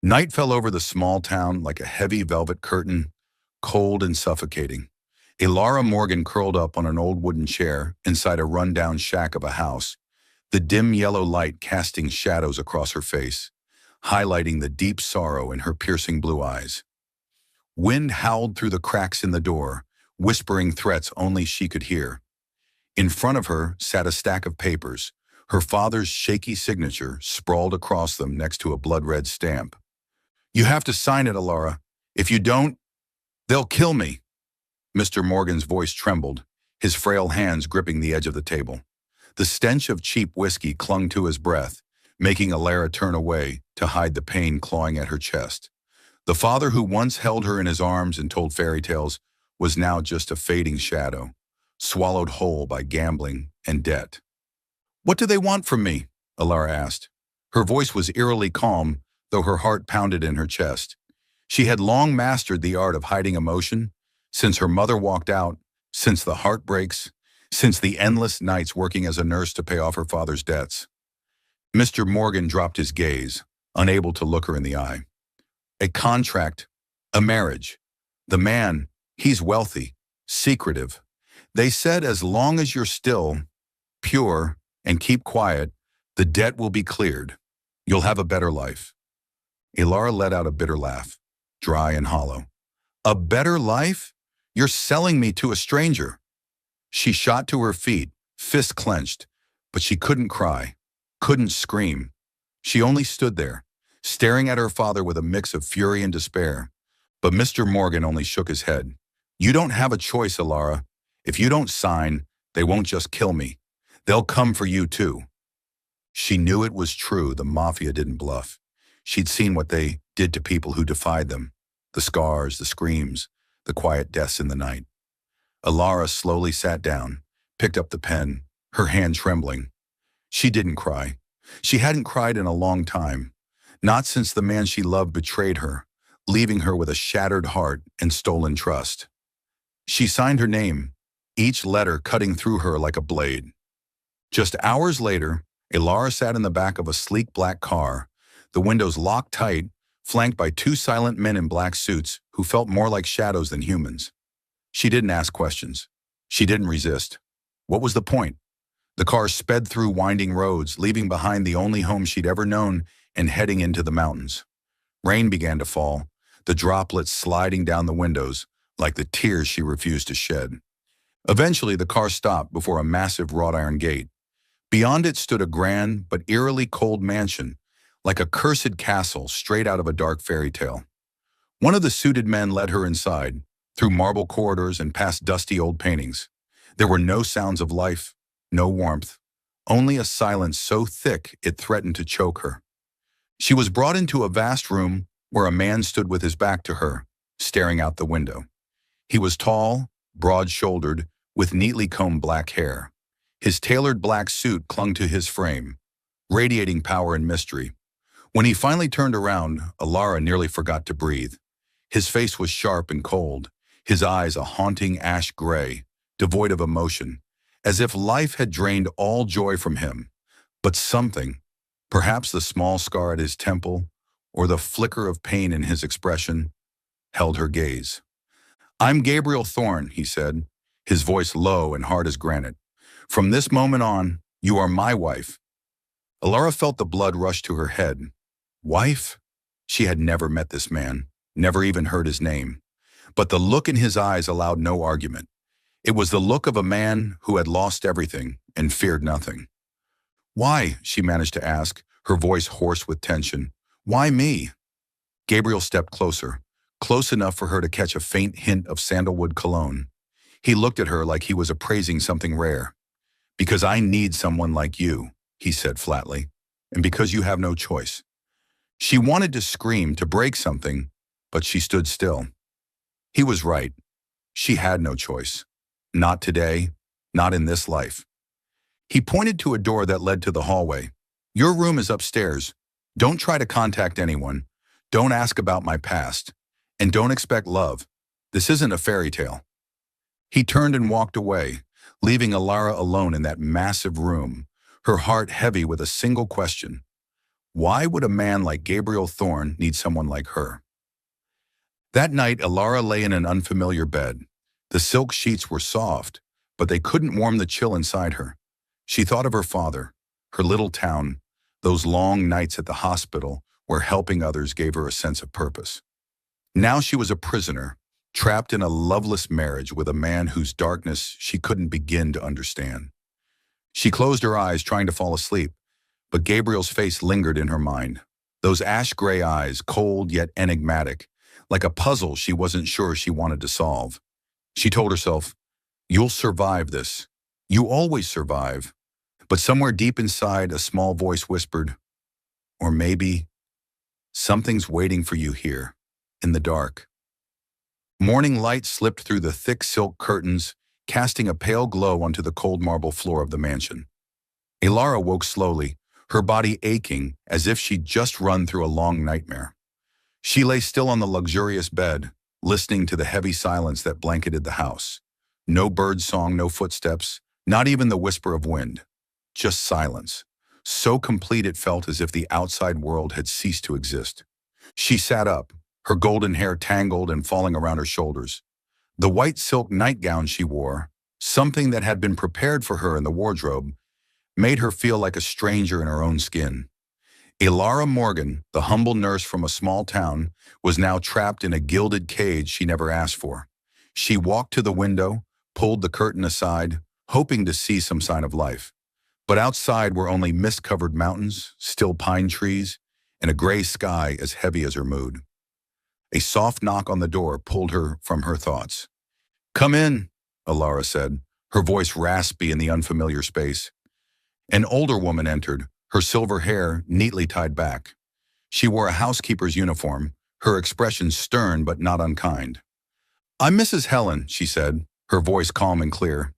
Night fell over the small town like a heavy velvet curtain, cold and suffocating. Elara Morgan curled up on an old wooden chair inside a rundown shack of a house, the dim yellow light casting shadows across her face, highlighting the deep sorrow in her piercing blue eyes. Wind howled through the cracks in the door, whispering threats only she could hear. In front of her sat a stack of papers, her father's shaky signature sprawled across them next to a blood-red stamp. "You have to sign it, Elara. If you don't, they'll kill me." Mr. Morgan's voice trembled, his frail hands gripping the edge of the table. The stench of cheap whiskey clung to his breath, making Elara turn away to hide the pain clawing at her chest. The father who once held her in his arms and told fairy tales was now just a fading shadow, swallowed whole by gambling and debt. "What do they want from me?" Elara asked. Her voice was eerily calm, though her heart pounded in her chest. She had long mastered the art of hiding emotion, since her mother walked out, since the heartbreaks, since the endless nights working as a nurse to pay off her father's debts. Mr. Morgan dropped his gaze, unable to look her in the eye. "A contract, a marriage. The man, he's wealthy, secretive. They said as long as you're still, pure, and keep quiet, the debt will be cleared. You'll have a better life." Elara let out a bitter laugh, dry and hollow. "A better life? You're selling me to a stranger." She shot to her feet, fists clenched, but she couldn't cry, couldn't scream. She only stood there, staring at her father with a mix of fury and despair. But Mr. Morgan only shook his head. "You don't have a choice, Elara. If you don't sign, they won't just kill me. They'll come for you too." She knew it was true. The mafia didn't bluff. She'd seen what they did to people who defied them. The scars, the screams, the quiet deaths in the night. Elara slowly sat down, picked up the pen, her hand trembling. She didn't cry. She hadn't cried in a long time, not since the man she loved betrayed her, leaving her with a shattered heart and stolen trust. She signed her name, each letter cutting through her like a blade. Just hours later, Elara sat in the back of a sleek black car, the windows locked tight, flanked by two silent men in black suits who felt more like shadows than humans. She didn't ask questions. She didn't resist. What was the point? The car sped through winding roads, leaving behind the only home she'd ever known and heading into the mountains. Rain began to fall, the droplets sliding down the windows like the tears she refused to shed. Eventually, the car stopped before a massive wrought iron gate. Beyond it stood a grand but eerily cold mansion, like a cursed castle straight out of a dark fairy tale. One of the suited men led her inside, through marble corridors and past dusty old paintings. There were no sounds of life, no warmth, only a silence so thick it threatened to choke her. She was brought into a vast room where a man stood with his back to her, staring out the window. He was tall, broad-shouldered, with neatly combed black hair. His tailored black suit clung to his frame, radiating power and mystery. When he finally turned around, Elara nearly forgot to breathe. His face was sharp and cold, his eyes a haunting ash gray, devoid of emotion, as if life had drained all joy from him. But something, perhaps the small scar at his temple, or the flicker of pain in his expression, held her gaze. "I'm Gabriel Thorne," he said, his voice low and hard as granite. "From this moment on, you are my wife." Elara felt the blood rush to her head. Wife? She had never met this man, never even heard his name. But the look in his eyes allowed no argument. It was the look of a man who had lost everything and feared nothing. "Why?" she managed to ask, her voice hoarse with tension. "Why me?" Gabriel stepped closer, close enough for her to catch a faint hint of sandalwood cologne. He looked at her like he was appraising something rare. "Because I need someone like you," he said flatly, "and because you have no choice." She wanted to scream, to break something, but she stood still. He was right. She had no choice. Not today, not in this life. He pointed to a door that led to the hallway. "Your room is upstairs. Don't try to contact anyone. Don't ask about my past. And don't expect love. This isn't a fairy tale." He turned and walked away, leaving Elara alone in that massive room, her heart heavy with a single question. Why would a man like Gabriel Thorne need someone like her? That night, Ilara lay in an unfamiliar bed. The silk sheets were soft, but they couldn't warm the chill inside her. She thought of her father, her little town, those long nights at the hospital where helping others gave her a sense of purpose. Now she was a prisoner, trapped in a loveless marriage with a man whose darkness she couldn't begin to understand. She closed her eyes, trying to fall asleep, but Gabriel's face lingered in her mind. Those ash-gray eyes, cold yet enigmatic, like a puzzle she wasn't sure she wanted to solve. She told herself, "You'll survive this. You always survive." But somewhere deep inside, a small voice whispered, "Or maybe something's waiting for you here, in the dark." Morning light slipped through the thick silk curtains, casting a pale glow onto the cold marble floor of the mansion. Ilara woke slowly, her body aching as if she'd just run through a long nightmare. She lay still on the luxurious bed, listening to the heavy silence that blanketed the house. No bird song, no footsteps, not even the whisper of wind. Just silence. So complete it felt as if the outside world had ceased to exist. She sat up, her golden hair tangled and falling around her shoulders. The white silk nightgown she wore, something that had been prepared for her in the wardrobe, made her feel like a stranger in her own skin. Ilara Morgan, the humble nurse from a small town, was now trapped in a gilded cage she never asked for. She walked to the window, pulled the curtain aside, hoping to see some sign of life. But outside were only mist-covered mountains, still pine trees, and a gray sky as heavy as her mood. A soft knock on the door pulled her from her thoughts. "Come in," Ilara said, her voice raspy in the unfamiliar space. An older woman entered, her silver hair neatly tied back. She wore a housekeeper's uniform, her expression stern but not unkind. "I'm Mrs. Helen," she said, her voice calm and clear.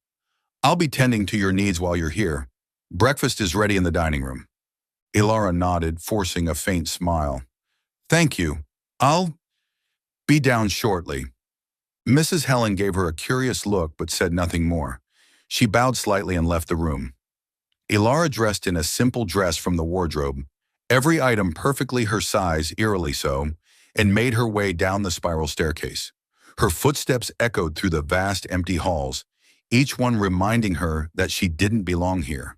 "I'll be tending to your needs while you're here. Breakfast is ready in the dining room." Ilara nodded, forcing a faint smile. "Thank you. I'll be down shortly." Mrs. Helen gave her a curious look but said nothing more. She bowed slightly and left the room. Ilara dressed in a simple dress from the wardrobe, every item perfectly her size, eerily so, and made her way down the spiral staircase. Her footsteps echoed through the vast empty halls, each one reminding her that she didn't belong here.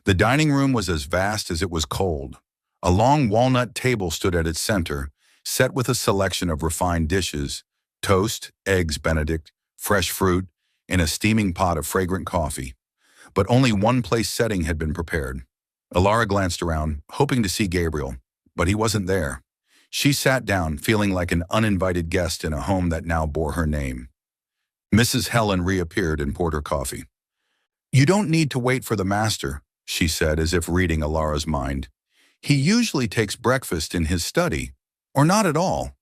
The dining room was as vast as it was cold. A long walnut table stood at its center, set with a selection of refined dishes, toast, eggs Benedict, fresh fruit, and a steaming pot of fragrant coffee. But only one place setting had been prepared. Ilara glanced around, hoping to see Gabriel, but he wasn't there. She sat down, feeling like an uninvited guest in a home that now bore her name. Mrs. Helen reappeared and poured her coffee. "You don't need to wait for the master," she said, as if reading Ilara's mind. "He usually takes breakfast in his study, or not at all."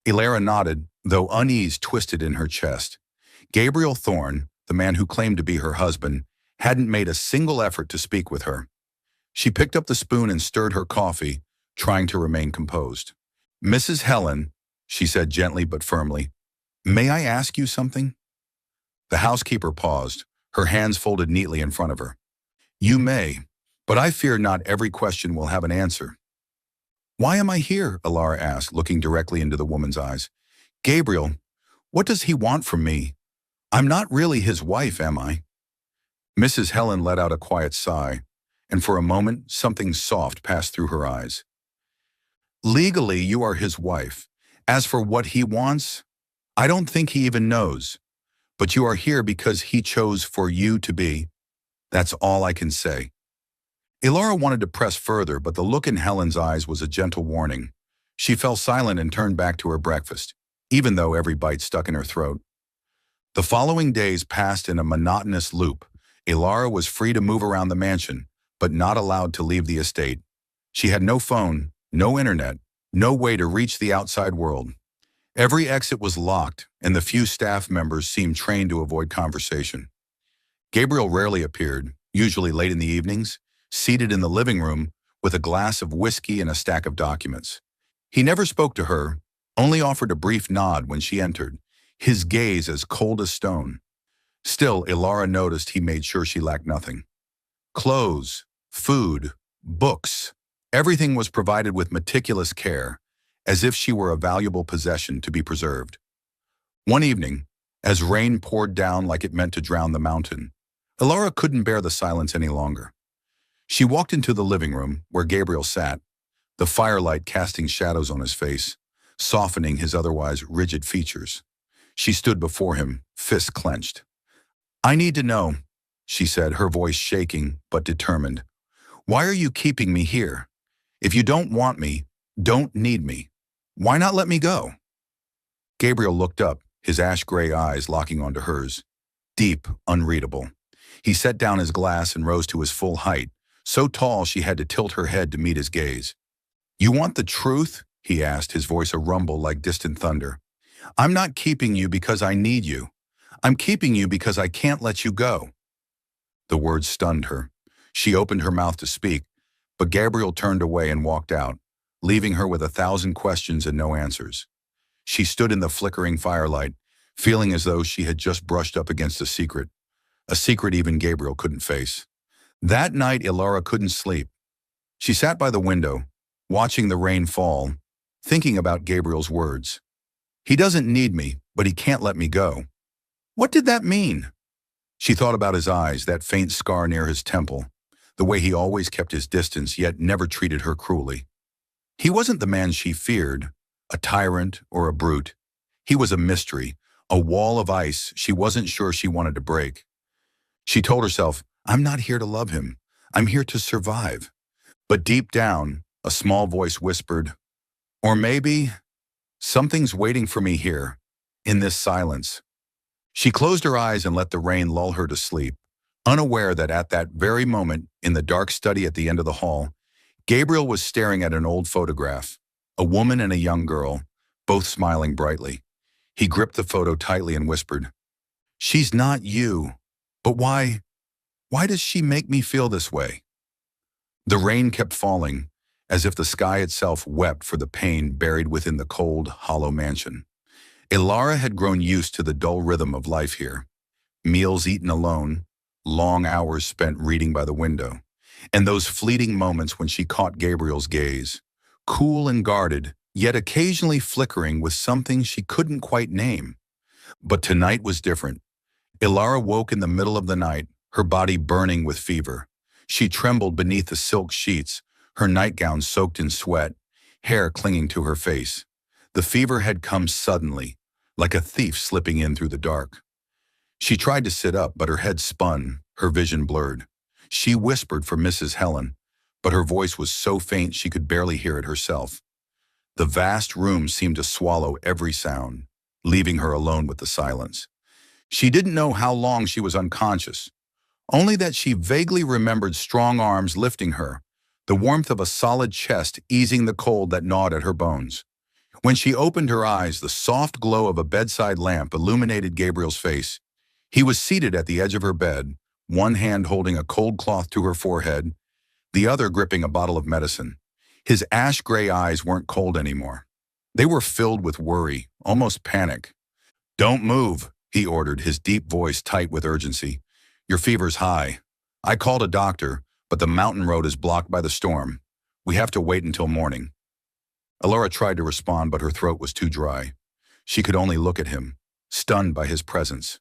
Ilara nodded, though unease twisted in her chest. Gabriel Thorne, the man who claimed to be her husband, hadn't made a single effort to speak with her. She picked up the spoon and stirred her coffee, trying to remain composed. "Mrs. Helen," she said gently but firmly, "may I ask you something?" The housekeeper paused, her hands folded neatly in front of her. "You may, but I fear not every question will have an answer." "Why am I here?" Ilara asked, looking directly into the woman's eyes. "Gabriel, what does he want from me? I'm not really his wife, am I?" Mrs. Helen let out a quiet sigh, and for a moment something soft passed through her eyes. "Legally, you are his wife. As for what he wants, I don't think he even knows. But you are here because he chose for you to be. That's all I can say." Ilara wanted to press further, but the look in Helen's eyes was a gentle warning. She fell silent and turned back to her breakfast, even though every bite stuck in her throat. The following days passed in a monotonous loop. Ilara was free to move around the mansion, but not allowed to leave the estate. She had no phone, no internet, no way to reach the outside world. Every exit was locked, and the few staff members seemed trained to avoid conversation. Gabriel rarely appeared, usually late in the evenings, seated in the living room with a glass of whiskey and a stack of documents. He never spoke to her, only offered a brief nod when she entered, his gaze as cold as stone. Still, Ilara noticed he made sure she lacked nothing. Clothes, food, books, Everything was provided with meticulous care, as if she were a valuable possession to be preserved. One evening, as rain poured down like it meant to drown the mountain, Elara couldn't bear the silence any longer. She walked into the living room where Gabriel sat, the firelight casting shadows on his face, softening his otherwise rigid features. She stood before him, fists clenched. "I need to know," she said, her voice shaking but determined. "Why are you keeping me here? If you don't want me, don't need me, why not let me go?" Gabriel looked up, his ash-gray eyes locking onto hers. Deep, unreadable. He set down his glass and rose to his full height, so tall she had to tilt her head to meet his gaze. "You want the truth?" he asked, his voice a rumble like distant thunder. "I'm not keeping you because I need you. I'm keeping you because I can't let you go." The words stunned her. She opened her mouth to speak, but Gabriel turned away and walked out, leaving her with 1,000 questions and no answers. She stood in the flickering firelight, feeling as though she had just brushed up against a secret even Gabriel couldn't face. That night, Elara couldn't sleep. She sat by the window, watching the rain fall, thinking about Gabriel's words. "He doesn't need me, but he can't let me go." What did that mean? She thought about his eyes, that faint scar near his temple, the way he always kept his distance yet never treated her cruelly. He wasn't the man she feared, a tyrant or a brute. He was a mystery, a wall of ice she wasn't sure she wanted to break. She told herself, "I'm not here to love him. I'm here to survive." But deep down, a small voice whispered, "Or maybe something's waiting for me here, in this silence." She closed her eyes and let the rain lull her to sleep, unaware that at that very moment, in the dark study at the end of the hall, Gabriel was staring at an old photograph, a woman and a young girl, both smiling brightly. He gripped the photo tightly and whispered, "She's not you. But why does she make me feel this way?" The rain kept falling, as if the sky itself wept for the pain buried within the cold, hollow mansion. Elara had grown used to the dull rhythm of life here. Meals eaten alone, long hours spent reading by the window, and those fleeting moments when she caught Gabriel's gaze, cool and guarded, yet occasionally flickering with something she couldn't quite name. But tonight was different. Elara woke in the middle of the night, her body burning with fever. She trembled beneath the silk sheets, her nightgown soaked in sweat, hair clinging to her face. The fever had come suddenly, like a thief slipping in through the dark. She tried to sit up, but her head spun, her vision blurred. She whispered for Mrs. Helen, but her voice was so faint she could barely hear it herself. The vast room seemed to swallow every sound, leaving her alone with the silence. She didn't know how long she was unconscious, only that she vaguely remembered strong arms lifting her, the warmth of a solid chest easing the cold that gnawed at her bones. When she opened her eyes, the soft glow of a bedside lamp illuminated Gabriel's face. He was seated at the edge of her bed, one hand holding a cold cloth to her forehead, the other gripping a bottle of medicine. His ash-gray eyes weren't cold anymore. They were filled with worry, almost panic. "Don't move," he ordered, his deep voice tight with urgency. "Your fever's high. I called a doctor, but the mountain road is blocked by the storm. We have to wait until morning." Elara tried to respond, but her throat was too dry. She could only look at him, stunned by his presence.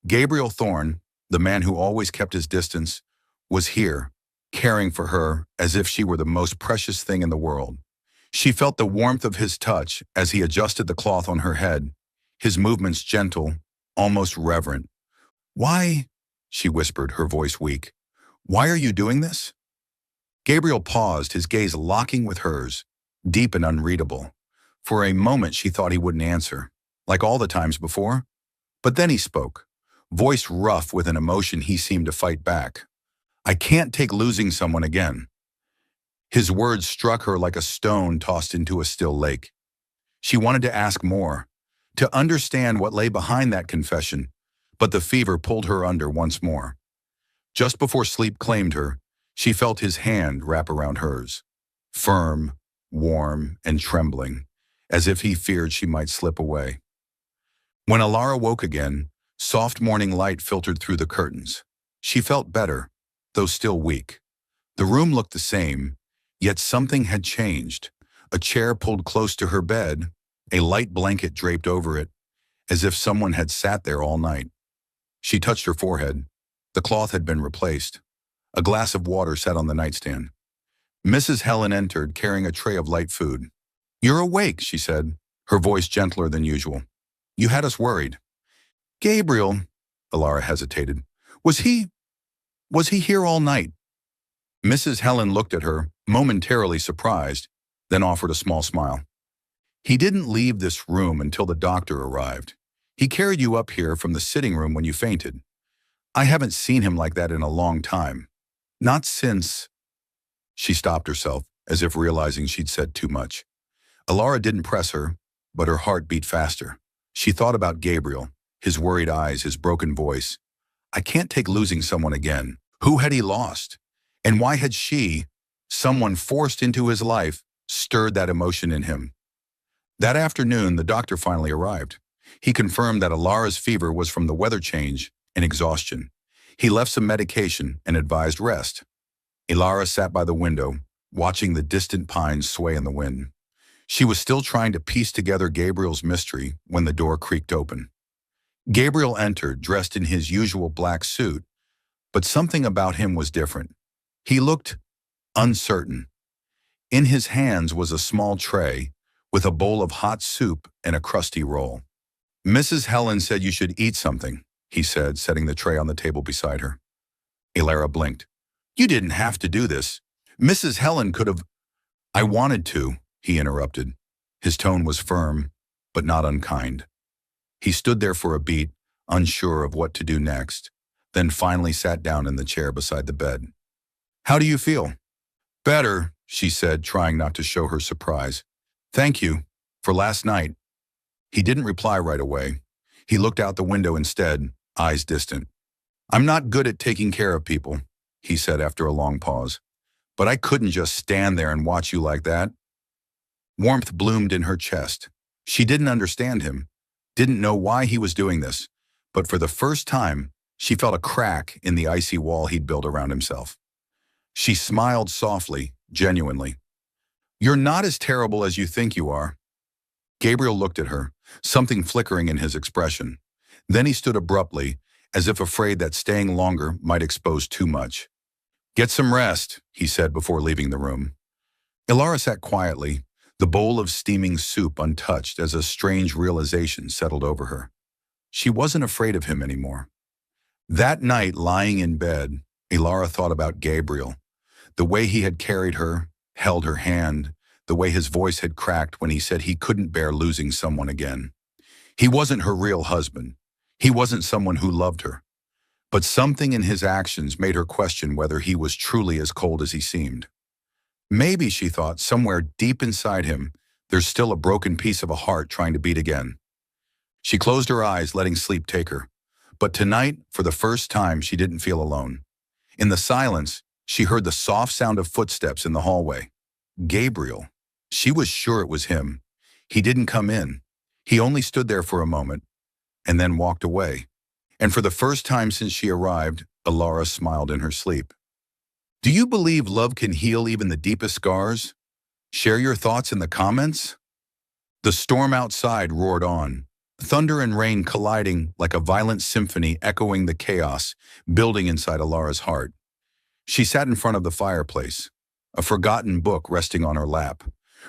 Gabriel Thorne, the man who always kept his distance, was here, caring for her as if she were the most precious thing in the world. She felt the warmth of his touch as he adjusted the cloth on her head, his movements gentle, almost reverent. "Why?" she whispered, her voice weak. "Why are you doing this?" Gabriel paused, his gaze locking with hers, deep and unreadable. For a moment she thought he wouldn't answer, like all the times before. But then he spoke, voice rough with an emotion he seemed to fight back. "I can't take losing someone again." His words struck her like a stone tossed into a still lake. She wanted to ask more, to understand what lay behind that confession, but the fever pulled her under once more. Just before sleep claimed her, she felt his hand wrap around hers, firm, warm, and trembling, as if he feared she might slip away. When Elara woke again, soft morning light filtered through the curtains. She felt better, though still weak. The room looked the same, Yet something had changed. A chair pulled close to her bed, a light blanket draped over it, as if someone had sat there all night. She touched her forehead. The cloth had been replaced. A glass of water sat on the nightstand. Mrs. Helen entered, carrying a tray of light food. "You're awake," she said, her voice gentler than usual. "You had us worried." "Gabriel," Ilara hesitated. Was he here all night?" Mrs. Helen looked at her, momentarily surprised, then offered a small smile. "He didn't leave this room until the doctor arrived. He carried you up here from the sitting room when you fainted. I haven't seen him like that in a long time. Not since—" She stopped herself, as if realizing she'd said too much. Ilara didn't press her, but her heart beat faster. She thought about Gabriel, his worried eyes, his broken voice. I can't take losing someone again. Who had he lost? And why had she, someone forced into his life, stirred that emotion in him? That afternoon, the doctor finally arrived. He confirmed that Ilara's fever was from the weather change and exhaustion. He left some medication and advised rest. Ilara sat by the window, watching the distant pines sway in the wind. She was still trying to piece together Gabriel's mystery when the door creaked open. Gabriel entered, dressed in his usual black suit, but something about him was different. He looked uncertain. In his hands was a small tray with a bowl of hot soup and a crusty roll. "Mrs. Helen said you should eat something," he said, setting the tray on the table beside her. Ilara blinked. "You didn't have to do this. Mrs. Helen could have—" "I wanted to," he interrupted. His tone was firm, but not unkind. He stood there for a beat, unsure of what to do next, then finally sat down in the chair beside the bed. "How do you feel?" "Better," she said, trying not to show her surprise. "Thank you for last night." He didn't reply right away. He looked out the window instead, eyes distant. "I'm not good at taking care of people," he said after a long pause. "But I couldn't just stand there and watch you like that." Warmth bloomed in her chest. She didn't understand him, didn't know why he was doing this, but for the first time, she felt a crack in the icy wall he'd built around himself. She smiled softly, genuinely. "You're not as terrible as you think you are." Gabriel looked at her, something flickering in his expression. Then he stood abruptly, as if afraid that staying longer might expose too much. "Get some rest," he said before leaving the room. Ilara sat quietly, the bowl of steaming soup untouched as a strange realization settled over her. She wasn't afraid of him anymore. That night, lying in bed, Ilara thought about Gabriel, the way he had carried her, held her hand, the way his voice had cracked when he said he couldn't bear losing someone again. He wasn't her real husband. He wasn't someone who loved her. But something in his actions made her question whether he was truly as cold as he seemed. Maybe, she thought, somewhere deep inside him, there's still a broken piece of a heart trying to beat again. She closed her eyes, letting sleep take her. But tonight, for the first time, she didn't feel alone. In the silence, she heard the soft sound of footsteps in the hallway. Gabriel. She was sure it was him. He didn't come in. He only stood there for a moment, and then walked away. And for the first time since she arrived, Ilara smiled in her sleep. Do you believe love can heal even the deepest scars? Share your thoughts in the comments. The storm outside roared on, thunder and rain colliding like a violent symphony echoing the chaos building inside Ilara's heart. She sat in front of the fireplace, a forgotten book resting on her lap,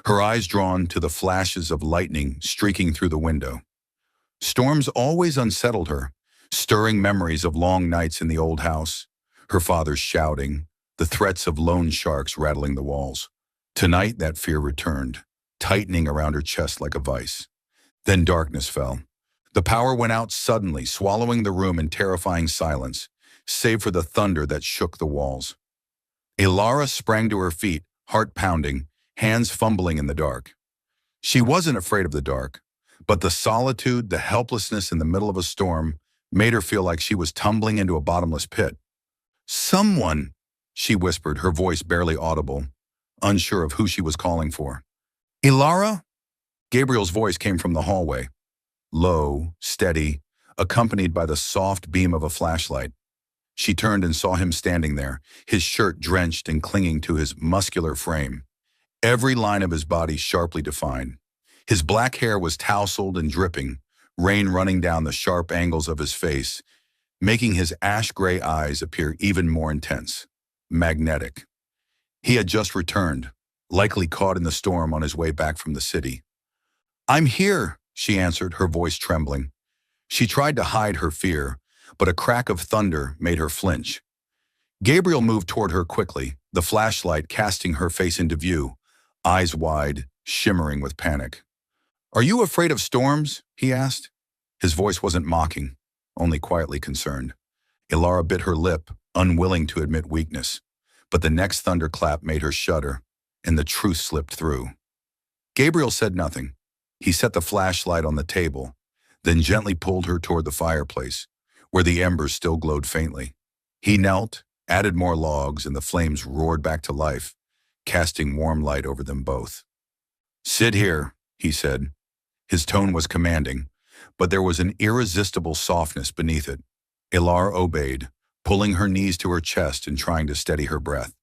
her eyes drawn to the flashes of lightning streaking through the window. Storms always unsettled her, stirring memories of long nights in the old house, her father's shouting, the threats of loan sharks rattling the walls. Tonight that fear returned, tightening around her chest like a vice. Then darkness fell. The power went out suddenly, swallowing the room in terrifying silence, save for the thunder that shook the walls. Ilara sprang to her feet, heart pounding, hands fumbling in the dark. She wasn't afraid of the dark, but the solitude, the helplessness in the middle of a storm made her feel like she was tumbling into a bottomless pit. "Someone," she whispered, her voice barely audible, unsure of who she was calling for. "Ilara?" Gabriel's voice came from the hallway, low, steady, accompanied by the soft beam of a flashlight. She turned and saw him standing there, his shirt drenched and clinging to his muscular frame, every line of his body sharply defined. His black hair was tousled and dripping, rain running down the sharp angles of his face, making his ash-gray eyes appear even more intense, magnetic. He had just returned, likely caught in the storm on his way back from the city. "I'm here," she answered, her voice trembling. She tried to hide her fear, but a crack of thunder made her flinch. Gabriel moved toward her quickly, the flashlight casting her face into view, eyes wide, shimmering with panic. "Are you afraid of storms?" he asked. His voice wasn't mocking, only quietly concerned. Ilara bit her lip, unwilling to admit weakness. But the next thunderclap made her shudder, and the truth slipped through. Gabriel said nothing. He set the flashlight on the table, then gently pulled her toward the fireplace, where the embers still glowed faintly. He knelt, added more logs, and the flames roared back to life, casting warm light over them both. "Sit here," he said. His tone was commanding, but there was an irresistible softness beneath it. Ilara obeyed, pulling her knees to her chest and trying to steady her breath.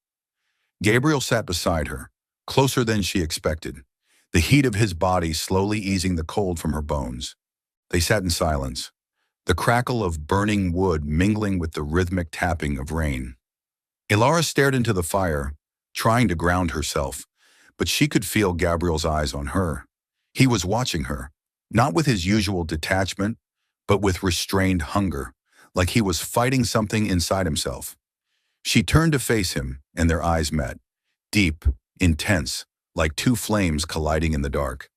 Gabriel sat beside her, closer than she expected, the heat of his body slowly easing the cold from her bones. They sat in silence, the crackle of burning wood mingling with the rhythmic tapping of rain. Ilara stared into the fire, trying to ground herself, but she could feel Gabriel's eyes on her. He was watching her, not with his usual detachment, but with restrained hunger, like he was fighting something inside himself. She turned to face him, and their eyes met, deep, intense, like two flames colliding in the dark.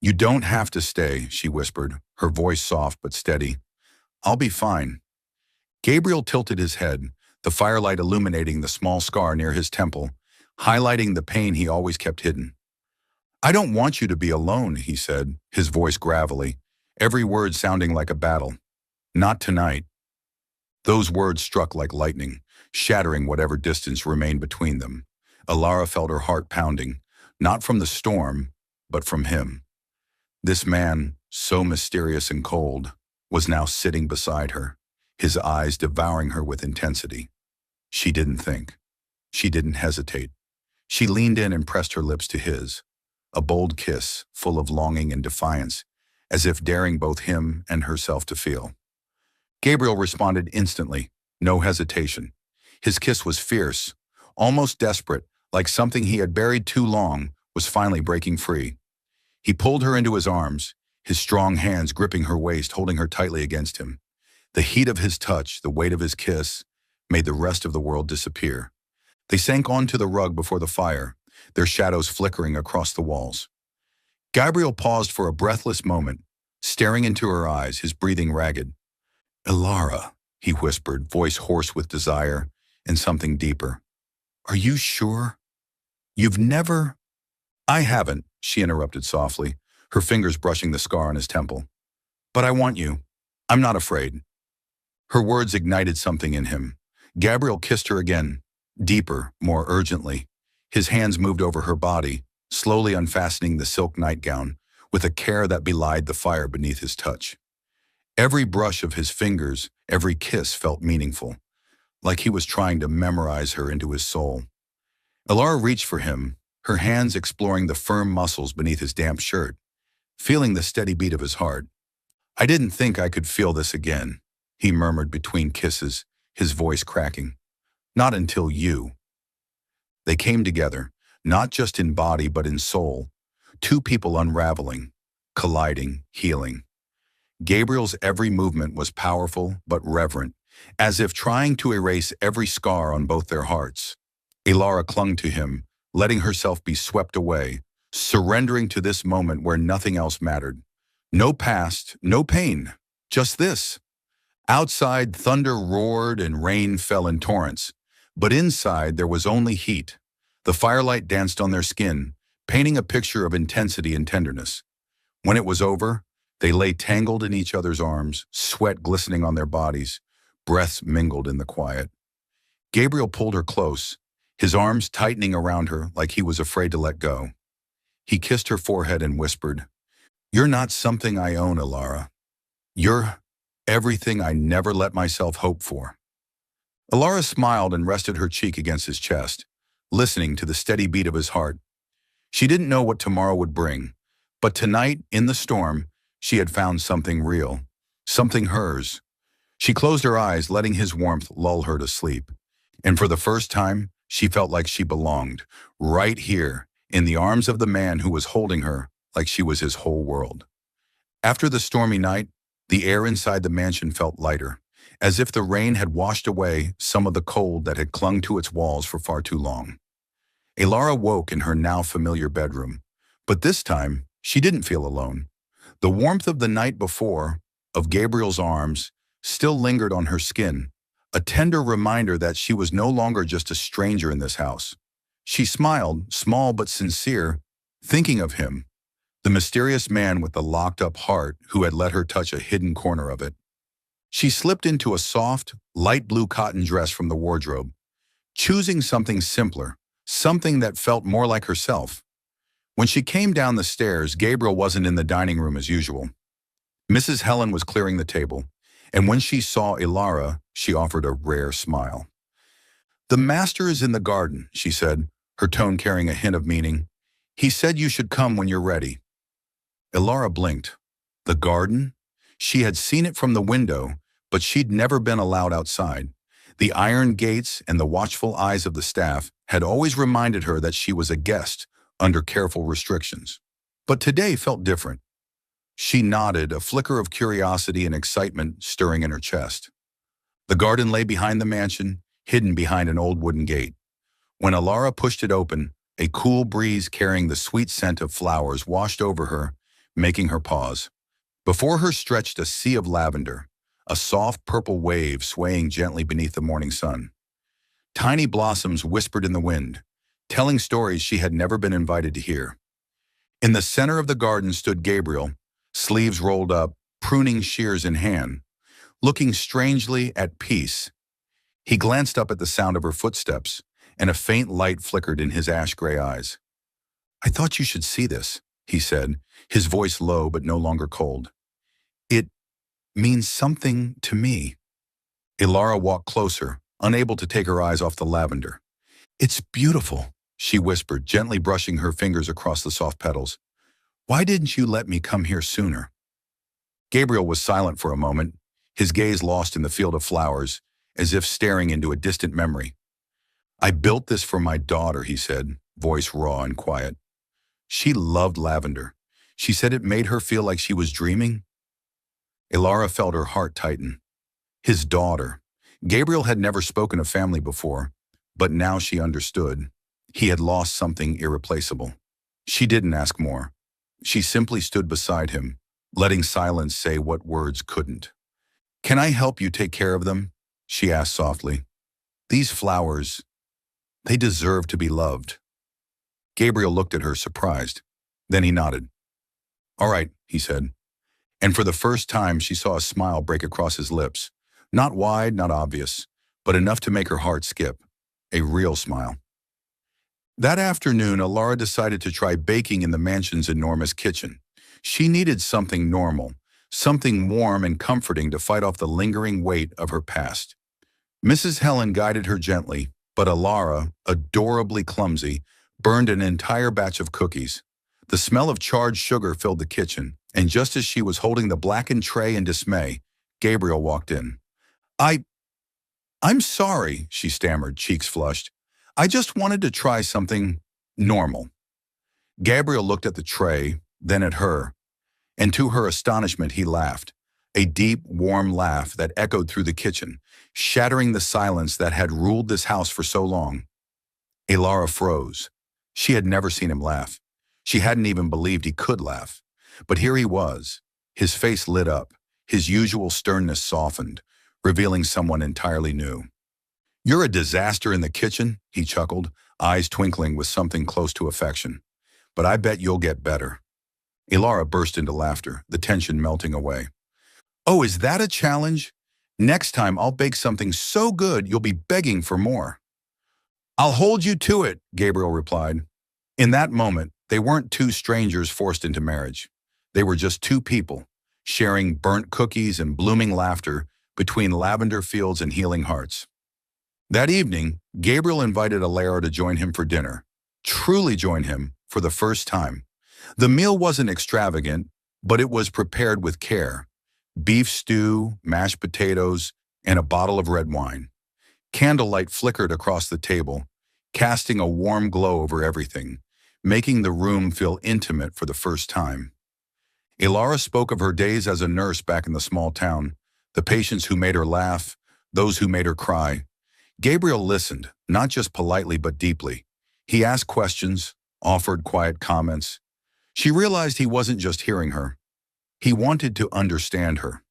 "You don't have to stay," she whispered, her voice soft but steady. "I'll be fine." Gabriel tilted his head, the firelight illuminating the small scar near his temple, highlighting the pain he always kept hidden. "I don't want you to be alone," he said, his voice gravelly, every word sounding like a battle. "Not tonight." Those words struck like lightning, shattering whatever distance remained between them. Ilara felt her heart pounding, not from the storm, but from him. This man, so mysterious and cold, was now sitting beside her, his eyes devouring her with intensity. She didn't think. She didn't hesitate. She leaned in and pressed her lips to his, a bold kiss full of longing and defiance, as if daring both him and herself to feel. Gabriel responded instantly, no hesitation. His kiss was fierce, almost desperate, like something he had buried too long was finally breaking free. He pulled her into his arms, his strong hands gripping her waist, holding her tightly against him. The heat of his touch, the weight of his kiss, made the rest of the world disappear. They sank onto the rug before the fire, their shadows flickering across the walls. Gabriel paused for a breathless moment, staring into her eyes, his breathing ragged. "Ilara," he whispered, voice hoarse with desire and something deeper. "Are you sure? You've never—" "I haven't," she interrupted softly, her fingers brushing the scar on his temple. "But I want you. I'm not afraid." Her words ignited something in him. Gabriel kissed her again, deeper, more urgently. His hands moved over her body, slowly unfastening the silk nightgown, with a care that belied the fire beneath his touch. Every brush of his fingers, every kiss felt meaningful, like he was trying to memorize her into his soul. Ilara reached for him, her hands exploring the firm muscles beneath his damp shirt, feeling the steady beat of his heart. "I didn't think I could feel this again," he murmured between kisses, his voice cracking. "Not until you." They came together, not just in body but in soul, two people unraveling, colliding, healing. Gabriel's every movement was powerful but reverent, as if trying to erase every scar on both their hearts. Ilara clung to him, letting herself be swept away, surrendering to this moment where nothing else mattered. No past, no pain, just this. Outside, thunder roared and rain fell in torrents, but inside there was only heat. The firelight danced on their skin, painting a picture of intensity and tenderness. When it was over, they lay tangled in each other's arms, sweat glistening on their bodies, breaths mingled in the quiet. Gabriel pulled her close, his arms tightening around her like he was afraid to let go. He kissed her forehead and whispered, "You're not something I own, Ilara. You're everything I never let myself hope for." Alara smiled and rested her cheek against his chest, listening to the steady beat of his heart. She didn't know what tomorrow would bring, but tonight, in the storm, she had found something real, something hers. She closed her eyes, letting his warmth lull her to sleep. And for the first time, she felt like she belonged, right here, in the arms of the man who was holding her like she was his whole world. After the stormy night, the air inside the mansion felt lighter, as if the rain had washed away some of the cold that had clung to its walls for far too long. Alara woke in her now familiar bedroom, but this time she didn't feel alone. The warmth of the night before, of Gabriel's arms, still lingered on her skin, a tender reminder that she was no longer just a stranger in this house. She smiled, small but sincere, thinking of him, the mysterious man with the locked-up heart who had let her touch a hidden corner of it. She slipped into a soft, light blue cotton dress from the wardrobe, choosing something simpler, something that felt more like herself. When she came down the stairs, Gabriel wasn't in the dining room as usual. Mrs. Helen was clearing the table, and when she saw Alara, she offered a rare smile. "The master is in the garden," she said, her tone carrying a hint of meaning. "He said you should come when you're ready." Alara blinked. The garden? She had seen it from the window, but she'd never been allowed outside. The iron gates and the watchful eyes of the staff had always reminded her that she was a guest, under careful restrictions. But today felt different. She nodded, a flicker of curiosity and excitement stirring in her chest. The garden lay behind the mansion, hidden behind an old wooden gate. When Alara pushed it open, a cool breeze carrying the sweet scent of flowers washed over her, making her pause. Before her stretched a sea of lavender, a soft purple wave swaying gently beneath the morning sun. Tiny blossoms whispered in the wind, telling stories she had never been invited to hear. In the center of the garden stood Gabriel, sleeves rolled up, pruning shears in hand, looking strangely at peace. He glanced up at the sound of her footsteps, and a faint light flickered in his ash-gray eyes. "I thought you should see this," he said, his voice low but no longer cold. "It means something to me." Alara walked closer, unable to take her eyes off the lavender. "It's beautiful," she whispered, gently brushing her fingers across the soft petals. "Why didn't you let me come here sooner?" Gabriel was silent for a moment, his gaze lost in the field of flowers, as if staring into a distant memory. "I built this for my daughter," he said, voice raw and quiet. "She loved lavender. She said it made her feel like she was dreaming." Alara felt her heart tighten. His daughter. Gabriel had never spoken of family before, but now she understood. He had lost something irreplaceable. She didn't ask more. She simply stood beside him, letting silence say what words couldn't. "Can I help you take care of them?" she asked softly. "These flowers, they deserve to be loved." Gabriel looked at her, surprised. Then he nodded. "All right," he said. And for the first time, she saw a smile break across his lips. Not wide, not obvious, but enough to make her heart skip. A real smile. That afternoon, Alara decided to try baking in the mansion's enormous kitchen. She needed something normal, something warm and comforting to fight off the lingering weight of her past. Mrs. Helen guided her gently, but Alara, adorably clumsy, burned an entire batch of cookies. The smell of charred sugar filled the kitchen, and just as she was holding the blackened tray in dismay, Gabriel walked in. I'm sorry," she stammered, cheeks flushed. "I just wanted to try something normal." Gabriel looked at the tray, then at her, and to her astonishment he laughed, a deep, warm laugh that echoed through the kitchen, shattering the silence that had ruled this house for so long. Alara froze. She had never seen him laugh. She hadn't even believed he could laugh. But here he was. His face lit up, his usual sternness softened, revealing someone entirely new. "You're a disaster in the kitchen," he chuckled, eyes twinkling with something close to affection. "But I bet you'll get better." Alara burst into laughter, the tension melting away. "Oh, is that a challenge? Next time I'll bake something so good you'll be begging for more." "I'll hold you to it," Gabriel replied. In that moment, they weren't two strangers forced into marriage. They were just two people, sharing burnt cookies and blooming laughter between lavender fields and healing hearts. That evening, Gabriel invited Alara to join him for dinner. Truly join him for the first time. The meal wasn't extravagant, but it was prepared with care. Beef stew, mashed potatoes, and a bottle of red wine. Candlelight flickered across the table, casting a warm glow over everything, making the room feel intimate for the first time. Ilara spoke of her days as a nurse back in the small town, the patients who made her laugh, those who made her cry. Gabriel listened, not just politely but deeply. He asked questions, offered quiet comments. She realized he wasn't just hearing her. He wanted to understand her.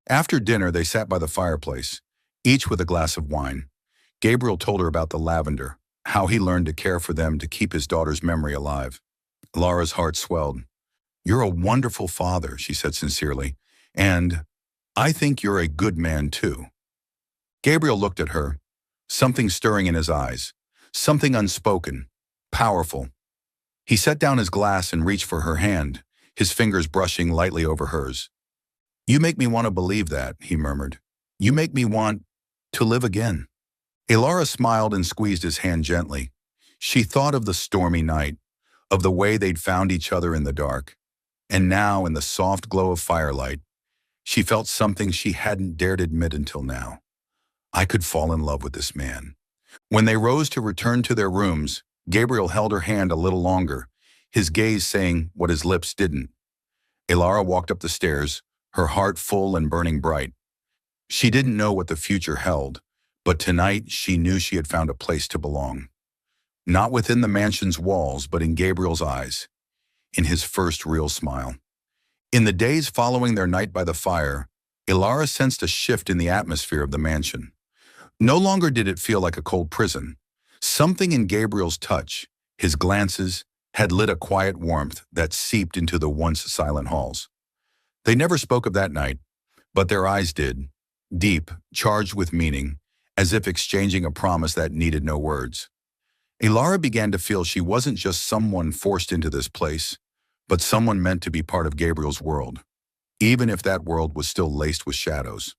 After dinner, they sat by the fireplace, each with a glass of wine. Gabriel told her about the lavender, how he learned to care for them to keep his daughter's memory alive. Lara's heart swelled. "You're a wonderful father," she said sincerely, "and I think you're a good man too." Gabriel looked at her, something stirring in his eyes, something unspoken, powerful. He set down his glass and reached for her hand, his fingers brushing lightly over hers. "You make me want to believe that," he murmured. "You make me want to live again." Ilara smiled and squeezed his hand gently. She thought of the stormy night, of the way they'd found each other in the dark. And now, in the soft glow of firelight, she felt something she hadn't dared admit until now. "I could fall in love with this man." When they rose to return to their rooms, Gabriel held her hand a little longer, his gaze saying what his lips didn't. Ilara walked up the stairs, her heart full and burning bright. She didn't know what the future held, but tonight she knew she had found a place to belong. Not within the mansion's walls, but in Gabriel's eyes, in his first real smile. In the days following their night by the fire, Ilara sensed a shift in the atmosphere of the mansion. No longer did it feel like a cold prison. Something in Gabriel's touch, his glances, had lit a quiet warmth that seeped into the once silent halls. They never spoke of that night, but their eyes did, deep, charged with meaning, as if exchanging a promise that needed no words. Ilara began to feel she wasn't just someone forced into this place, but someone meant to be part of Gabriel's world, even if that world was still laced with shadows.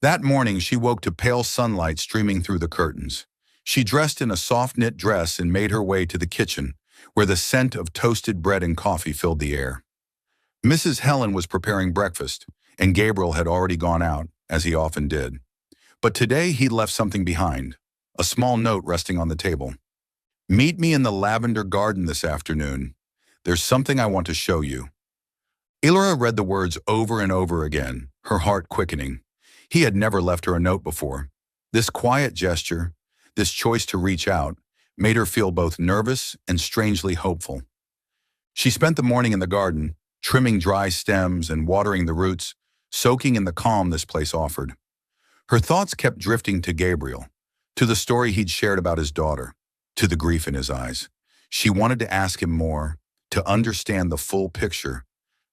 That morning, she woke to pale sunlight streaming through the curtains. She dressed in a soft knit dress and made her way to the kitchen, where the scent of toasted bread and coffee filled the air. Mrs. Helen was preparing breakfast, and Gabriel had already gone out, as he often did. But today he left something behind, a small note resting on the table. "Meet me in the lavender garden this afternoon. There's something I want to show you." Ilara read the words over and over again, her heart quickening. He had never left her a note before. This quiet gesture, this choice to reach out, made her feel both nervous and strangely hopeful. She spent the morning in the garden, trimming dry stems and watering the roots, soaking in the calm this place offered. Her thoughts kept drifting to Gabriel, to the story he'd shared about his daughter, to the grief in his eyes. She wanted to ask him more, to understand the full picture,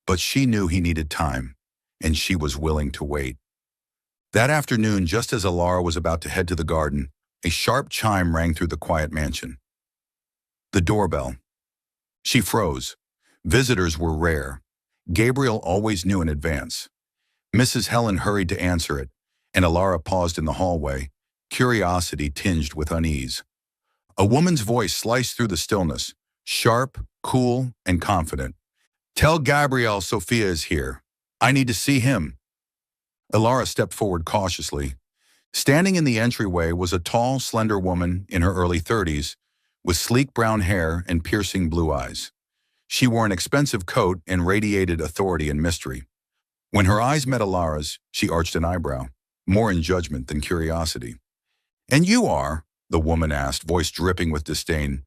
but she knew he needed time, and she was willing to wait. That afternoon, just as Ilara was about to head to the garden, a sharp chime rang through the quiet mansion. The doorbell. She froze. Visitors were rare. Gabriel always knew in advance. Mrs. Helen hurried to answer it, and Ilara paused in the hallway, curiosity tinged with unease. A woman's voice sliced through the stillness, sharp, cool, and confident. "Tell Gabriel Sophia is here. I need to see him." Ilara stepped forward cautiously. Standing in the entryway was a tall, slender woman in her early 30s, with sleek brown hair and piercing blue eyes. She wore an expensive coat and radiated authority and mystery. When her eyes met Ilara's, she arched an eyebrow, more in judgment than curiosity. "And you are?" the woman asked, voice dripping with disdain.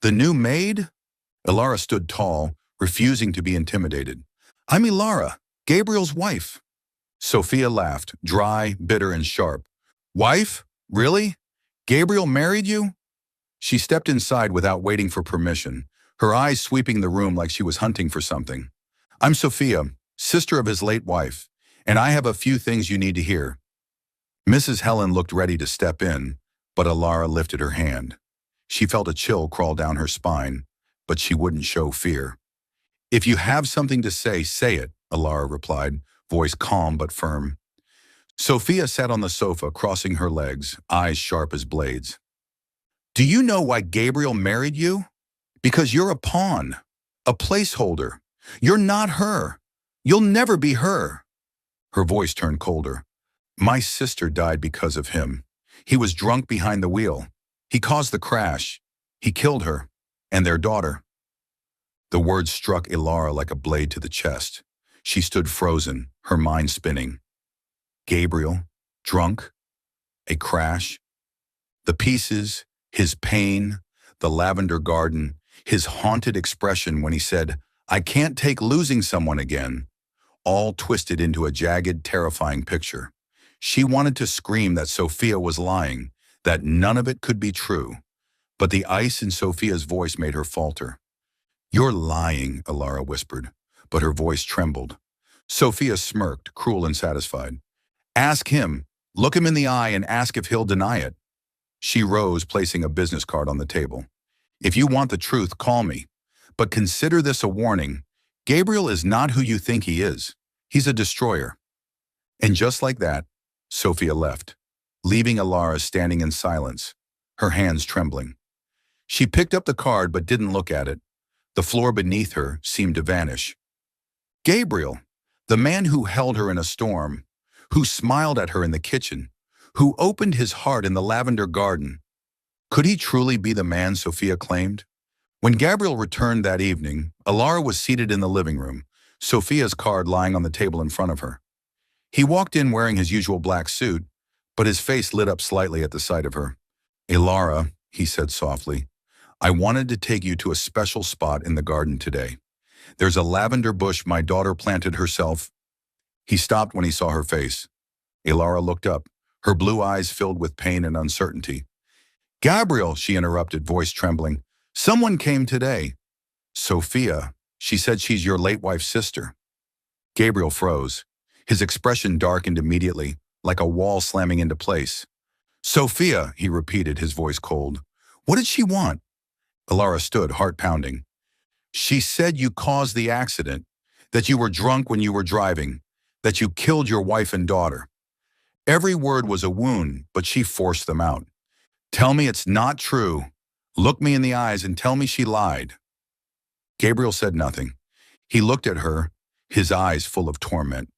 "The new maid?" Ilara stood tall, refusing to be intimidated. "I'm Ilara, Gabriel's wife." Sophia laughed, dry, bitter, and sharp. "Wife? Really? Gabriel married you?" She stepped inside without waiting for permission, her eyes sweeping the room like she was hunting for something. "I'm Sophia, sister of his late wife, and I have a few things you need to hear." Mrs. Helen looked ready to step in, but Ilara lifted her hand. She felt a chill crawl down her spine, but she wouldn't show fear. "If you have something to say it," Ilara replied, voice calm but firm. Sophia sat on the sofa, crossing her legs, eyes sharp as blades. Do you know why Gabriel married you? Because you're a pawn, a placeholder. You're not her. You'll never be her. Her voice turned colder. My sister died because of him. He was drunk behind the wheel. He caused the crash. He killed her and their daughter. The words struck Ilara like a blade to the chest. She stood frozen, her mind spinning. Gabriel, drunk, a crash. The pieces, his pain, the lavender garden, his haunted expression when he said, I can't take losing someone again, all twisted into a jagged, terrifying picture. She wanted to scream that Sophia was lying, that none of it could be true. But the ice in Sophia's voice made her falter. You're lying, Ilara whispered, but her voice trembled. Sophia smirked, cruel and satisfied. Ask him. Look him in the eye and ask if he'll deny it. She rose, placing a business card on the table. If you want the truth, call me. But consider this a warning. Gabriel is not who you think he is. He's a destroyer. And just like that, Sophia left, leaving Ilara standing in silence, her hands trembling. She picked up the card but didn't look at it. The floor beneath her seemed to vanish. Gabriel, the man who held her in a storm, who smiled at her in the kitchen, who opened his heart in the lavender garden. Could he truly be the man Sophia claimed? When Gabriel returned that evening, Ilara was seated in the living room, Sophia's card lying on the table in front of her. He walked in wearing his usual black suit, but his face lit up slightly at the sight of her. Ilara, he said softly, I wanted to take you to a special spot in the garden today. There's a lavender bush my daughter planted herself. He stopped when he saw her face. Ilara looked up, her blue eyes filled with pain and uncertainty. Gabriel, she interrupted, voice trembling. Someone came today. Sophia, she said she's your late wife's sister. Gabriel froze. His expression darkened immediately, like a wall slamming into place. Sophia, he repeated, his voice cold. What did she want? Ilara stood, heart pounding. She said you caused the accident, that you were drunk when you were driving, that you killed your wife and daughter. Every word was a wound, but she forced them out. Tell me it's not true. Look me in the eyes and tell me she lied. Gabriel said nothing. He looked at her, his eyes full of torment,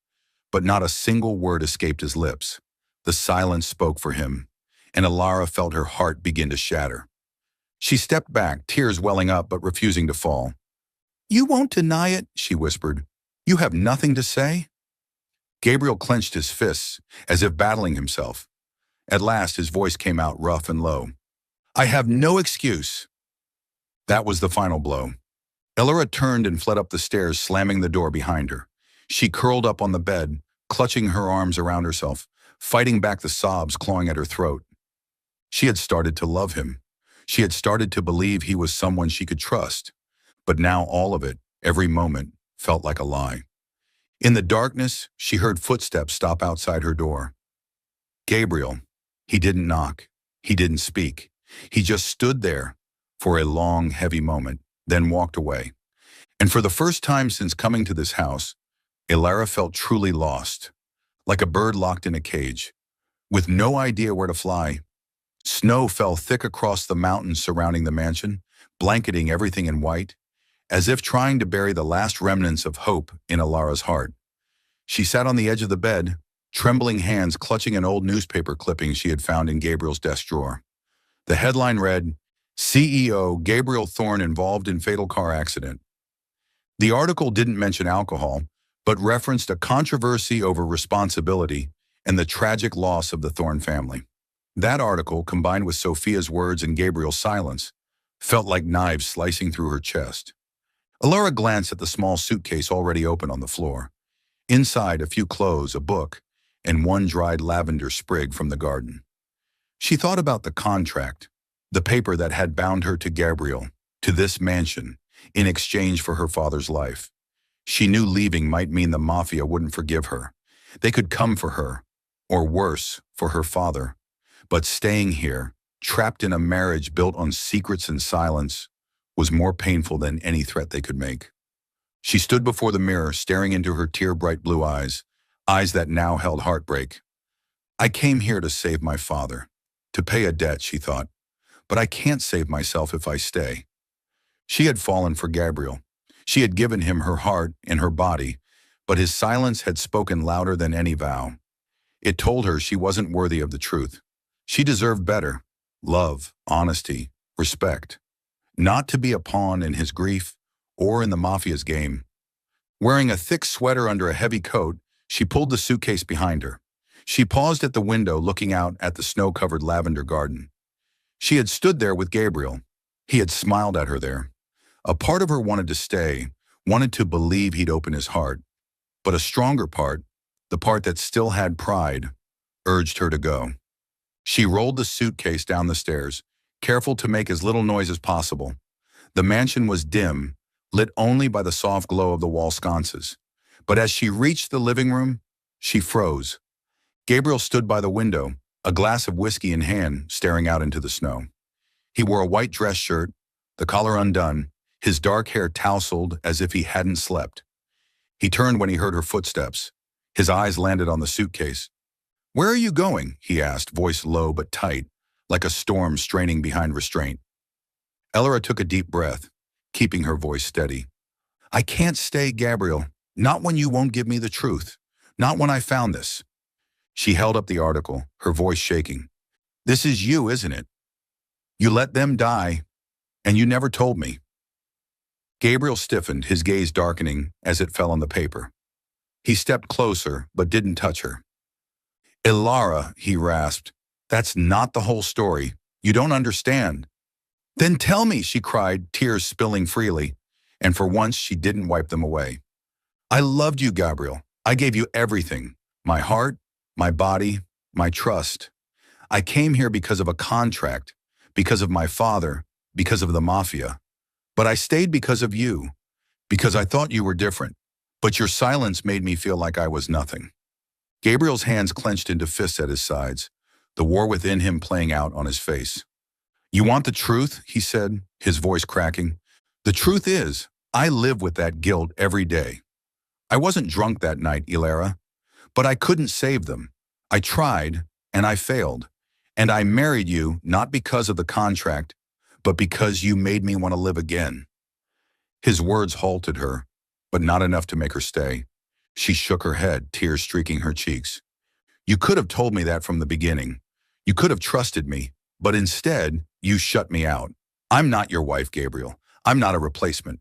but not a single word escaped his lips. The silence spoke for him, and Ilara felt her heart begin to shatter. She stepped back, tears welling up but refusing to fall. You won't deny it, she whispered. You have nothing to say? Gabriel clenched his fists, as if battling himself. At last, his voice came out rough and low. I have no excuse. That was the final blow. Ilara turned and fled up the stairs, slamming the door behind her. She curled up on the bed, clutching her arms around herself, fighting back the sobs clawing at her throat. She had started to love him. She had started to believe he was someone she could trust. But now all of it, every moment, felt like a lie. In the darkness, she heard footsteps stop outside her door. Gabriel. He didn't knock. He didn't speak. He just stood there for a long, heavy moment, then walked away. And for the first time since coming to this house, Ilara felt truly lost, like a bird locked in a cage, with no idea where to fly. Snow fell thick across the mountains surrounding the mansion, blanketing everything in white, as if trying to bury the last remnants of hope in Ilara's heart. She sat on the edge of the bed, trembling hands clutching an old newspaper clipping she had found in Gabriel's desk drawer. The headline read, CEO Gabriel Thorne involved in fatal car accident. The article didn't mention alcohol, but referenced a controversy over responsibility and the tragic loss of the Thorne family. That article, combined with Sophia's words and Gabriel's silence, felt like knives slicing through her chest. Ilara glanced at the small suitcase already open on the floor. Inside, a few clothes, a book, and one dried lavender sprig from the garden. She thought about the contract, the paper that had bound her to Gabriel, to this mansion, in exchange for her father's life. She knew leaving might mean the mafia wouldn't forgive her. They could come for her, or worse, for her father. But staying here, trapped in a marriage built on secrets and silence, was more painful than any threat they could make. She stood before the mirror, staring into her tear-bright blue eyes, eyes that now held heartbreak. I came here to save my father, to pay a debt, she thought, but I can't save myself if I stay. She had fallen for Gabriel. She had given him her heart and her body, but his silence had spoken louder than any vow. It told her she wasn't worthy of the truth. She deserved better: love, honesty, respect. Not to be a pawn in his grief or in the mafia's game. Wearing a thick sweater under a heavy coat, she pulled the suitcase behind her. She paused at the window looking out at the snow-covered lavender garden. She had stood there with Gabriel. He had smiled at her there. A part of her wanted to stay, wanted to believe he'd open his heart. But a stronger part, the part that still had pride, urged her to go. She rolled the suitcase down the stairs, careful to make as little noise as possible. The mansion was dim, lit only by the soft glow of the wall sconces. But as she reached the living room, she froze. Gabriel stood by the window, a glass of whiskey in hand, staring out into the snow. He wore a white dress shirt, the collar undone, his dark hair tousled as if he hadn't slept. He turned when he heard her footsteps. His eyes landed on the suitcase. "Where are you going?" he asked, voice low but tight, like a storm straining behind restraint. Elora took a deep breath, keeping her voice steady. "I can't stay, Gabriel. Not when you won't give me the truth. Not when I found this." She held up the article, her voice shaking. "This is you, isn't it? You let them die, and you never told me." Gabriel stiffened, his gaze darkening as it fell on the paper. He stepped closer, but didn't touch her. "Elora," he rasped, "that's not the whole story. You don't understand." "Then tell me," she cried, tears spilling freely, and for once she didn't wipe them away. "I loved you, Gabriel. I gave you everything. My heart, my body, my trust. I came here because of a contract, because of my father, because of the mafia. But I stayed because of you, because I thought you were different. But your silence made me feel like I was nothing." Gabriel's hands clenched into fists at his sides, the war within him playing out on his face. "You want the truth?" he said, his voice cracking. "The truth is, I live with that guilt every day. I wasn't drunk that night, Elora, but I couldn't save them. I tried, and I failed. And I married you not because of the contract, but because you made me want to live again." His words halted her, but not enough to make her stay. She shook her head, tears streaking her cheeks. "You could have told me that from the beginning. You could have trusted me, but instead, you shut me out. I'm not your wife, Gabriel. I'm not a replacement.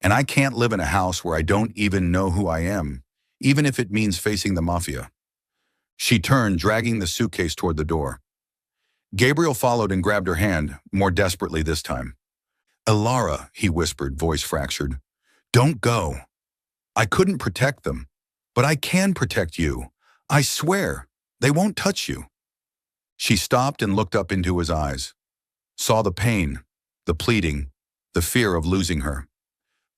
And I can't live in a house where I don't even know who I am, even if it means facing the mafia." She turned, dragging the suitcase toward the door. Gabriel followed and grabbed her hand, more desperately this time. "Elora," he whispered, voice fractured. "Don't go. I couldn't protect them, but I can protect you. I swear, they won't touch you." She stopped and looked up into his eyes, saw the pain, the pleading, the fear of losing her.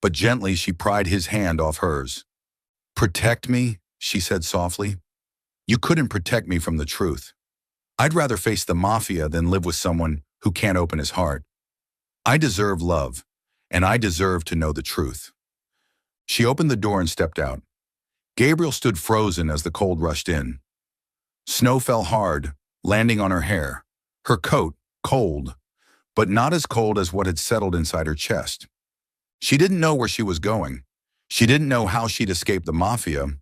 But gently she pried his hand off hers. "Protect me," she said softly. "You couldn't protect me from the truth. I'd rather face the mafia than live with someone who can't open his heart. I deserve love, and I deserve to know the truth." She opened the door and stepped out. Gabriel stood frozen as the cold rushed in. Snow fell hard, landing on her hair, her coat cold, but not as cold as what had settled inside her chest. She didn't know where she was going. She didn't know how she'd escape the mafia,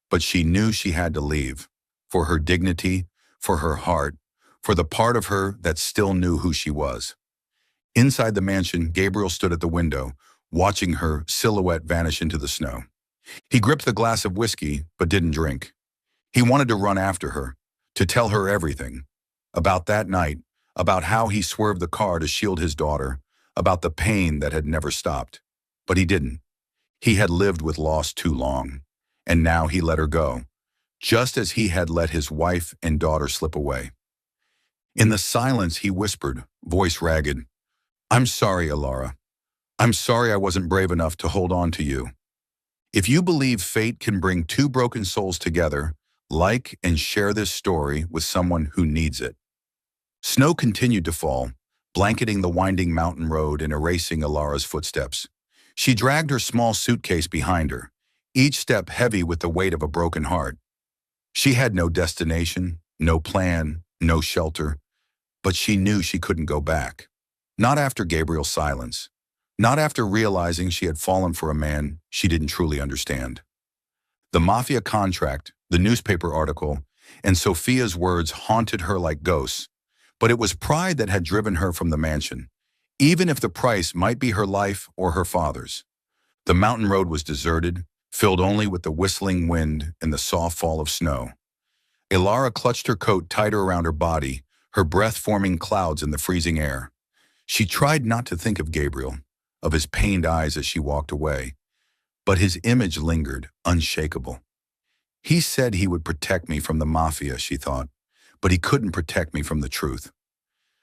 but she knew she had to leave, for her dignity, for her heart, for the part of her that still knew who she was. Inside the mansion, Gabriel stood at the window, watching her silhouette vanish into the snow. He gripped the glass of whiskey, but didn't drink. He wanted to run after her, to tell her everything. About that night, about how he swerved the car to shield his daughter, about the pain that had never stopped. But he didn't. He had lived with loss too long, and now he let her go, just as he had let his wife and daughter slip away. In the silence, he whispered, voice ragged, "I'm sorry, Elora. I'm sorry I wasn't brave enough to hold on to you. If you believe fate can bring two broken souls together, like and share this story with someone who needs it." Snow continued to fall, blanketing the winding mountain road and erasing Elora's footsteps. She dragged her small suitcase behind her, each step heavy with the weight of a broken heart. She had no destination, No plan, no shelter, but she knew she couldn't go back. Not after Gabriel's silence. Not after realizing she had fallen for a man she didn't truly understand. The mafia contract, the newspaper article, and Sophia's words haunted her like ghosts, but it was pride that had driven her from the mansion, even if the price might be her life or her father's. The mountain road was deserted, filled only with the whistling wind and the soft fall of snow. Ilara clutched her coat tighter around her body, her breath forming clouds in the freezing air. She tried not to think of Gabriel, of his pained eyes as she walked away, but his image lingered, unshakable. He said he would protect me from the mafia, she thought, but he couldn't protect me from the truth.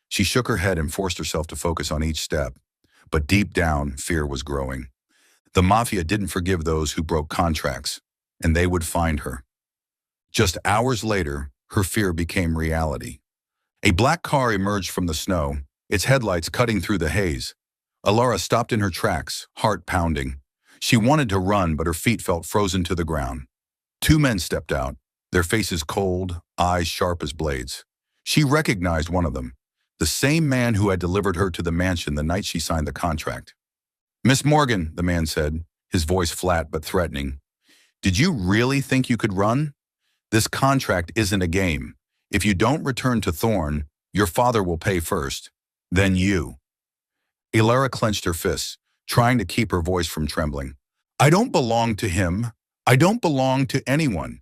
She shook her head and forced herself to focus on each step, but deep down, fear was growing. The mafia didn't forgive those who broke contracts, and they would find her. Just hours later, her fear became reality. A black car emerged from the snow, its headlights cutting through the haze. Ilara stopped in her tracks, heart pounding. She wanted to run, but her feet felt frozen to the ground. Two men stepped out, their faces cold, eyes sharp as blades. She recognized one of them, the same man who had delivered her to the mansion the night she signed the contract. "Miss Morgan," the man said, his voice flat but threatening. "Did you really think you could run? This contract isn't a game. If you don't return to Thorn, your father will pay first. Then you." Ilara clenched her fists, trying to keep her voice from trembling. "I don't belong to him. I don't belong to anyone.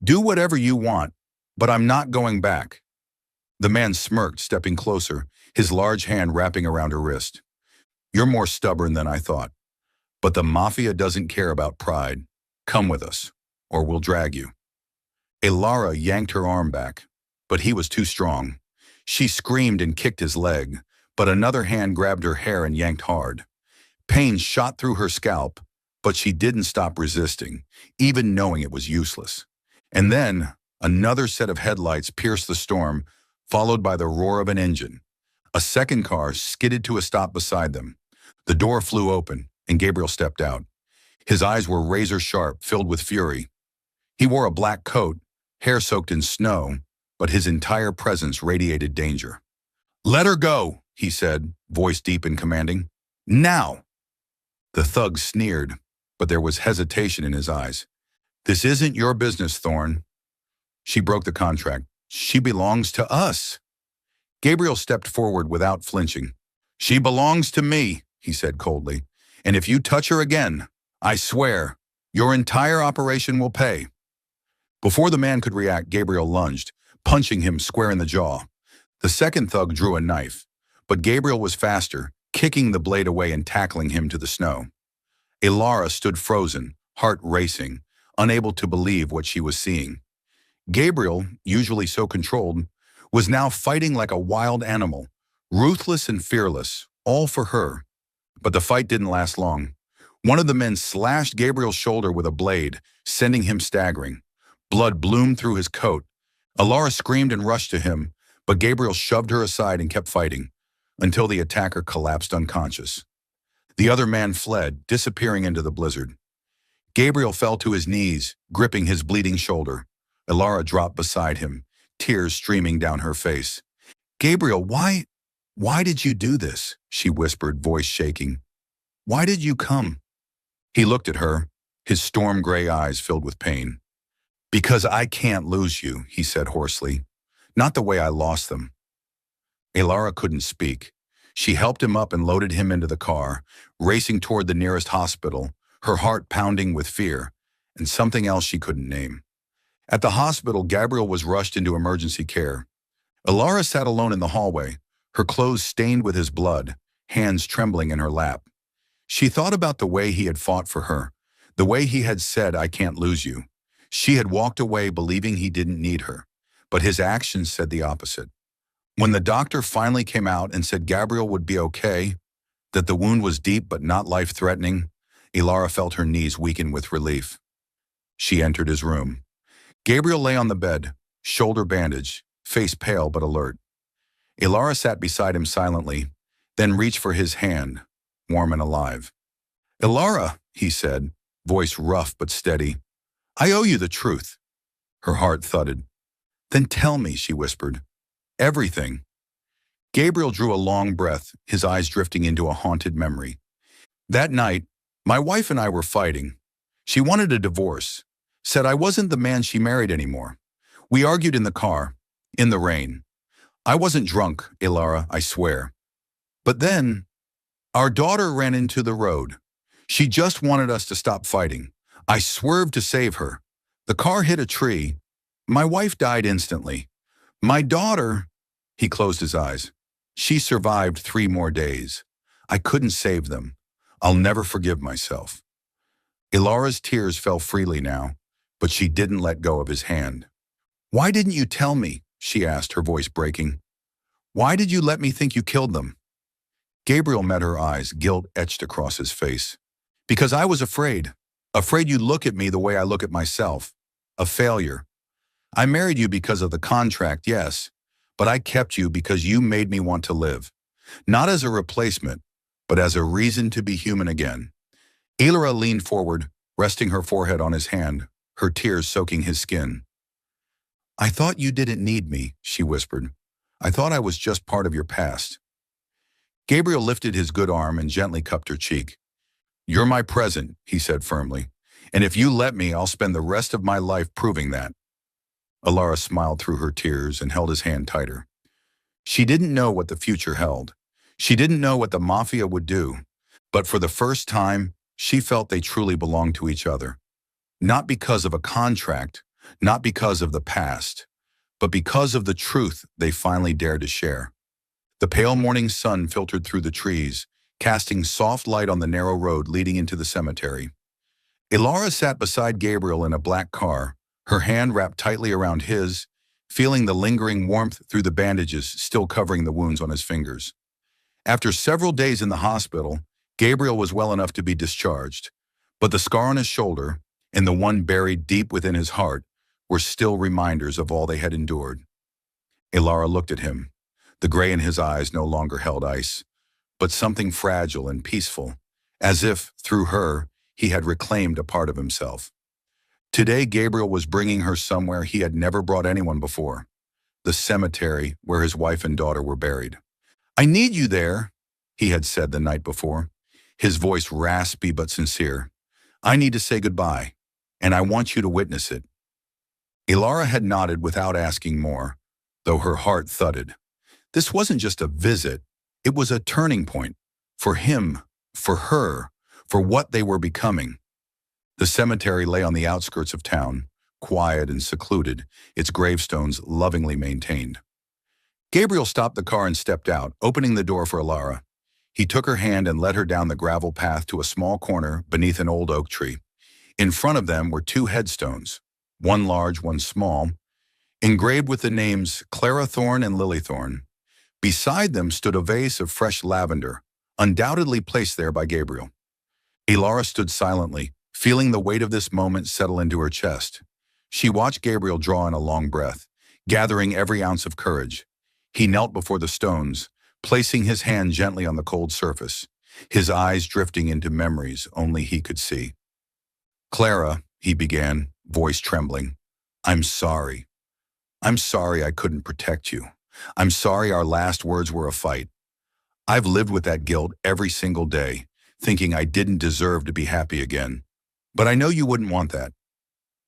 Do whatever you want, but I'm not going back." The man smirked, stepping closer, his large hand wrapping around her wrist. "You're more stubborn than I thought. But the mafia doesn't care about pride. Come with us, or we'll drag you." Ilara yanked her arm back, but he was too strong. She screamed and kicked his leg, but another hand grabbed her hair and yanked hard. Pain shot through her scalp, but she didn't stop resisting, even knowing it was useless. And then, another set of headlights pierced the storm, followed by the roar of an engine. A second car skidded to a stop beside them. The door flew open, and Gabriel stepped out. His eyes were razor-sharp, filled with fury. He wore a black coat, hair soaked in snow, but his entire presence radiated danger. "Let her go," he said, voice deep and commanding. "Now!" The thug sneered, but there was hesitation in his eyes. "This isn't your business, Thorn." She broke the contract. "She belongs to us." Gabriel stepped forward without flinching. "She belongs to me," he said coldly. "And if you touch her again, I swear, your entire operation will pay." Before the man could react, Gabriel lunged, punching him square in the jaw. The second thug drew a knife, but Gabriel was faster, kicking the blade away and tackling him to the snow. Ilara stood frozen, heart racing, unable to believe what she was seeing. Gabriel, usually so controlled, was now fighting like a wild animal, ruthless and fearless, all for her. But the fight didn't last long. One of the men slashed Gabriel's shoulder with a blade, sending him staggering. Blood bloomed through his coat. Ilara screamed and rushed to him, but Gabriel shoved her aside and kept fighting, until the attacker collapsed unconscious. The other man fled, disappearing into the blizzard. Gabriel fell to his knees, gripping his bleeding shoulder. Ilara dropped beside him, tears streaming down her face. "Gabriel, why did you do this?" she whispered, voice shaking. "Why did you come?" He looked at her, his storm gray eyes filled with pain. "Because I can't lose you," he said hoarsely. "Not the way I lost them." Ilara couldn't speak. She helped him up and loaded him into the car, racing toward the nearest hospital, her heart pounding with fear, and something else she couldn't name. At the hospital, Gabriel was rushed into emergency care. Ilara sat alone in the hallway, her clothes stained with his blood, hands trembling in her lap. She thought about the way he had fought for her, the way he had said, "I can't lose you." She had walked away believing he didn't need her, but his actions said the opposite. When the doctor finally came out and said Gabriel would be okay, that the wound was deep but not life-threatening, Ilara felt her knees weaken with relief. She entered his room. Gabriel lay on the bed, shoulder bandaged, face pale but alert. Ilara sat beside him silently, then reached for his hand, warm and alive. "Ilara," he said, voice rough but steady, "I owe you the truth." Her heart thudded. Then tell me, she whispered. Everything. Gabriel drew a long breath, his eyes drifting into a haunted memory. That night, my wife and I were fighting. She wanted a divorce, said I wasn't the man she married anymore. We argued in the car, in the rain. I wasn't drunk, Ilara, I swear. But then, our daughter ran into the road. She just wanted us to stop fighting. I swerved to save her. The car hit a tree. My wife died instantly. My daughter, he closed his eyes. She survived 3 more days. I couldn't save them. I'll never forgive myself. Ilara's tears fell freely now, but she didn't let go of his hand. Why didn't you tell me? She asked, her voice breaking. Why did you let me think you killed them? Gabriel met her eyes, guilt etched across his face. Because I was afraid. Afraid you'd look at me the way I look at myself. A failure. I married you because of the contract, yes, but I kept you because you made me want to live. Not as a replacement, but as a reason to be human again. Ilara leaned forward, resting her forehead on his hand, her tears soaking his skin. I thought you didn't need me, she whispered. I thought I was just part of your past. Gabriel lifted his good arm and gently cupped her cheek. You're my present, he said firmly, and if you let me, I'll spend the rest of my life proving that. Ilara smiled through her tears and held his hand tighter. She didn't know what the future held. She didn't know what the mafia would do, but for the first time, she felt they truly belonged to each other. Not because of a contract, not because of the past, but because of the truth they finally dared to share. The pale morning sun filtered through the trees, casting soft light on the narrow road leading into the cemetery. Ilara sat beside Gabriel in a black car, her hand wrapped tightly around his, feeling the lingering warmth through the bandages still covering the wounds on his fingers. After several days in the hospital, Gabriel was well enough to be discharged, but the scar on his shoulder and the one buried deep within his heart were still reminders of all they had endured. Ilara looked at him. The gray in his eyes no longer held ice, but something fragile and peaceful, as if, through her, he had reclaimed a part of himself. Today, Gabriel was bringing her somewhere he had never brought anyone before, the cemetery where his wife and daughter were buried. I need you there, he had said the night before, his voice raspy but sincere. I need to say goodbye, and I want you to witness it. Ilara had nodded without asking more, though her heart thudded. This wasn't just a visit, it was a turning point, for him, for her, for what they were becoming. The cemetery lay on the outskirts of town, quiet and secluded, its gravestones lovingly maintained. Gabriel stopped the car and stepped out, opening the door for Ilara. He took her hand and led her down the gravel path to a small corner beneath an old oak tree. In front of them were 2 headstones, one large, one small, engraved with the names Clara Thorne and Lily Thorne. Beside them stood a vase of fresh lavender, undoubtedly placed there by Gabriel. Ilara stood silently, feeling the weight of this moment settle into her chest. She watched Gabriel draw in a long breath, gathering every ounce of courage. He knelt before the stones, placing his hand gently on the cold surface, his eyes drifting into memories only he could see. Clara, he began, voice trembling, I'm sorry. I'm sorry I couldn't protect you. I'm sorry our last words were a fight. I've lived with that guilt every single day, thinking I didn't deserve to be happy again. But I know you wouldn't want that.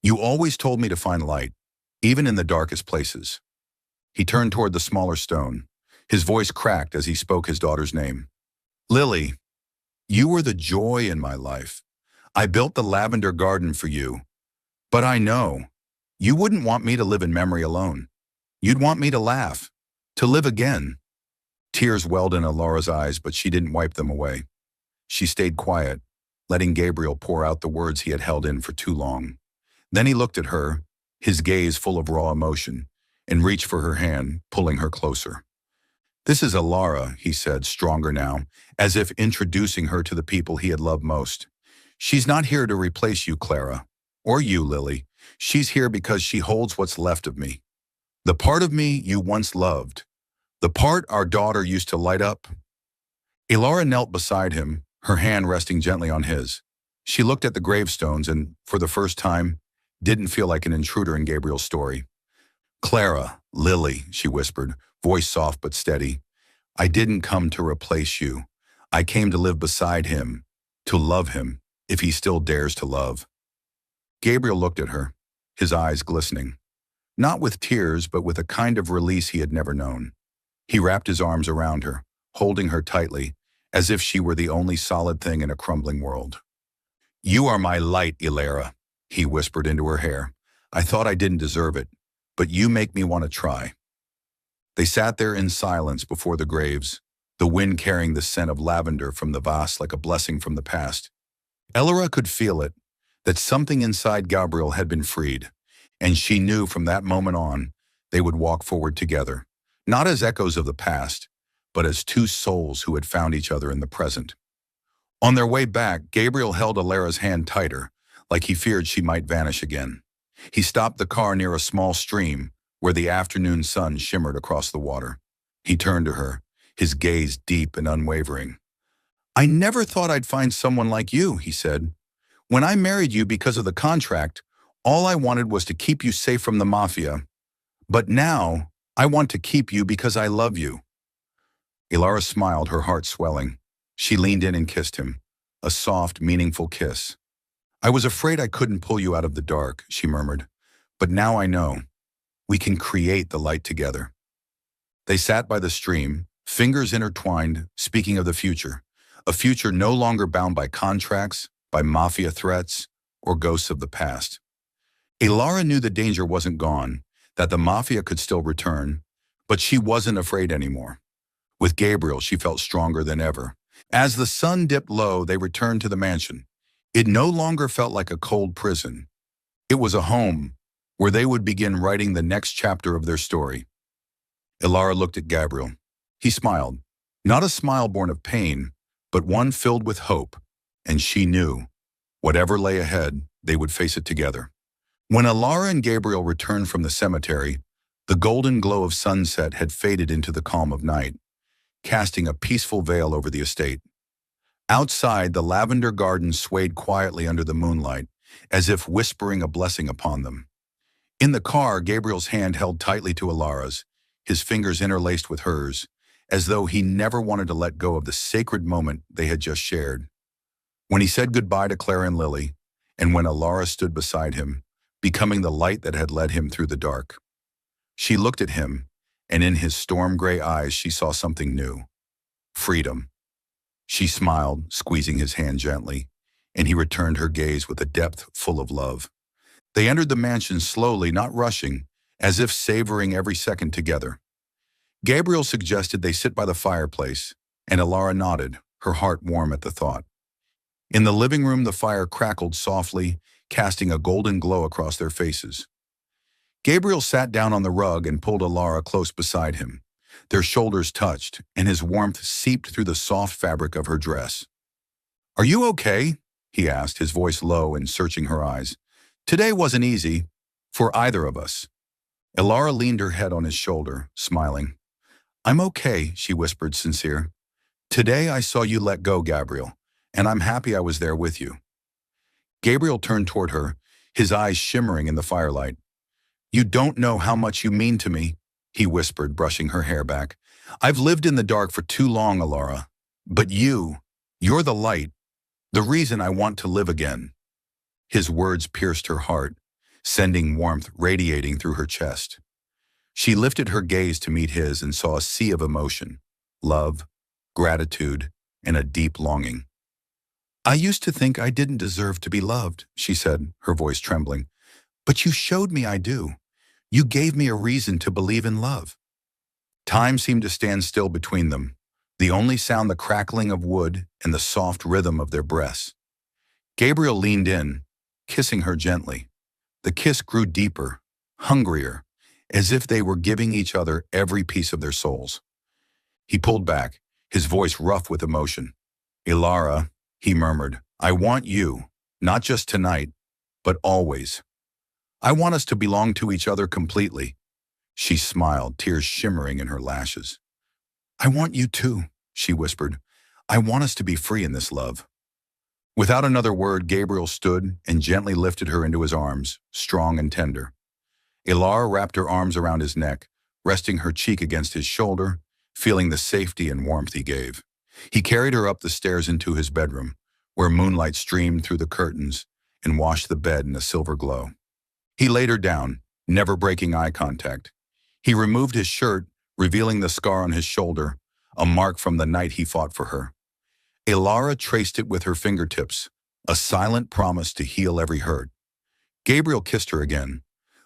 You always told me to find light, even in the darkest places. He turned toward the smaller stone. His voice cracked as he spoke his daughter's name. Lily, you were the joy in my life. I built the lavender garden for you. But I know, you wouldn't want me to live in memory alone. You'd want me to laugh, to live again. Tears welled in Ilara's eyes, but she didn't wipe them away. She stayed quiet, letting Gabriel pour out the words he had held in for too long. Then he looked at her, his gaze full of raw emotion, and reached for her hand, pulling her closer. This is Ilara, he said, stronger now, as if introducing her to the people he had loved most. She's not here to replace you, Clara, or you, Lily. She's here because she holds what's left of me. The part of me you once loved. The part our daughter used to light up. Ilara knelt beside him, her hand resting gently on his. She looked at the gravestones and, for the first time, didn't feel like an intruder in Gabriel's story. Clara, Lily, she whispered, voice soft but steady. I didn't come to replace you. I came to live beside him, to love him, if he still dares to love. Gabriel looked at her, his eyes glistening, not with tears, but with a kind of release he had never known. He wrapped his arms around her, holding her tightly, as if she were the only solid thing in a crumbling world. You are my light, Ilara, he whispered into her hair. I thought I didn't deserve it, but you make me want to try. They sat there in silence before the graves, the wind carrying the scent of lavender from the vase like a blessing from the past. Ilara could feel it, that something inside Gabriel had been freed, and she knew from that moment on they would walk forward together, not as echoes of the past, but as two souls who had found each other in the present. On their way back, Gabriel held Ilara's hand tighter, like he feared she might vanish again. He stopped the car near a small stream where the afternoon sun shimmered across the water. He turned to her, his gaze deep and unwavering. I never thought I'd find someone like you, he said. When I married you because of the contract, all I wanted was to keep you safe from the mafia. But now, I want to keep you because I love you. Ilara smiled, her heart swelling. She leaned in and kissed him, a soft, meaningful kiss. I was afraid I couldn't pull you out of the dark, she murmured. But now I know. We can create the light together. They sat by the stream, fingers intertwined, speaking of the future, a future no longer bound by contracts, by mafia threats, or ghosts of the past. Ilara knew the danger wasn't gone, that the mafia could still return, but she wasn't afraid anymore. With Gabriel, she felt stronger than ever. As the sun dipped low, they returned to the mansion. It no longer felt like a cold prison. It was a home where they would begin writing the next chapter of their story. Ilara looked at Gabriel. He smiled, not a smile born of pain, but one filled with hope, and she knew, whatever lay ahead, they would face it together. When Ilara and Gabriel returned from the cemetery, the golden glow of sunset had faded into the calm of night, casting a peaceful veil over the estate. Outside, the lavender garden swayed quietly under the moonlight, as if whispering a blessing upon them. In the car, Gabriel's hand held tightly to Ilara's, his fingers interlaced with hers, as though he never wanted to let go of the sacred moment they had just shared. When he said goodbye to Clara and Lily, and when Ilara stood beside him, becoming the light that had led him through the dark, she looked at him, and in his storm-gray eyes she saw something new. Freedom. She smiled, squeezing his hand gently, and he returned her gaze with a depth full of love. They entered the mansion slowly, not rushing, as if savoring every second together. Gabriel suggested they sit by the fireplace, and Ilara nodded, her heart warm at the thought. In the living room, the fire crackled softly, casting a golden glow across their faces. Gabriel sat down on the rug and pulled Ilara close beside him. Their shoulders touched, and his warmth seeped through the soft fabric of her dress. Are you okay? He asked, his voice low and searching her eyes. Today wasn't easy, for either of us. Ilara leaned her head on his shoulder, smiling. I'm okay, she whispered, sincere. Today I saw you let go, Gabriel, and I'm happy I was there with you. Gabriel turned toward her, his eyes shimmering in the firelight. You don't know how much you mean to me, he whispered, brushing her hair back. I've lived in the dark for too long, Ilara. But you're the light, the reason I want to live again. His words pierced her heart, sending warmth radiating through her chest. She lifted her gaze to meet his and saw a sea of emotion, love, gratitude, and a deep longing. I used to think I didn't deserve to be loved, she said, her voice trembling. But you showed me I do. You gave me a reason to believe in love. Time seemed to stand still between them, the only sound the crackling of wood and the soft rhythm of their breaths. Gabriel leaned in, kissing her gently. The kiss grew deeper, hungrier, as if they were giving each other every piece of their souls. He pulled back, his voice rough with emotion. Ilara, he murmured, I want you, not just tonight, but always. I want us to belong to each other completely. She smiled, tears shimmering in her lashes. I want you too, she whispered. I want us to be free in this love. Without another word, Gabriel stood and gently lifted her into his arms, strong and tender. Ilara wrapped her arms around his neck, resting her cheek against his shoulder, feeling the safety and warmth he gave. He carried her up the stairs into his bedroom, where moonlight streamed through the curtains and washed the bed in a silver glow. He laid her down, never breaking eye contact. He removed his shirt, revealing the scar on his shoulder, a mark from the night he fought for her. Ilara traced it with her fingertips, a silent promise to heal every hurt. Gabriel kissed her again,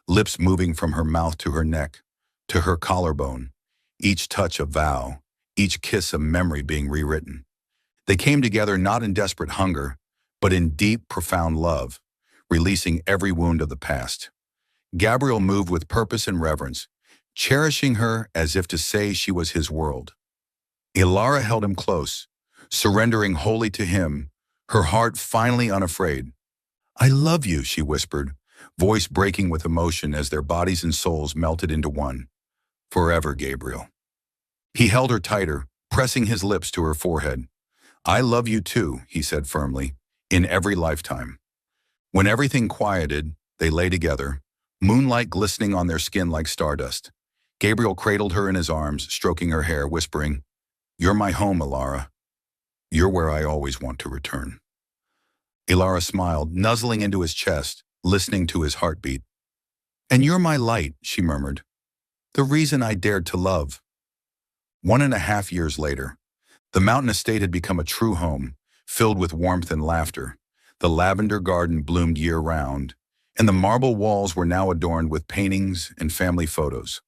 lips moving from her mouth to her neck, to her collarbone, each touch a vow, each kiss a memory being rewritten. They came together not in desperate hunger, but in deep, profound love, releasing every wound of the past. Gabriel moved with purpose and reverence, cherishing her as if to say she was his world. Ilara held him close, surrendering wholly to him, her heart finally unafraid. "I love you," she whispered, voice breaking with emotion as their bodies and souls melted into one. "Forever, Gabriel." He held her tighter, pressing his lips to her forehead. "I love you too," he said firmly, "in every lifetime." When everything quieted, they lay together, moonlight glistening on their skin like stardust. Gabriel cradled her in his arms, stroking her hair, whispering, "You're my home, Ilara. You're where I always want to return." Ilara smiled, nuzzling into his chest, listening to his heartbeat. "And you're my light," she murmured. "The reason I dared to love." 1.5 years later, the mountain estate had become a true home, filled with warmth and laughter. The lavender garden bloomed year-round, and the marble walls were now adorned with paintings and family photos.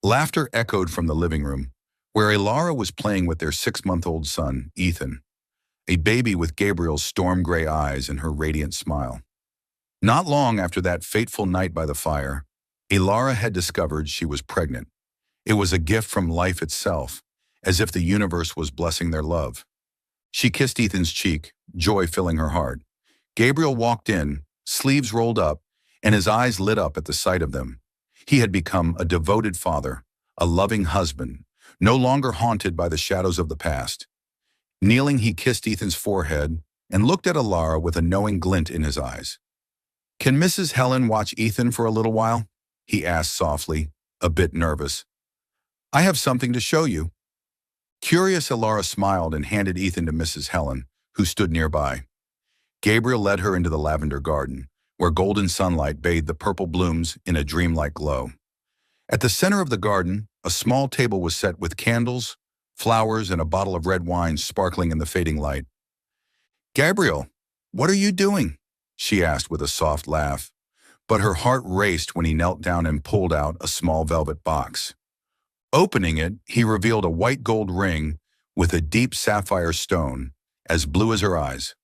Laughter echoed from the living room, where Ilara was playing with their 6-month-old son, Ethan, a baby with Gabriel's storm-gray eyes and her radiant smile. Not long after that fateful night by the fire, Ilara had discovered she was pregnant. It was a gift from life itself, as if the universe was blessing their love. She kissed Ethan's cheek, joy filling her heart. Gabriel walked in, sleeves rolled up, and his eyes lit up at the sight of them. He had become a devoted father, a loving husband, no longer haunted by the shadows of the past. Kneeling, he kissed Ethan's forehead and looked at Ilara with a knowing glint in his eyes. "Can Mrs. Helen watch Ethan for a little while?" he asked softly, a bit nervous. "I have something to show you." Curious, Ilara smiled and handed Ethan to Mrs. Helen, who stood nearby. Gabriel led her into the lavender garden, where golden sunlight bathed the purple blooms in a dreamlike glow. At the center of the garden, a small table was set with candles, flowers, and a bottle of red wine sparkling in the fading light. "Gabriel, what are you doing?" she asked with a soft laugh, but her heart raced when he knelt down and pulled out a small velvet box. Opening it, he revealed a white gold ring with a deep sapphire stone, as blue as her eyes.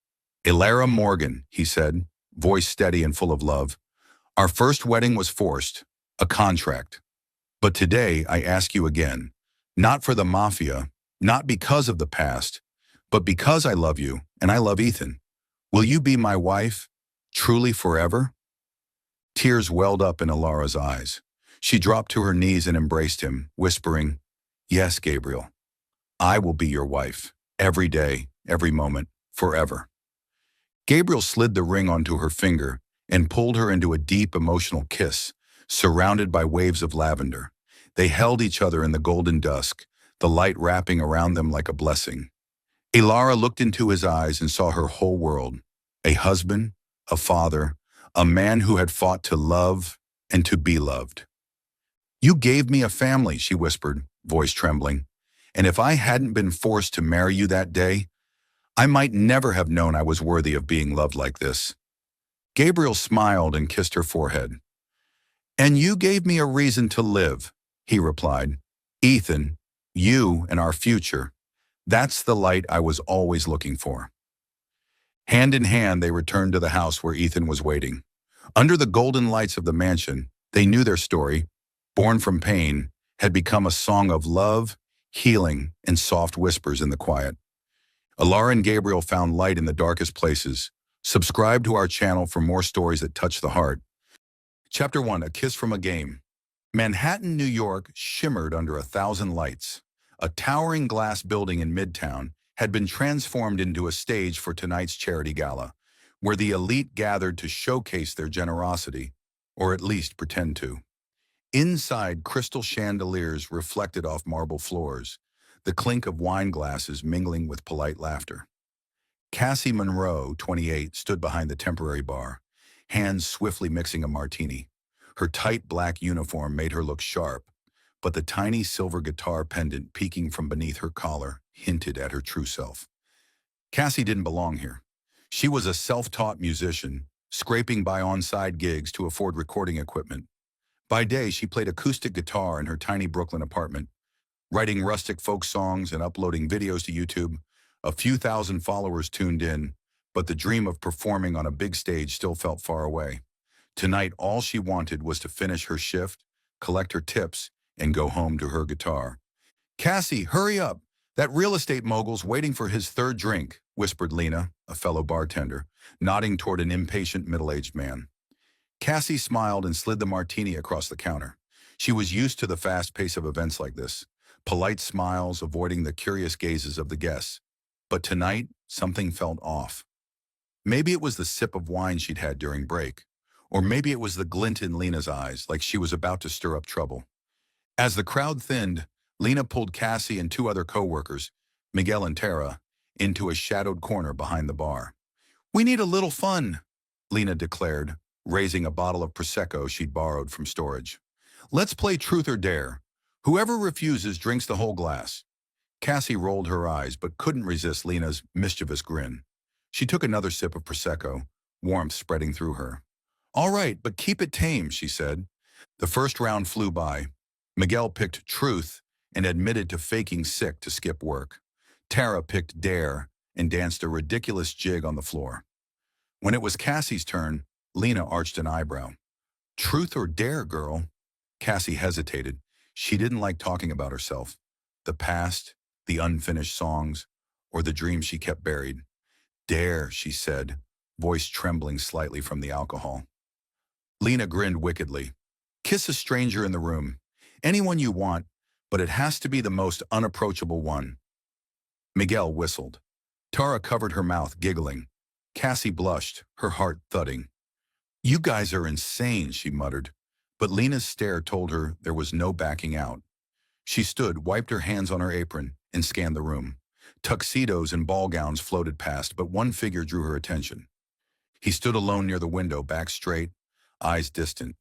"Ilara Morgan," he said, voice steady and full of love. "Our first wedding was forced, a contract. But today I ask you again, not for the mafia, not because of the past, but because I love you and I love Ethan. Will you be my wife, truly forever?" Tears welled up in Ilara's eyes. She dropped to her knees and embraced him, whispering, "Yes, Gabriel, I will be your wife, every day, every moment, forever." Gabriel slid the ring onto her finger and pulled her into a deep emotional kiss, surrounded by waves of lavender. They held each other in the golden dusk, the light wrapping around them like a blessing. Ilara looked into his eyes and saw her whole world, a husband, a father, a man who had fought to love and to be loved. "You gave me a family," she whispered, voice trembling, "and if I hadn't been forced to marry you that day, I might never have known I was worthy of being loved like this." Gabriel smiled and kissed her forehead. "And you gave me a reason to live," he replied. "Ethan, you and our future, that's the light I was always looking for." Hand in hand, they returned to the house where Ethan was waiting. Under the golden lights of the mansion, they knew their story, born from pain, had become a song of love, healing, and soft whispers in the quiet. Ilara and Gabriel found light in the darkest places. Subscribe to our channel for more stories that touch the heart. Chapter 1, A Kiss from a Game. Manhattan, New York shimmered under 1,000 lights. A towering glass building in Midtown had been transformed into a stage for tonight's charity gala, where the elite gathered to showcase their generosity. or at least pretend to. Inside, crystal chandeliers reflected off marble floors, the clink of wine glasses mingling with polite laughter. Cassie Monroe, 28, stood behind the temporary bar, hands swiftly mixing a martini. Her tight black uniform made her look sharp, but the tiny silver guitar pendant peeking from beneath her collar hinted at her true self. Cassie didn't belong here. She was a self-taught musician, scraping by on-side gigs to afford recording equipment. By day, she played acoustic guitar in her tiny Brooklyn apartment, writing rustic folk songs and uploading videos to YouTube. A few thousand followers tuned in, but the dream of performing on a big stage still felt far away. Tonight, all she wanted was to finish her shift, collect her tips, and go home to her guitar. "Cassie, hurry up! That real estate mogul's waiting for his third drink," whispered Lena, a fellow bartender, nodding toward an impatient middle-aged man. Cassie smiled and slid the martini across the counter. She was used to the fast pace of events like this, polite smiles avoiding the curious gazes of the guests. But tonight, something felt off. Maybe it was the sip of wine she'd had during break, or maybe it was the glint in Lena's eyes, like she was about to stir up trouble. As the crowd thinned, Lena pulled Cassie and two other co-workers, Miguel and Tara, into a shadowed corner behind the bar. "We need a little fun," Lena declared, raising a bottle of Prosecco she'd borrowed from storage. "Let's play truth or dare. Whoever refuses drinks the whole glass." Cassie rolled her eyes but couldn't resist Lena's mischievous grin. She took another sip of Prosecco, warmth spreading through her. "All right, but keep it tame," she said. The first round flew by. Miguel picked truth and admitted to faking sick to skip work. Tara picked dare and danced a ridiculous jig on the floor. When it was Cassie's turn, Lena arched an eyebrow. "Truth or dare, girl?" Cassie hesitated. She didn't like talking about herself, the past, the unfinished songs, or the dreams she kept buried. "Dare," she said, voice trembling slightly from the alcohol. Lena grinned wickedly. "Kiss a stranger in the room. Anyone you want, but it has to be the most unapproachable one." Miguel whistled. Tara covered her mouth, giggling. Cassie blushed, her heart thudding. "You guys are insane," she muttered, but Lena's stare told her there was no backing out. She stood, wiped her hands on her apron, and scanned the room. Tuxedos and ball gowns floated past, but one figure drew her attention. He stood alone near the window, back straight, eyes distant,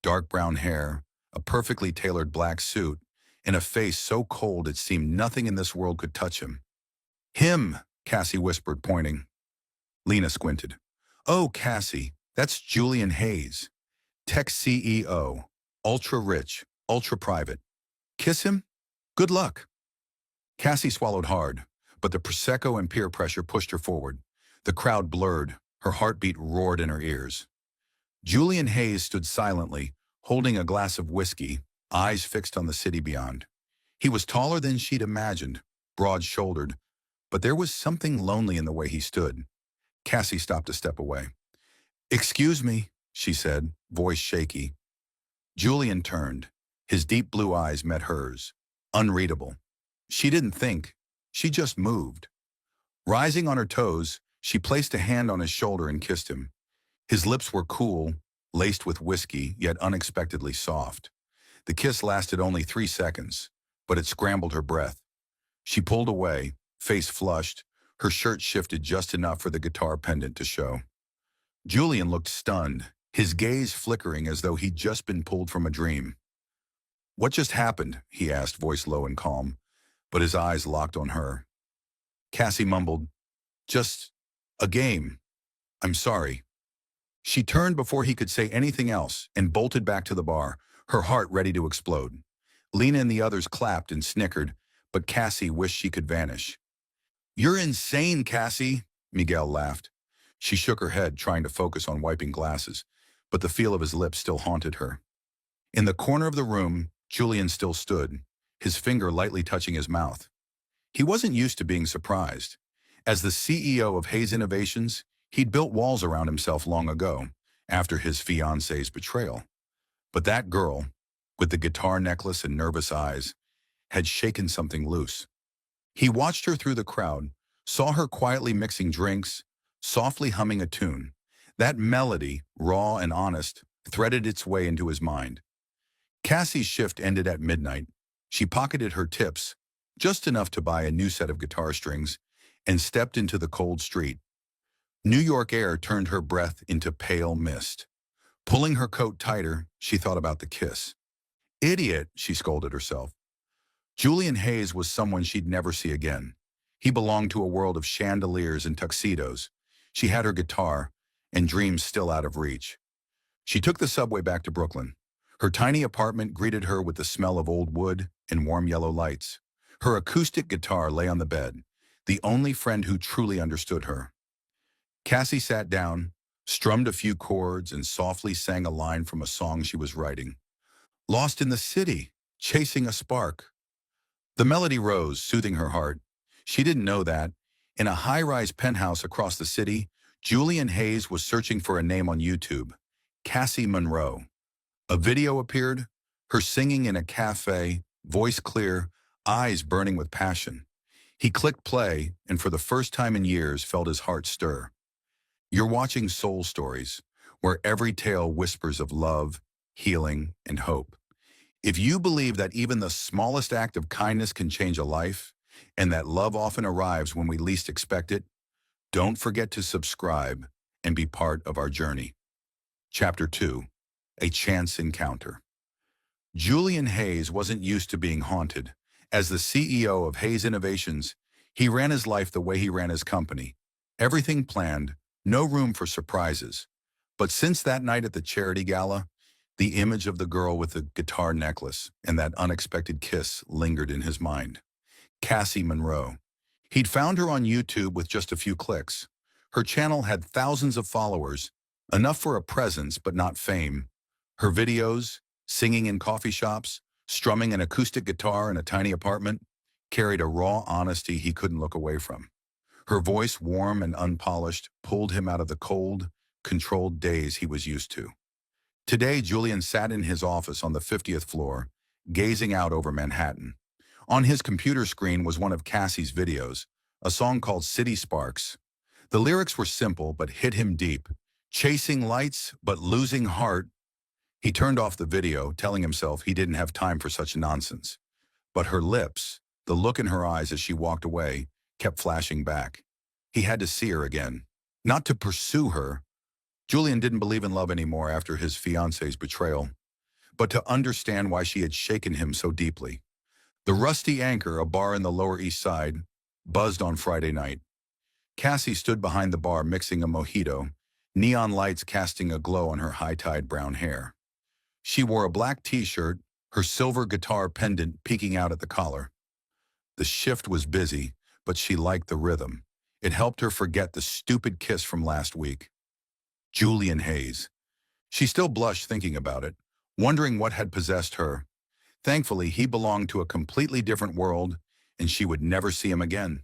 dark brown hair, a perfectly tailored black suit, and a face so cold it seemed nothing in this world could touch him. "Him," Cassie whispered, pointing. Lena squinted. "Oh, Cassie, that's Julian Hayes, tech CEO, ultra rich, ultra private. Kiss him? Good luck." Cassie swallowed hard, but the Prosecco and peer pressure pushed her forward. The crowd blurred, her heartbeat roared in her ears. Julian Hayes stood silently, holding a glass of whiskey, eyes fixed on the city beyond. He was taller than she'd imagined, broad-shouldered, but there was something lonely in the way he stood. Cassie stopped a step away. "Excuse me," she said, voice shaky. Julian turned. His deep blue eyes met hers, unreadable. She didn't think, she just moved. Rising on her toes, she placed a hand on his shoulder and kissed him. His lips were cool, laced with whiskey, yet unexpectedly soft. The kiss lasted only 3 seconds, but it scrambled her breath. She pulled away, face flushed, her shirt shifted just enough for the guitar pendant to show. Julian looked stunned, his gaze flickering as though he'd just been pulled from a dream. "What just happened?" he asked, voice low and calm, but his eyes locked on her. Cassie mumbled, "Just a game. I'm sorry." She turned before he could say anything else and bolted back to the bar, her heart ready to explode. Lena and the others clapped and snickered, but Cassie wished she could vanish. "You're insane, Cassie," Miguel laughed. She shook her head, trying to focus on wiping glasses, but the feel of his lips still haunted her. In the corner of the room, Julian still stood, his finger lightly touching his mouth. He wasn't used to being surprised. As the CEO of Hayes Innovations, he'd built walls around himself long ago, after his fiancée's betrayal. But that girl, with the guitar necklace and nervous eyes, had shaken something loose. He watched her through the crowd, saw her quietly mixing drinks, softly humming a tune. That melody, raw and honest, threaded its way into his mind. Cassie's shift ended at midnight. She pocketed her tips, just enough to buy a new set of guitar strings, and stepped into the cold street. New York air turned her breath into pale mist. Pulling her coat tighter, she thought about the kiss. Idiot, she scolded herself. Julian Hayes was someone she'd never see again. He belonged to a world of chandeliers and tuxedos. She had her guitar, and dreams still out of reach. She took the subway back to Brooklyn. Her tiny apartment greeted her with the smell of old wood and warm yellow lights. Her acoustic guitar lay on the bed, the only friend who truly understood her. Cassie sat down, strummed a few chords, and softly sang a line from a song she was writing. Lost in the city, chasing a spark. The melody rose, soothing her heart. She didn't know that, in a high-rise penthouse across the city, Julian Hayes was searching for a name on YouTube, Cassie Monroe. A video appeared, her singing in a cafe, voice clear, eyes burning with passion. He clicked play, and for the first time in years felt his heart stir. You're watching Soul Stories, where every tale whispers of love, healing, and hope. If you believe that even the smallest act of kindness can change a life, and that love often arrives when we least expect it, don't forget to subscribe and be part of our journey. Chapter 2. A Chance Encounter. Julian Hayes wasn't used to being haunted. As the CEO of Hayes Innovations, he ran his life the way he ran his company. Everything planned, no room for surprises. But since that night at the charity gala, the image of the girl with the guitar necklace and that unexpected kiss lingered in his mind. Cassie Monroe. He'd found her on YouTube with just a few clicks. Her channel had thousands of followers, enough for a presence but not fame. Her videos, singing in coffee shops, strumming an acoustic guitar in a tiny apartment, carried a raw honesty he couldn't look away from. Her voice, warm and unpolished, pulled him out of the cold, controlled days he was used to. Today, Julian sat in his office on the 50th floor, gazing out over Manhattan. On his computer screen was one of Cassie's videos, a song called City Sparks. The lyrics were simple but hit him deep. Chasing lights but losing heart. He turned off the video, telling himself he didn't have time for such nonsense. But her lips, the look in her eyes as she walked away, kept flashing back. He had to see her again. Not to pursue her. Julian didn't believe in love anymore after his fiancé's betrayal, but to understand why she had shaken him so deeply. The Rusty Anchor, a bar in the Lower East Side, buzzed on Friday night. Cassie stood behind the bar mixing a mojito, neon lights casting a glow on her high-tied brown hair. She wore a black t-shirt, her silver guitar pendant peeking out at the collar. The shift was busy, but she liked the rhythm. It helped her forget the stupid kiss from last week. Julian Hayes. She still blushed thinking about it, wondering what had possessed her. Thankfully, he belonged to a completely different world, and she would never see him again.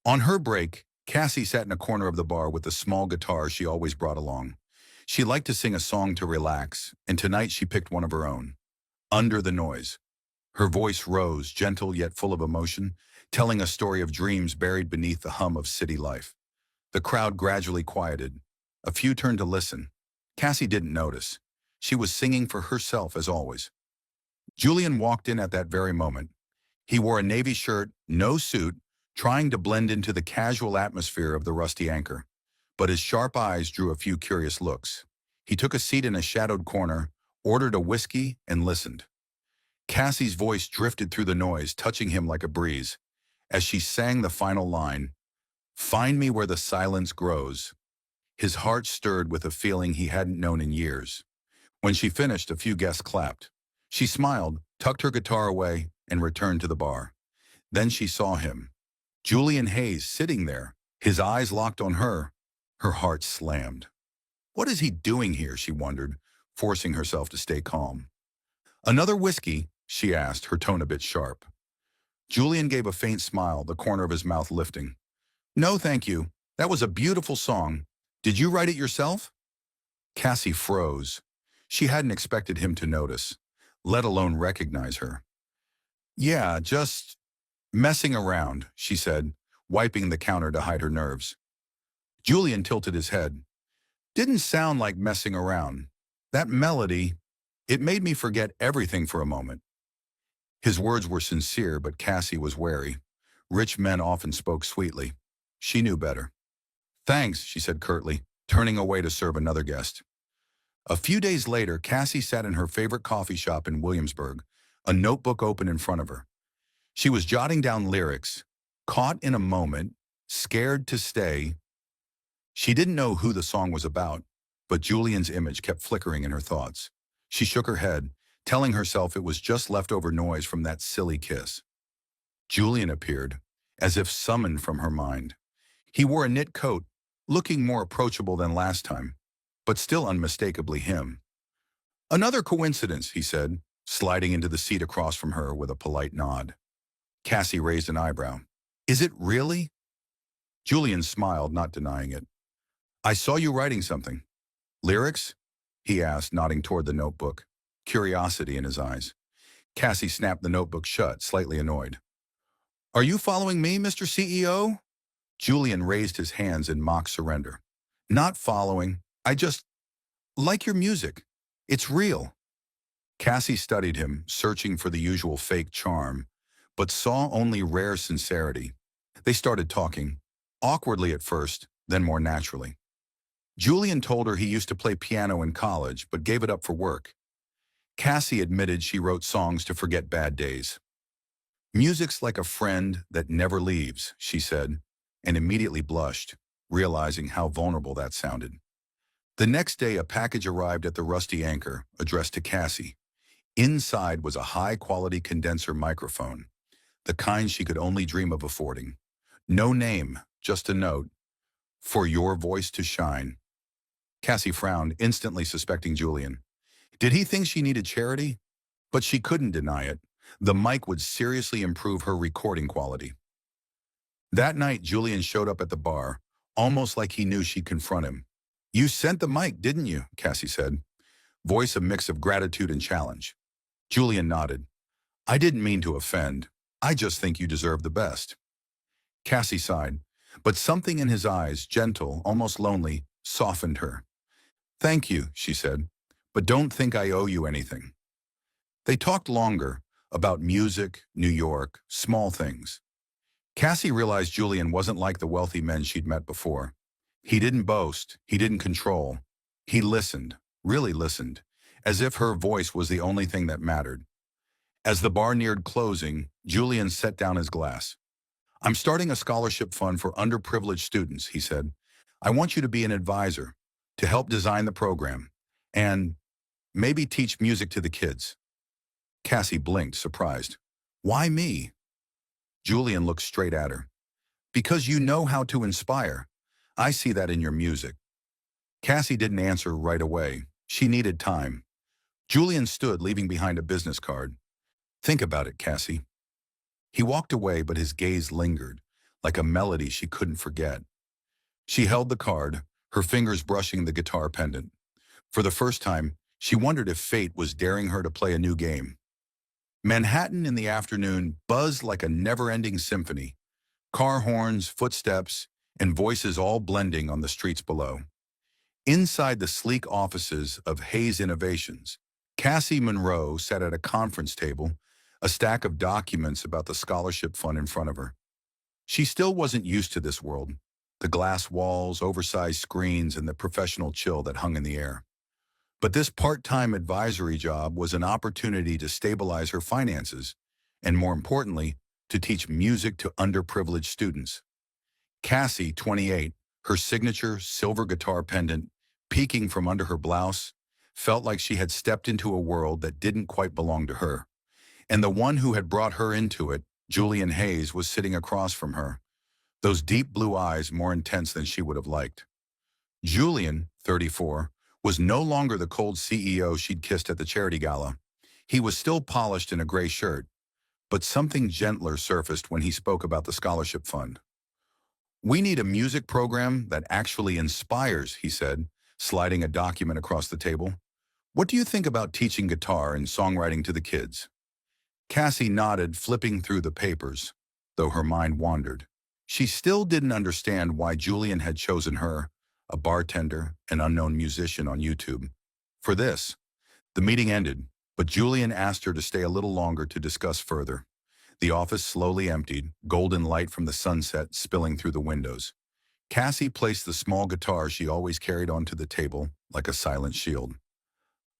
On her break, Cassie sat in a corner of the bar with the small guitar she always brought along. She liked to sing a song to relax, and tonight she picked one of her own, Under the Noise. Her voice rose, gentle yet full of emotion, telling a story of dreams buried beneath the hum of city life. The crowd gradually quieted. A few turned to listen. Cassie didn't notice. She was singing for herself as always. Julian walked in at that very moment. He wore a navy shirt, no suit, trying to blend into the casual atmosphere of the Rusty Anchor. But his sharp eyes drew a few curious looks. He took a seat in a shadowed corner, ordered a whiskey, and listened. Cassie's voice drifted through the noise, touching him like a breeze. As she sang the final line, "Find me where the silence grows," his heart stirred with a feeling he hadn't known in years. When she finished, a few guests clapped. She smiled, tucked her guitar away, and returned to the bar. Then she saw him, Julian Hayes, sitting there, his eyes locked on her. Her heart slammed. What is he doing here, she wondered, forcing herself to stay calm. Another whiskey, she asked, her tone a bit sharp. Julian gave a faint smile, the corner of his mouth lifting. No, thank you. That was a beautiful song. Did you write it yourself? Cassie froze. She hadn't expected him to notice, let alone recognize her. Yeah, just messing around, she said, wiping the counter to hide her nerves. Julian tilted his head. Didn't sound like messing around. That melody, it made me forget everything for a moment. His words were sincere, but Cassie was wary. Rich men often spoke sweetly. She knew better. Thanks, she said curtly, turning away to serve another guest. A few days later, Cassie sat in her favorite coffee shop in Williamsburg, a notebook open in front of her. She was jotting down lyrics, caught in a moment, scared to stay. She didn't know who the song was about, but Julian's image kept flickering in her thoughts. She shook her head, telling herself it was just leftover noise from that silly kiss. Julian appeared, as if summoned from her mind. He wore a knit coat, looking more approachable than last time, but still unmistakably him. Another coincidence, he said, sliding into the seat across from her with a polite nod. Cassie raised an eyebrow. Is it really? Julian smiled, not denying it. I saw you writing something. Lyrics? He asked, nodding toward the notebook, curiosity in his eyes. Cassie snapped the notebook shut, slightly annoyed. Are you following me, Mr. CEO? Julian raised his hands in mock surrender. Not following. I just like your music. It's real. Cassie studied him, searching for the usual fake charm, but saw only rare sincerity. They started talking, awkwardly at first, then more naturally. Julian told her he used to play piano in college, but gave it up for work. Cassie admitted she wrote songs to forget bad days. Music's like a friend that never leaves, she said, and immediately blushed, realizing how vulnerable that sounded. The next day, a package arrived at the Rusty Anchor, addressed to Cassie. Inside was a high-quality condenser microphone, the kind she could only dream of affording. No name, just a note. For your voice to shine. Cassie frowned, instantly suspecting Julian. Did he think she needed charity? But she couldn't deny it. The mic would seriously improve her recording quality. That night, Julian showed up at the bar, almost like he knew she'd confront him. You sent the mic, didn't you? Cassie said, voice a mix of gratitude and challenge. Julian nodded. I didn't mean to offend. I just think you deserve the best. Cassie sighed, but something in his eyes, gentle, almost lonely, softened her. Thank you, she said, but don't think I owe you anything. They talked longer, about music, New York, small things. Cassie realized Julian wasn't like the wealthy men she'd met before. He didn't boast, he didn't control. He listened, really listened, as if her voice was the only thing that mattered. As the bar neared closing, Julian set down his glass. I'm starting a scholarship fund for underprivileged students, he said. I want you to be an advisor, to help design the program, and maybe teach music to the kids. Cassie blinked, surprised. Why me? Julian looked straight at her. Because you know how to inspire. I see that in your music. Cassie didn't answer right away. She needed time. Julian stood, leaving behind a business card. Think about it, Cassie. He walked away, but his gaze lingered, like a melody she couldn't forget. She held the card, her fingers brushing the guitar pendant. For the first time, she wondered if fate was daring her to play a new game. Manhattan in the afternoon buzzed like a never-ending symphony. Car horns, footsteps, and voices all blending on the streets below. Inside the sleek offices of Hayes Innovations, Cassie Monroe sat at a conference table, a stack of documents about the scholarship fund in front of her. She still wasn't used to this world, the glass walls, oversized screens, and the professional chill that hung in the air. But this part-time advisory job was an opportunity to stabilize her finances, and more importantly, to teach music to underprivileged students. Cassie, 28, her signature silver guitar pendant peeking from under her blouse, felt like she had stepped into a world that didn't quite belong to her. And the one who had brought her into it, Julian Hayes, was sitting across from her, those deep blue eyes more intense than she would have liked. Julian, 34, was no longer the cold CEO she'd kissed at the charity gala. He was still polished in a gray shirt, but something gentler surfaced when he spoke about the scholarship fund. We need a music program that actually inspires, he said, sliding a document across the table. What do you think about teaching guitar and songwriting to the kids? Cassie nodded, flipping through the papers, though her mind wandered. She still didn't understand why Julian had chosen her, a bartender, an unknown musician on YouTube, For this, the meeting ended, but Julian asked her to stay a little longer to discuss further. The office slowly emptied, golden light from the sunset spilling through the windows. Cassie placed the small guitar she always carried onto the table like a silent shield.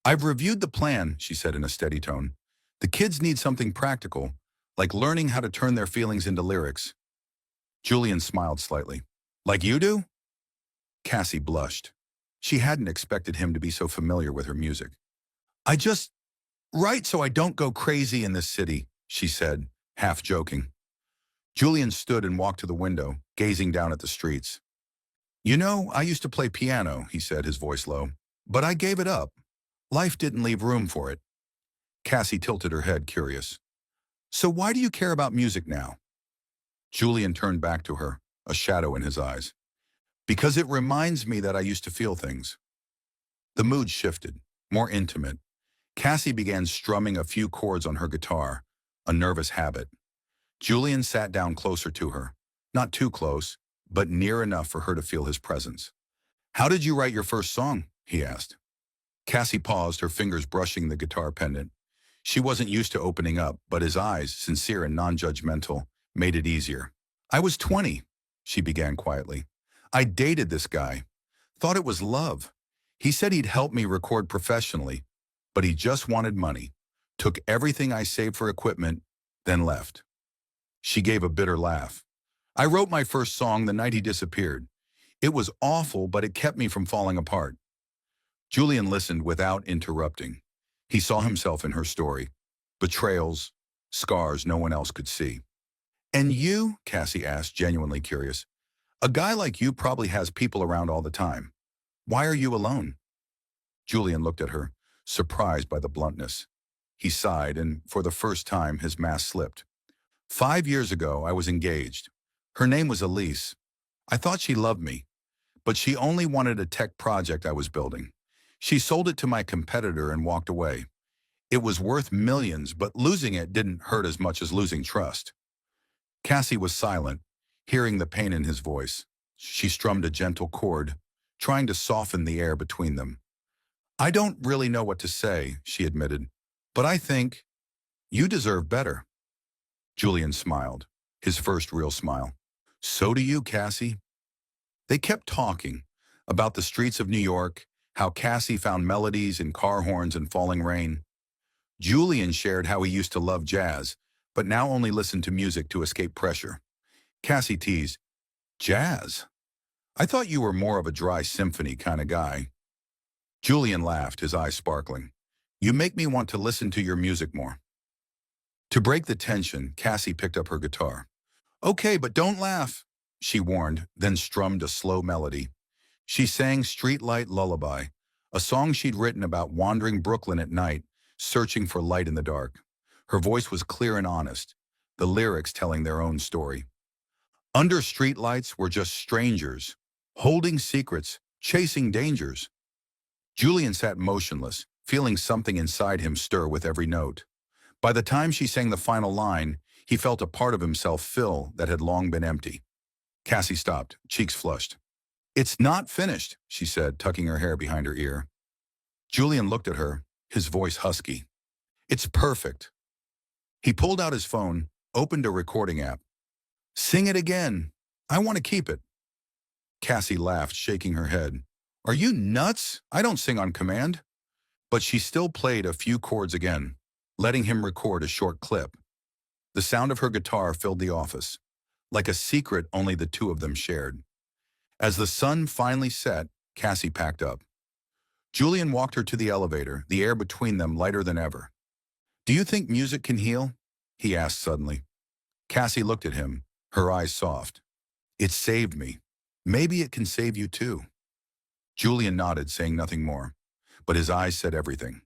"I've reviewed the plan," she said in a steady tone. "The kids need something practical, like learning how to turn their feelings into lyrics." Julian smiled slightly. "Like you do?" Cassie blushed. She hadn't expected him to be so familiar with her music. "I just write so I don't go crazy in this city," she said, half joking. Julian stood and walked to the window, gazing down at the streets. "You know, I used to play piano," he said, his voice low. "But I gave it up. Life didn't leave room for it." Cassie tilted her head, curious. "So why do you care about music now?" Julian turned back to her, a shadow in his eyes. "Because it reminds me that I used to feel things." The mood shifted, more intimate. Cassie began strumming a few chords on her guitar, a nervous habit. Julian sat down closer to her, not too close, but near enough for her to feel his presence. "How did you write your first song?" he asked. Cassie paused, her fingers brushing the guitar pendant. She wasn't used to opening up, but his eyes, sincere and non-judgmental, made it easier. "I was 20, she began quietly. "I dated this guy. Thought it was love. He said he'd help me record professionally, but he just wanted money. Took everything I saved for equipment, then left." She gave a bitter laugh. "I wrote my first song the night he disappeared. It was awful, but it kept me from falling apart." Julian listened without interrupting. He saw himself in her story. Betrayals, scars no one else could see. "And you?" Cassie asked, genuinely curious. "A guy like you probably has people around all the time. Why are you alone?" Julian looked at her, surprised by the bluntness. He sighed, and for the first time his mask slipped. 5 years ago, I was engaged. Her name was Elise. I thought she loved me, but she only wanted a tech project I was building. She sold it to my competitor and walked away. It was worth millions, but losing it didn't hurt as much as losing trust. Cassie was silent, hearing the pain in his voice. She strummed a gentle chord, trying to soften the air between them. "I don't really know what to say," she admitted, "but I think you deserve better." Julian smiled, his first real smile. "So do you, Cassie." They kept talking about the streets of New York, how Cassie found melodies in car horns and falling rain. Julian shared how he used to love jazz, but now only listened to music to escape pressure. Cassie teased, "Jazz? I thought you were more of a dry symphony kind of guy." Julian laughed, his eyes sparkling. "You make me want to listen to your music more." To break the tension, Cassie picked up her guitar. "Okay, but don't laugh," she warned, then strummed a slow melody. She sang Streetlight Lullaby, a song she'd written about wandering Brooklyn at night, searching for light in the dark. Her voice was clear and honest, the lyrics telling their own story. Under streetlights were just strangers, holding secrets, chasing dangers. Julian sat motionless, feeling something inside him stir with every note. By the time she sang the final line, he felt a part of himself fill that had long been empty. Cassie stopped, cheeks flushed. "It's not finished," she said, tucking her hair behind her ear. Julian looked at her, his voice husky. "It's perfect." He pulled out his phone, opened a recording app. "Sing it again. I want to keep it." Cassie laughed, shaking her head. "Are you nuts? I don't sing on command." But she still played a few chords again, letting him record a short clip. The sound of her guitar filled the office, like a secret only the two of them shared. As the sun finally set, Cassie packed up. Julian walked her to the elevator, the air between them lighter than ever. "Do you think music can heal?" he asked suddenly. Cassie looked at him, her eyes soft. "It saved me. Maybe it can save you too." Julian nodded, saying nothing more, but his eyes said everything.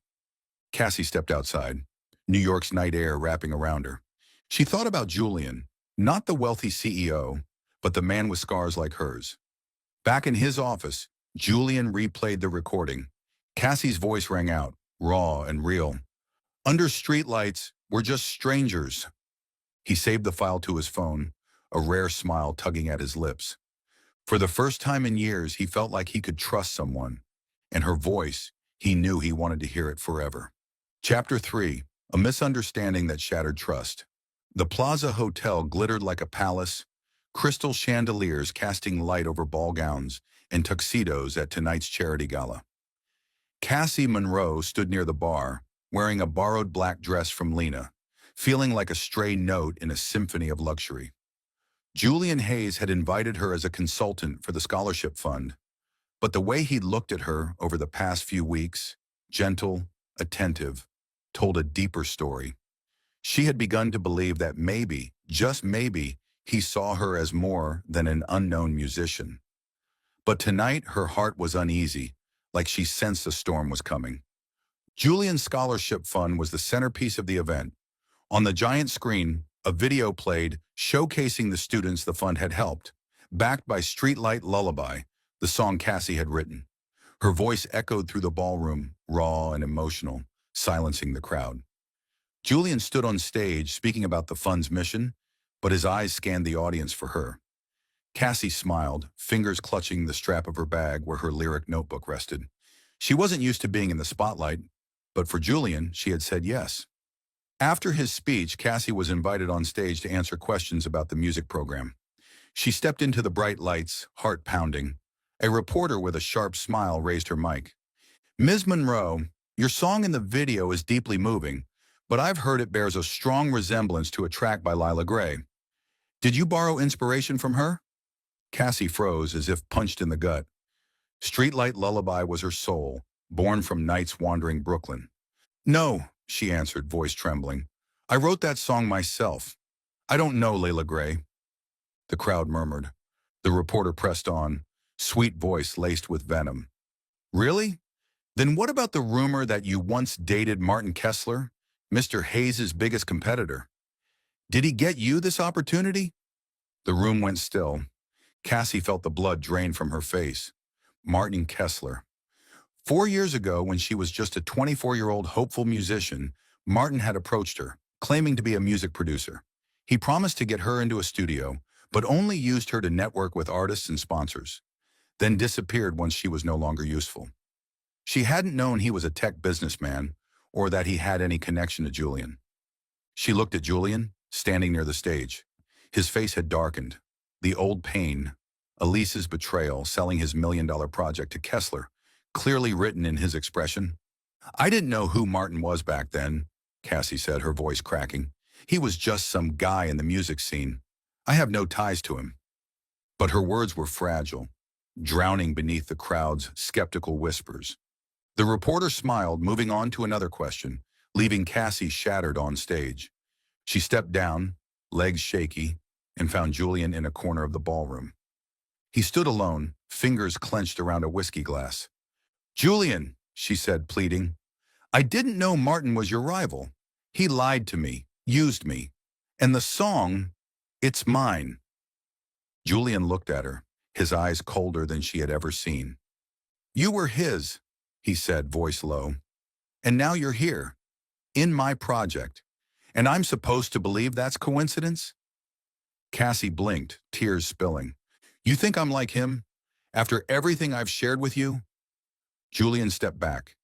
Cassie stepped outside, New York's night air wrapping around her. She thought about Julian, not the wealthy CEO, but the man with scars like hers. Back in his office, Julian replayed the recording. Cassie's voice rang out, raw and real. "Under streetlights, we're just strangers." He saved the file to his phone, a rare smile tugging at his lips. For the first time in years, he felt like he could trust someone, and her voice, He knew he wanted to hear it forever. Chapter 3. A Misunderstanding That Shattered Trust. The Plaza Hotel glittered like a palace, crystal chandeliers casting light over ball gowns and tuxedos at tonight's charity gala. Cassie Monroe stood near the bar, wearing a borrowed black dress from Lena, feeling like a stray note in a symphony of luxury. Julian Hayes had invited her as a consultant for the scholarship fund, but the way he'd looked at her over the past few weeks, gentle, attentive, told a deeper story. She had begun to believe that maybe, just maybe, he saw her as more than an unknown musician. But tonight her heart was uneasy, like she sensed a storm was coming. Julian's scholarship fund was the centerpiece of the event. On the giant screen, a video played showcasing the students the fund had helped, backed by Streetlight Lullaby, the song Cassie had written. Her voice echoed through the ballroom, raw and emotional, silencing the crowd. Julian stood on stage speaking about the fund's mission, but his eyes scanned the audience for her. Cassie smiled, fingers clutching the strap of her bag where her lyric notebook rested. She wasn't used to being in the spotlight, but for Julian, she had said yes. After his speech, Cassie was invited on stage to answer questions about the music program. She stepped into the bright lights, heart pounding. A reporter with a sharp smile raised her mic. "Ms. Monroe, your song in the video is deeply moving, but I've heard it bears a strong resemblance to a track by Lila Gray. Did you borrow inspiration from her?" Cassie froze as if punched in the gut. Streetlight Lullaby was her soul, born from nights wandering Brooklyn. "No," she answered, voice trembling. "I wrote that song myself. I don't know Layla Gray." The crowd murmured. The reporter pressed on, sweet voice laced with venom. "Really? Then what about the rumor that you once dated Martin Kessler, Mr. Hayes' biggest competitor? Did he get you this opportunity?" The room went still. Cassie felt the blood drain from her face. Martin Kessler. 4 years ago, when she was just a 24-year-old hopeful musician, Martin had approached her, claiming to be a music producer. He promised to get her into a studio, but only used her to network with artists and sponsors, then disappeared once she was no longer useful. She hadn't known he was a tech businessman or that he had any connection to Julian. She looked at Julian, standing near the stage. His face had darkened. The old pain, Elise's betrayal, selling his $1 million project to Kessler, clearly written in his expression. "I didn't know who Martin was back then," Cassie said, her voice cracking. "He was just some guy in the music scene. I have no ties to him." But her words were fragile, drowning beneath the crowd's skeptical whispers. The reporter smiled, moving on to another question, leaving Cassie shattered on stage. She stepped down, legs shaky, and found Julian in a corner of the ballroom. He stood alone, fingers clenched around a whiskey glass. "Julian," she said, pleading, "I didn't know Martin was your rival. He lied to me, used me. And the song, it's mine." Julian looked at her, his eyes colder than she had ever seen. "You were his," he said, voice low. "And now you're here, in my project. And I'm supposed to believe that's coincidence?" Cassie blinked, tears spilling. "You think I'm like him? After everything I've shared with you?" Julian stepped back,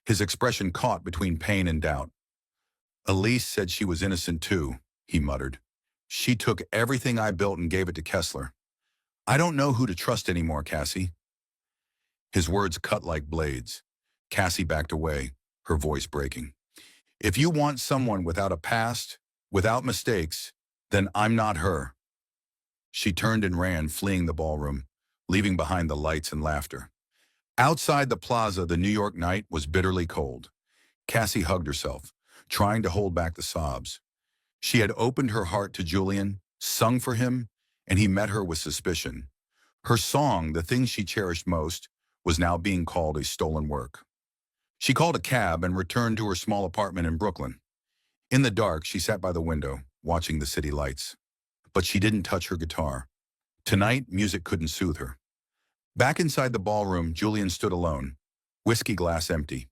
his expression caught between pain and doubt. "Elise said she was innocent too," he muttered. "She took everything I built and gave it to Kessler. I don't know who to trust anymore, Cassie." His words cut like blades. Cassie backed away, her voice breaking. "If you want someone without a past, without mistakes, then I'm not her." She turned and ran, fleeing the ballroom, leaving behind the lights and laughter. Outside the plaza, the New York night was bitterly cold. Cassie hugged herself, trying to hold back the sobs. She had opened her heart to Julian, sung for him, and he met her with suspicion. Her song, the thing she cherished most, was now being called a stolen work. She called a cab and returned to her small apartment in Brooklyn. In the dark, she sat by the window, watching the city lights. But she didn't touch her guitar. Tonight, music couldn't soothe her. Back inside the ballroom, Julian stood alone, whiskey glass empty.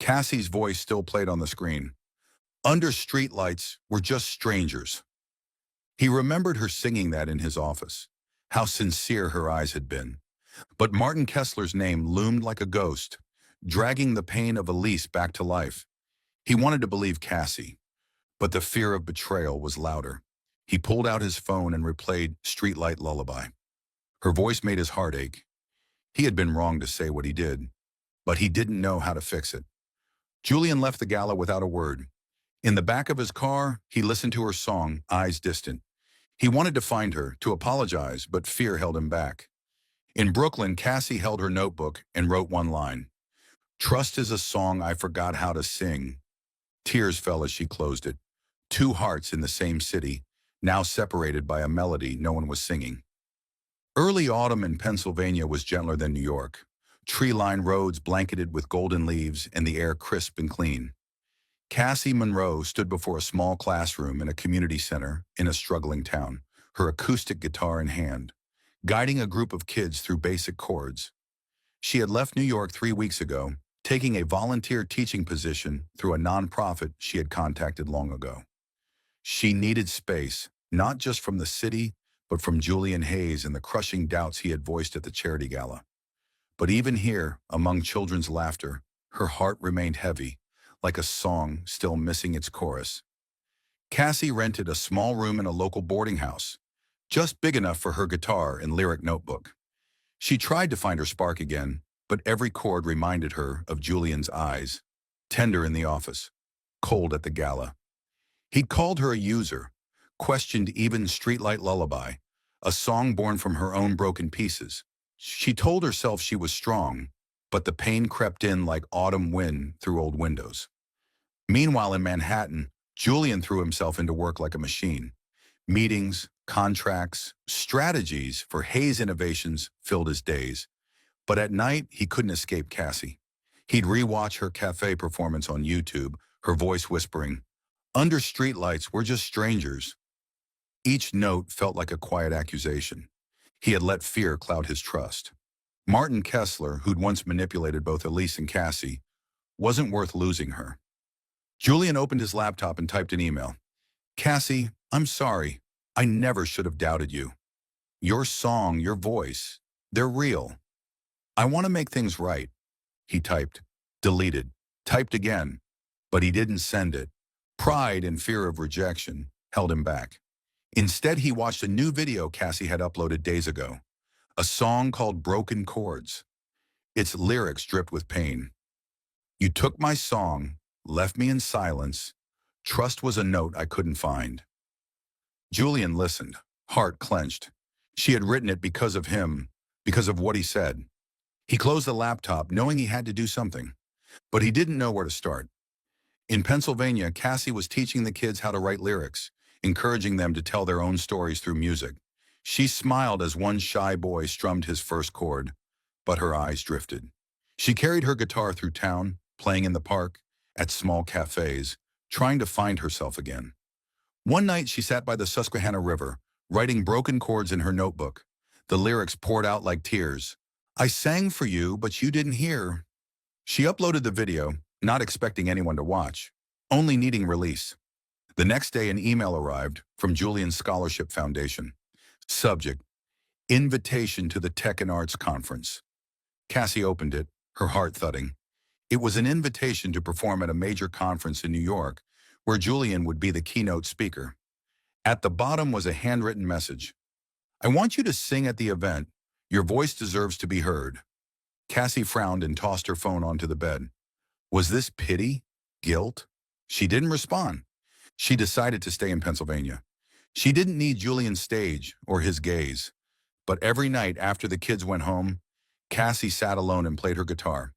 Cassie's voice still played on the screen. "Under streetlights, we're just strangers." He remembered her singing that in his office, how sincere her eyes had been. But Martin Kessler's name loomed like a ghost. dragging the pain of Elise back to life. He wanted to believe Cassie, but the fear of betrayal was louder. He pulled out his phone and replayed Streetlight Lullaby. Her voice made his heart ache. He had been wrong to say what he did, but he didn't know how to fix it. Julian left the gala without a word. In the back of his car, he listened to her song, Eyes Distant. He wanted to find her, to apologize, but fear held him back. In Brooklyn, Cassie held her notebook and wrote one line. Trust is a song I forgot how to sing. Tears fell as she closed it. Two hearts in the same city, now separated by a melody no one was singing. Early autumn in Pennsylvania was gentler than New York. Tree-lined roads blanketed with golden leaves and the air crisp and clean. Cassie Monroe stood before a small classroom in a community center in a struggling town, her acoustic guitar in hand, guiding a group of kids through basic chords. She had left New York 3 weeks ago, taking a volunteer teaching position through a nonprofit she had contacted long ago. She needed space, not just from the city, but from Julian Hayes and the crushing doubts he had voiced at the charity gala. But even here, among children's laughter, her heart remained heavy, like a song still missing its chorus. Cassie rented a small room in a local boarding house, just big enough for her guitar and lyric notebook. She tried to find her spark again, but every chord reminded her of Julian's eyes, tender in the office, cold at the gala. He'd called her a user, questioned even Streetlight Lullaby, a song born from her own broken pieces. She told herself she was strong, but the pain crept in like autumn wind through old windows. Meanwhile in Manhattan, Julian threw himself into work like a machine. Meetings, contracts, strategies for Hayes Innovations filled his days. But at night, he couldn't escape Cassie. He'd rewatch her cafe performance on YouTube, her voice whispering, "Under streetlights, we're just strangers." Each note felt like a quiet accusation. He had let fear cloud his trust. Martin Kessler, who'd once manipulated both Elise and Cassie, wasn't worth losing her. Julian opened his laptop and typed an email. Cassie, I'm sorry. I never should have doubted you. Your song, your voice, they're real. I want to make things right. He typed, deleted, typed again, but he didn't send it. Pride and fear of rejection held him back. Instead, he watched a new video Cassie had uploaded days ago, a song called Broken Chords. Its lyrics dripped with pain. You took my song, left me in silence. Trust was a note I couldn't find. Julian listened, heart clenched. She had written it because of him, because of what he said. He closed the laptop knowing he had to do something, but he didn't know where to start. In Pennsylvania, Cassie was teaching the kids how to write lyrics, encouraging them to tell their own stories through music. She smiled as one shy boy strummed his first chord, but her eyes drifted. She carried her guitar through town, playing in the park, at small cafes, trying to find herself again. One night she sat by the Susquehanna River, writing broken chords in her notebook. The lyrics poured out like tears. I sang for you, but you didn't hear. She uploaded the video, not expecting anyone to watch, only needing release. The next day an email arrived from Julian's Scholarship Foundation. Subject, Invitation to the Tech and Arts Conference. Cassie opened it, her heart thudding. It was an invitation to perform at a major conference in New York, where Julian would be the keynote speaker. At the bottom was a handwritten message. I want you to sing at the event. Your voice deserves to be heard. Cassie frowned and tossed her phone onto the bed. Was this pity? Guilt? She didn't respond. She decided to stay in Pennsylvania. She didn't need Julian's stage or his gaze. But every night after the kids went home, Cassie sat alone and played her guitar.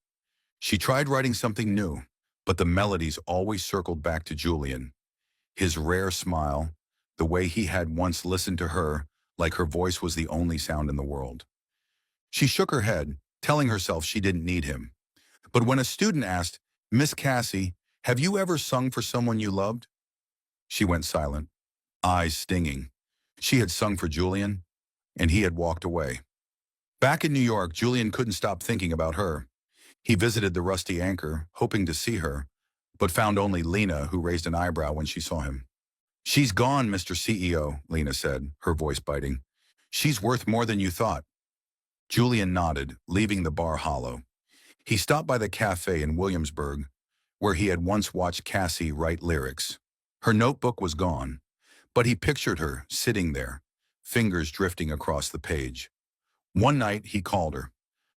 She tried writing something new, but the melodies always circled back to Julian. His rare smile, the way he had once listened to her, like her voice was the only sound in the world. She shook her head, telling herself she didn't need him. But when a student asked, Miss Cassie, have you ever sung for someone you loved? She went silent, eyes stinging. She had sung for Julian, and he had walked away. Back in New York, Julian couldn't stop thinking about her. He visited the Rusty Anchor, hoping to see her, but found only Lena, who raised an eyebrow when she saw him. She's gone, Mr. CEO, Lena said, her voice biting. She's worth more than you thought. Julian nodded, leaving the bar hollow. He stopped by the cafe in Williamsburg, where he had once watched Cassie write lyrics. Her notebook was gone, but he pictured her sitting there, fingers drifting across the page. One night, he called her.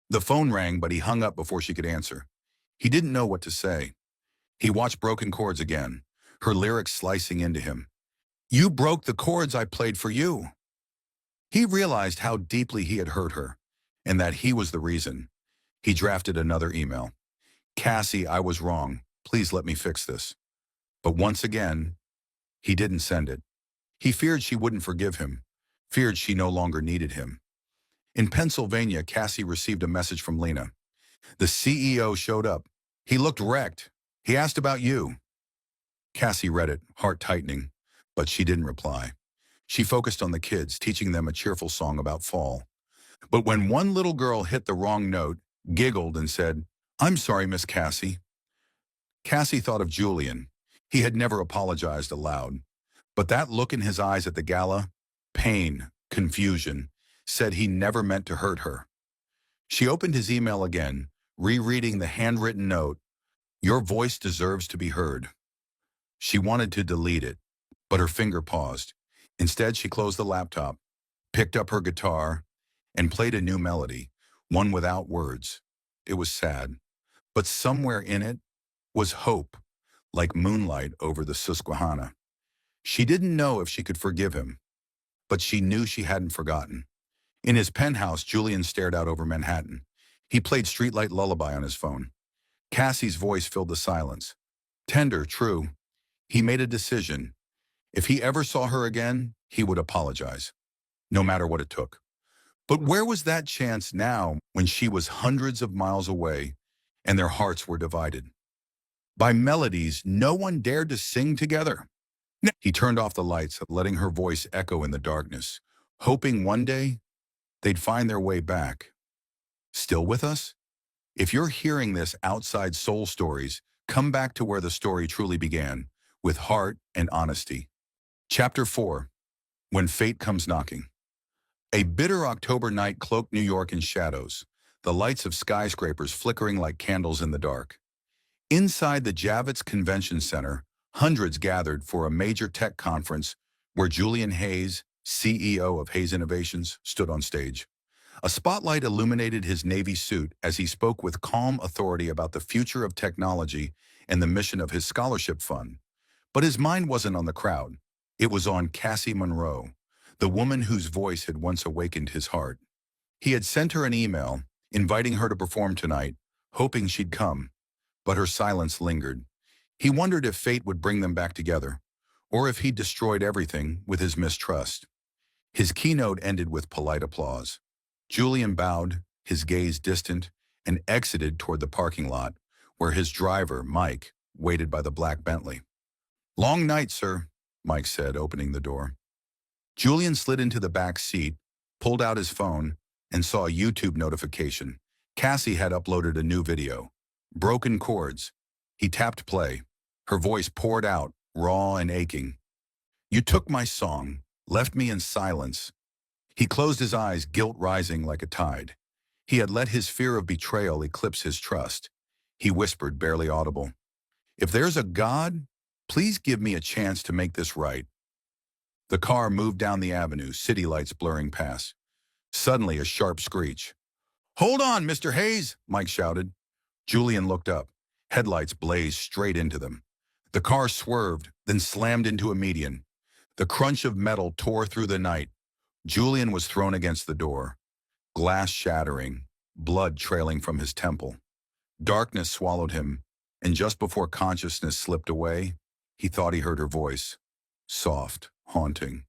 The phone rang, but he hung up before she could answer. He didn't know what to say. He watched broken chords again, her lyrics slicing into him. "You broke the chords I played for you." He realized how deeply he had hurt her, and that he was the reason. He drafted another email. "Cassie, I was wrong. Please let me fix this." But once again, he didn't send it. He feared she wouldn't forgive him, feared she no longer needed him. In Pennsylvania, Cassie received a message from Lena. "The CEO showed up. He looked wrecked. He asked about you." Cassie read it, heart tightening, but she didn't reply. She focused on the kids, teaching them a cheerful song about fall. But when one little girl hit the wrong note, giggled and said, "I'm sorry, Miss Cassie." Cassie thought of Julian. He had never apologized aloud. But that look in his eyes at the gala, pain, confusion, said he never meant to hurt her. She opened his email again, rereading the handwritten note, "Your voice deserves to be heard." She wanted to delete it, but her finger paused. Instead, she closed the laptop, picked up her guitar, and played a new melody, one without words. It was sad, but somewhere in it was hope, like moonlight over the Susquehanna. She didn't know if she could forgive him, but she knew she hadn't forgotten. In his penthouse, Julian stared out over Manhattan. He played Streetlight Lullaby on his phone. Cassie's voice filled the silence. Tender, true. He made a decision. If he ever saw her again, he would apologize, no matter what it took. But where was that chance now when she was hundreds of miles away and their hearts were divided? By melodies no one dared to sing together. He turned off the lights, letting her voice echo in the darkness, hoping one day they'd find their way back. Still with us? If you're hearing this outside Soul Stories, come back to where the story truly began, with heart and honesty. Chapter 4. When Fate Comes Knocking. A bitter October night cloaked New York in shadows, the lights of skyscrapers flickering like candles in the dark. Inside the Javits Convention Center, hundreds gathered for a major tech conference where Julian Hayes, CEO of Hayes Innovations, stood on stage. A spotlight illuminated his navy suit as he spoke with calm authority about the future of technology and the mission of his scholarship fund. But his mind wasn't on the crowd. It was on Cassie Monroe, the woman whose voice had once awakened his heart. He had sent her an email, inviting her to perform tonight, hoping she'd come, but her silence lingered. He wondered if fate would bring them back together, or if he'd destroyed everything with his mistrust. His keynote ended with polite applause. Julian bowed, his gaze distant, and exited toward the parking lot, where his driver, Mike, waited by the black Bentley. "Long night, sir," Mike said, opening the door. Julian slid into the back seat, pulled out his phone, and saw a YouTube notification. Cassie had uploaded a new video. Broken chords. He tapped play. Her voice poured out, raw and aching. "You took my song, left me in silence." He closed his eyes, guilt rising like a tide. He had let his fear of betrayal eclipse his trust. He whispered, barely audible, "If there's a God, please give me a chance to make this right." The car moved down the avenue, city lights blurring past. Suddenly, a sharp screech. "Hold on, Mr. Hayes," Mike shouted. Julian looked up. Headlights blazed straight into them. The car swerved, then slammed into a median. The crunch of metal tore through the night. Julian was thrown against the door, glass shattering, blood trailing from his temple. Darkness swallowed him, and just before consciousness slipped away, he thought he heard her voice, soft, haunting.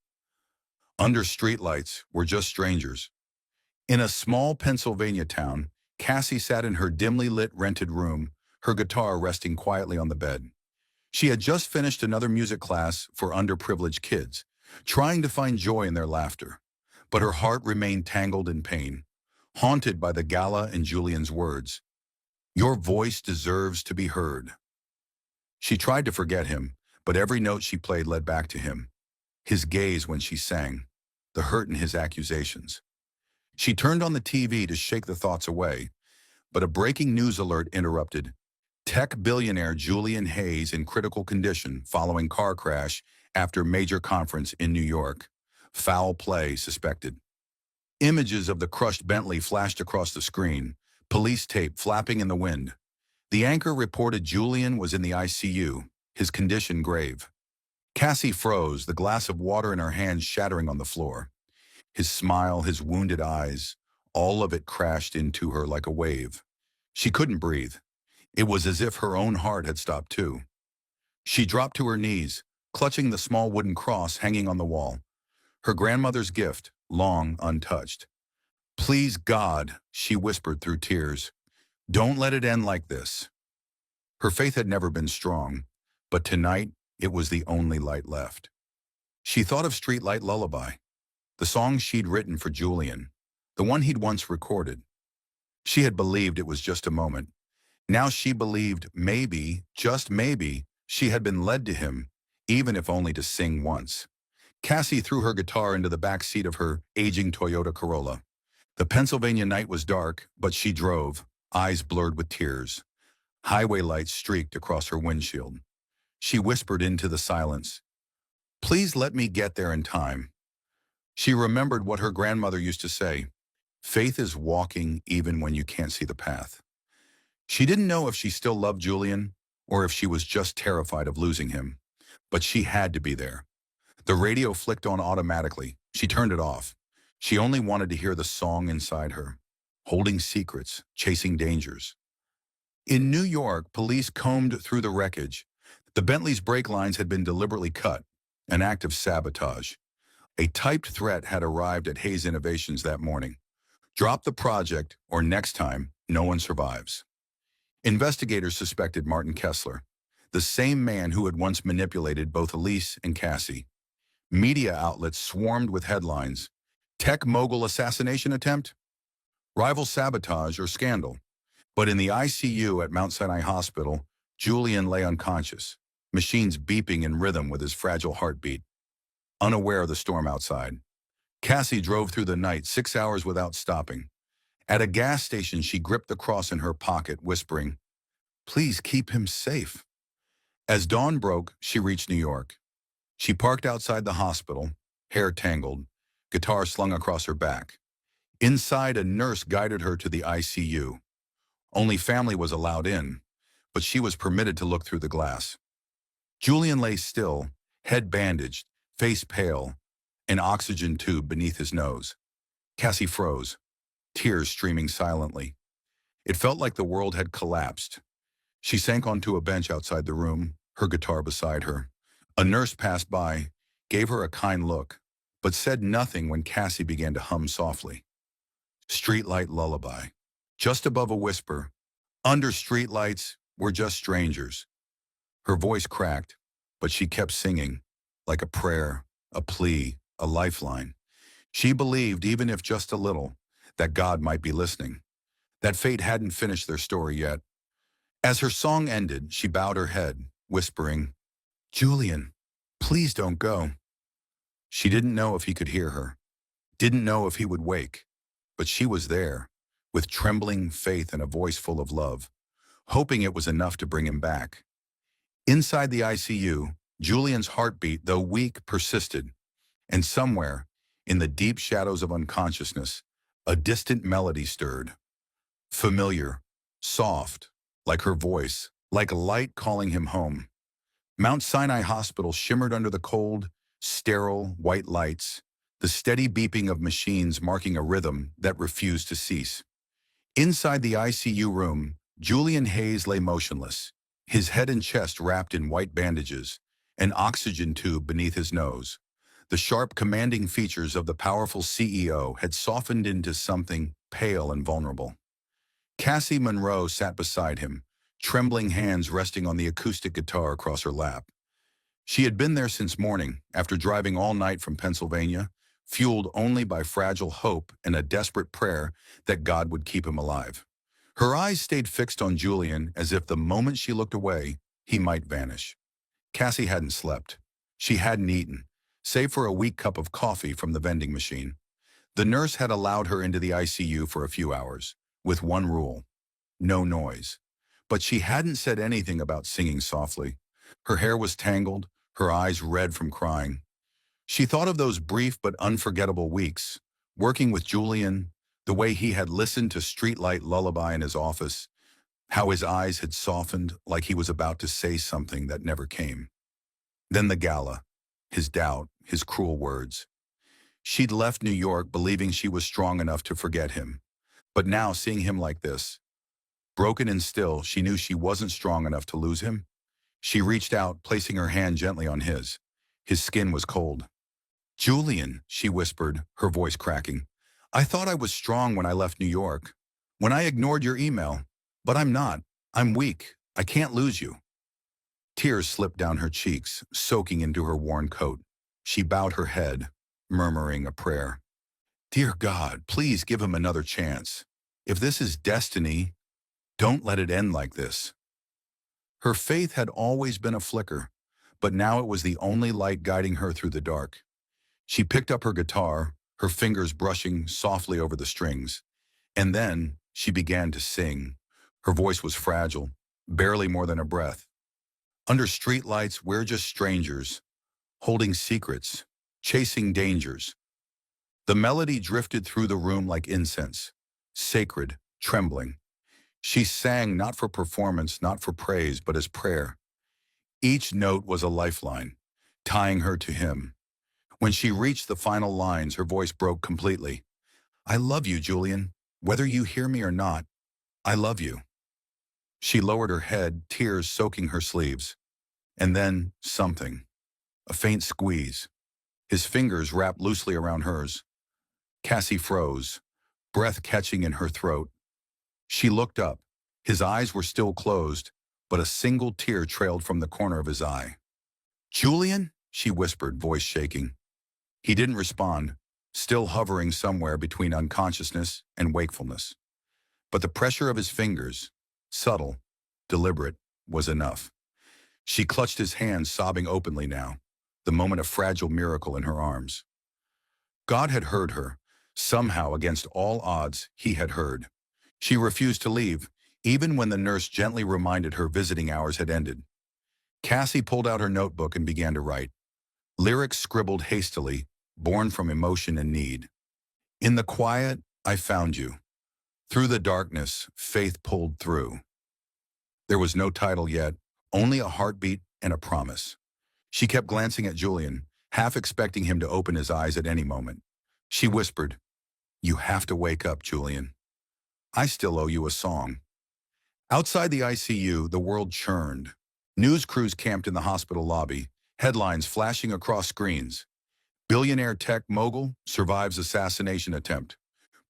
Under streetlights were just strangers. In a small Pennsylvania town, Cassie sat in her dimly lit rented room, her guitar resting quietly on the bed. She had just finished another music class for underprivileged kids, trying to find joy in their laughter. But her heart remained tangled in pain, haunted by the gala and Julian's words. "Your voice deserves to be heard." She tried to forget him, but every note she played led back to him. His gaze when she sang, the hurt in his accusations. She turned on the TV to shake the thoughts away, But a breaking news alert interrupted. Tech billionaire Julian Hayes in critical condition following car crash after major conference in New York. Foul play suspected. Images of the crushed Bentley flashed across the screen, police tape flapping in the wind. The anchor reported Julian was in the ICU, his condition grave. Cassie froze, the glass of water in her hand shattering on the floor. His smile, his wounded eyes, all of it crashed into her like a wave. She couldn't breathe. It was as if her own heart had stopped too. She dropped to her knees, clutching the small wooden cross hanging on the wall. Her grandmother's gift, long untouched. "Please, God," she whispered through tears, "don't let it end like this." Her faith had never been strong, but tonight it was the only light left. She thought of Streetlight Lullaby, the song she'd written for Julian, the one he'd once recorded. She had believed it was just a moment. Now she believed maybe, just maybe, she had been led to him, even if only to sing once. Cassie threw her guitar into the back seat of her aging Toyota Corolla. The Pennsylvania night was dark, but she drove, eyes blurred with tears. Highway lights streaked across her windshield. She whispered into the silence, "Please let me get there in time." She remembered what her grandmother used to say, "Faith is walking even when you can't see the path." She didn't know if she still loved Julian or if she was just terrified of losing him, but she had to be there. The radio flicked on automatically. She turned it off. She only wanted to hear the song inside her, holding secrets, chasing dangers. In New York, police combed through the wreckage. The Bentley's brake lines had been deliberately cut, an act of sabotage. A typed threat had arrived at Hayes Innovations that morning. Drop the project, or next time, no one survives. Investigators suspected Martin Kessler, the same man who had once manipulated both Elise and Cassie. Media outlets swarmed with headlines: "Tech mogul assassination attempt," "Rival sabotage or scandal." But in the ICU at Mount Sinai Hospital, Julian lay unconscious, machines beeping in rhythm with his fragile heartbeat. Unaware of the storm outside, Cassie drove through the night 6 hours without stopping. At a gas station, she gripped the cross in her pocket, whispering, "Please keep him safe." As dawn broke, she reached New York. She parked outside the hospital, hair tangled, guitar slung across her back. Inside, a nurse guided her to the ICU. Only family was allowed in, but she was permitted to look through the glass. Julian lay still, head bandaged, face pale, an oxygen tube beneath his nose. Cassie froze, tears streaming silently. It felt like the world had collapsed. She sank onto a bench outside the room, her guitar beside her. A nurse passed by, gave her a kind look, but said nothing when Cassie began to hum softly. Streetlight Lullaby. Just above a whisper, "Under streetlights, we're just strangers." Her voice cracked, but she kept singing, like a prayer, a plea, a lifeline. She believed, even if just a little, that God might be listening, that fate hadn't finished their story yet. As her song ended, she bowed her head, whispering, "Julian, please don't go." She didn't know if he could hear her, didn't know if he would wake, but she was there, with trembling faith and a voice full of love, hoping it was enough to bring him back. Inside the ICU, Julian's heartbeat, though weak, persisted, and somewhere, in the deep shadows of unconsciousness, a distant melody stirred. Familiar, soft, like her voice, like light calling him home. Mount Sinai Hospital shimmered under the cold, sterile, white lights, the steady beeping of machines marking a rhythm that refused to cease. Inside the ICU room, Julian Hayes lay motionless, his head and chest wrapped in white bandages, an oxygen tube beneath his nose. The sharp, commanding features of the powerful CEO had softened into something pale and vulnerable. Cassie Monroe sat beside him, trembling hands resting on the acoustic guitar across her lap. She had been there since morning, after driving all night from Pennsylvania, fueled only by fragile hope and a desperate prayer that God would keep him alive. Her eyes stayed fixed on Julian as if the moment she looked away, he might vanish. Cassie hadn't slept. She hadn't eaten, save for a weak cup of coffee from the vending machine. The nurse had allowed her into the ICU for a few hours, with one rule: no noise. But she hadn't said anything about singing softly. Her hair was tangled, her eyes red from crying. She thought of those brief but unforgettable weeks, working with Julian, the way he had listened to Streetlight Lullaby in his office, how his eyes had softened like he was about to say something that never came. Then the gala, his doubt, his cruel words. She'd left New York believing she was strong enough to forget him. But now, seeing him like this, broken and still, she knew she wasn't strong enough to lose him. She reached out, placing her hand gently on his. His skin was cold. "Julian," she whispered, her voice cracking. "I thought I was strong when I left New York, when I ignored your email. But I'm not. I'm weak. I can't lose you." Tears slipped down her cheeks, soaking into her worn coat. She bowed her head, murmuring a prayer. "Dear God, please give him another chance. If this is destiny, don't let it end like this." Her faith had always been a flicker, but now it was the only light guiding her through the dark. She picked up her guitar, her fingers brushing softly over the strings, and then she began to sing. Her voice was fragile, barely more than a breath. "Under streetlights, we're just strangers, holding secrets, chasing dangers." The melody drifted through the room like incense, sacred, trembling. She sang not for performance, not for praise, but as prayer. Each note was a lifeline, tying her to him. When she reached the final lines, her voice broke completely. "I love you, Julian. Whether you hear me or not, I love you." She lowered her head, tears soaking her sleeves. And then something. A faint squeeze. His fingers wrapped loosely around hers. Cassie froze, breath catching in her throat. She looked up. His eyes were still closed, but a single tear trailed from the corner of his eye. "Julian?" she whispered, voice shaking. He didn't respond, still hovering somewhere between unconsciousness and wakefulness. But the pressure of his fingers, subtle, deliberate, was enough. She clutched his hand, sobbing openly now, the moment a fragile miracle in her arms. God had heard her. Somehow, against all odds, he had heard. She refused to leave, even when the nurse gently reminded her visiting hours had ended. Cassie pulled out her notebook and began to write. Lyrics scribbled hastily, born from emotion and need. "In the quiet, I found you. Through the darkness, faith pulled through." There was no title yet, only a heartbeat and a promise. She kept glancing at Julian, half expecting him to open his eyes at any moment. She whispered, "You have to wake up, Julian. I still owe you a song." Outside the ICU, the world churned. News crews camped in the hospital lobby, headlines flashing across screens. Billionaire tech mogul survives assassination attempt.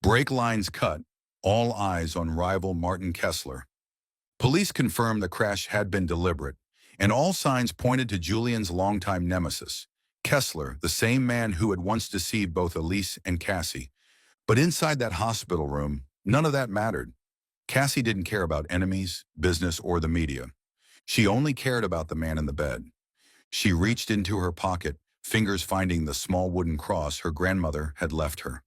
Brake lines cut, all eyes on rival Martin Kessler. Police confirmed the crash had been deliberate, and all signs pointed to Julian's longtime nemesis, Kessler, the same man who had once deceived both Elise and Cassie. But inside that hospital room, none of that mattered. Cassie didn't care about enemies, business, or the media. She only cared about the man in the bed. She reached into her pocket, fingers finding the small wooden cross her grandmother had left her.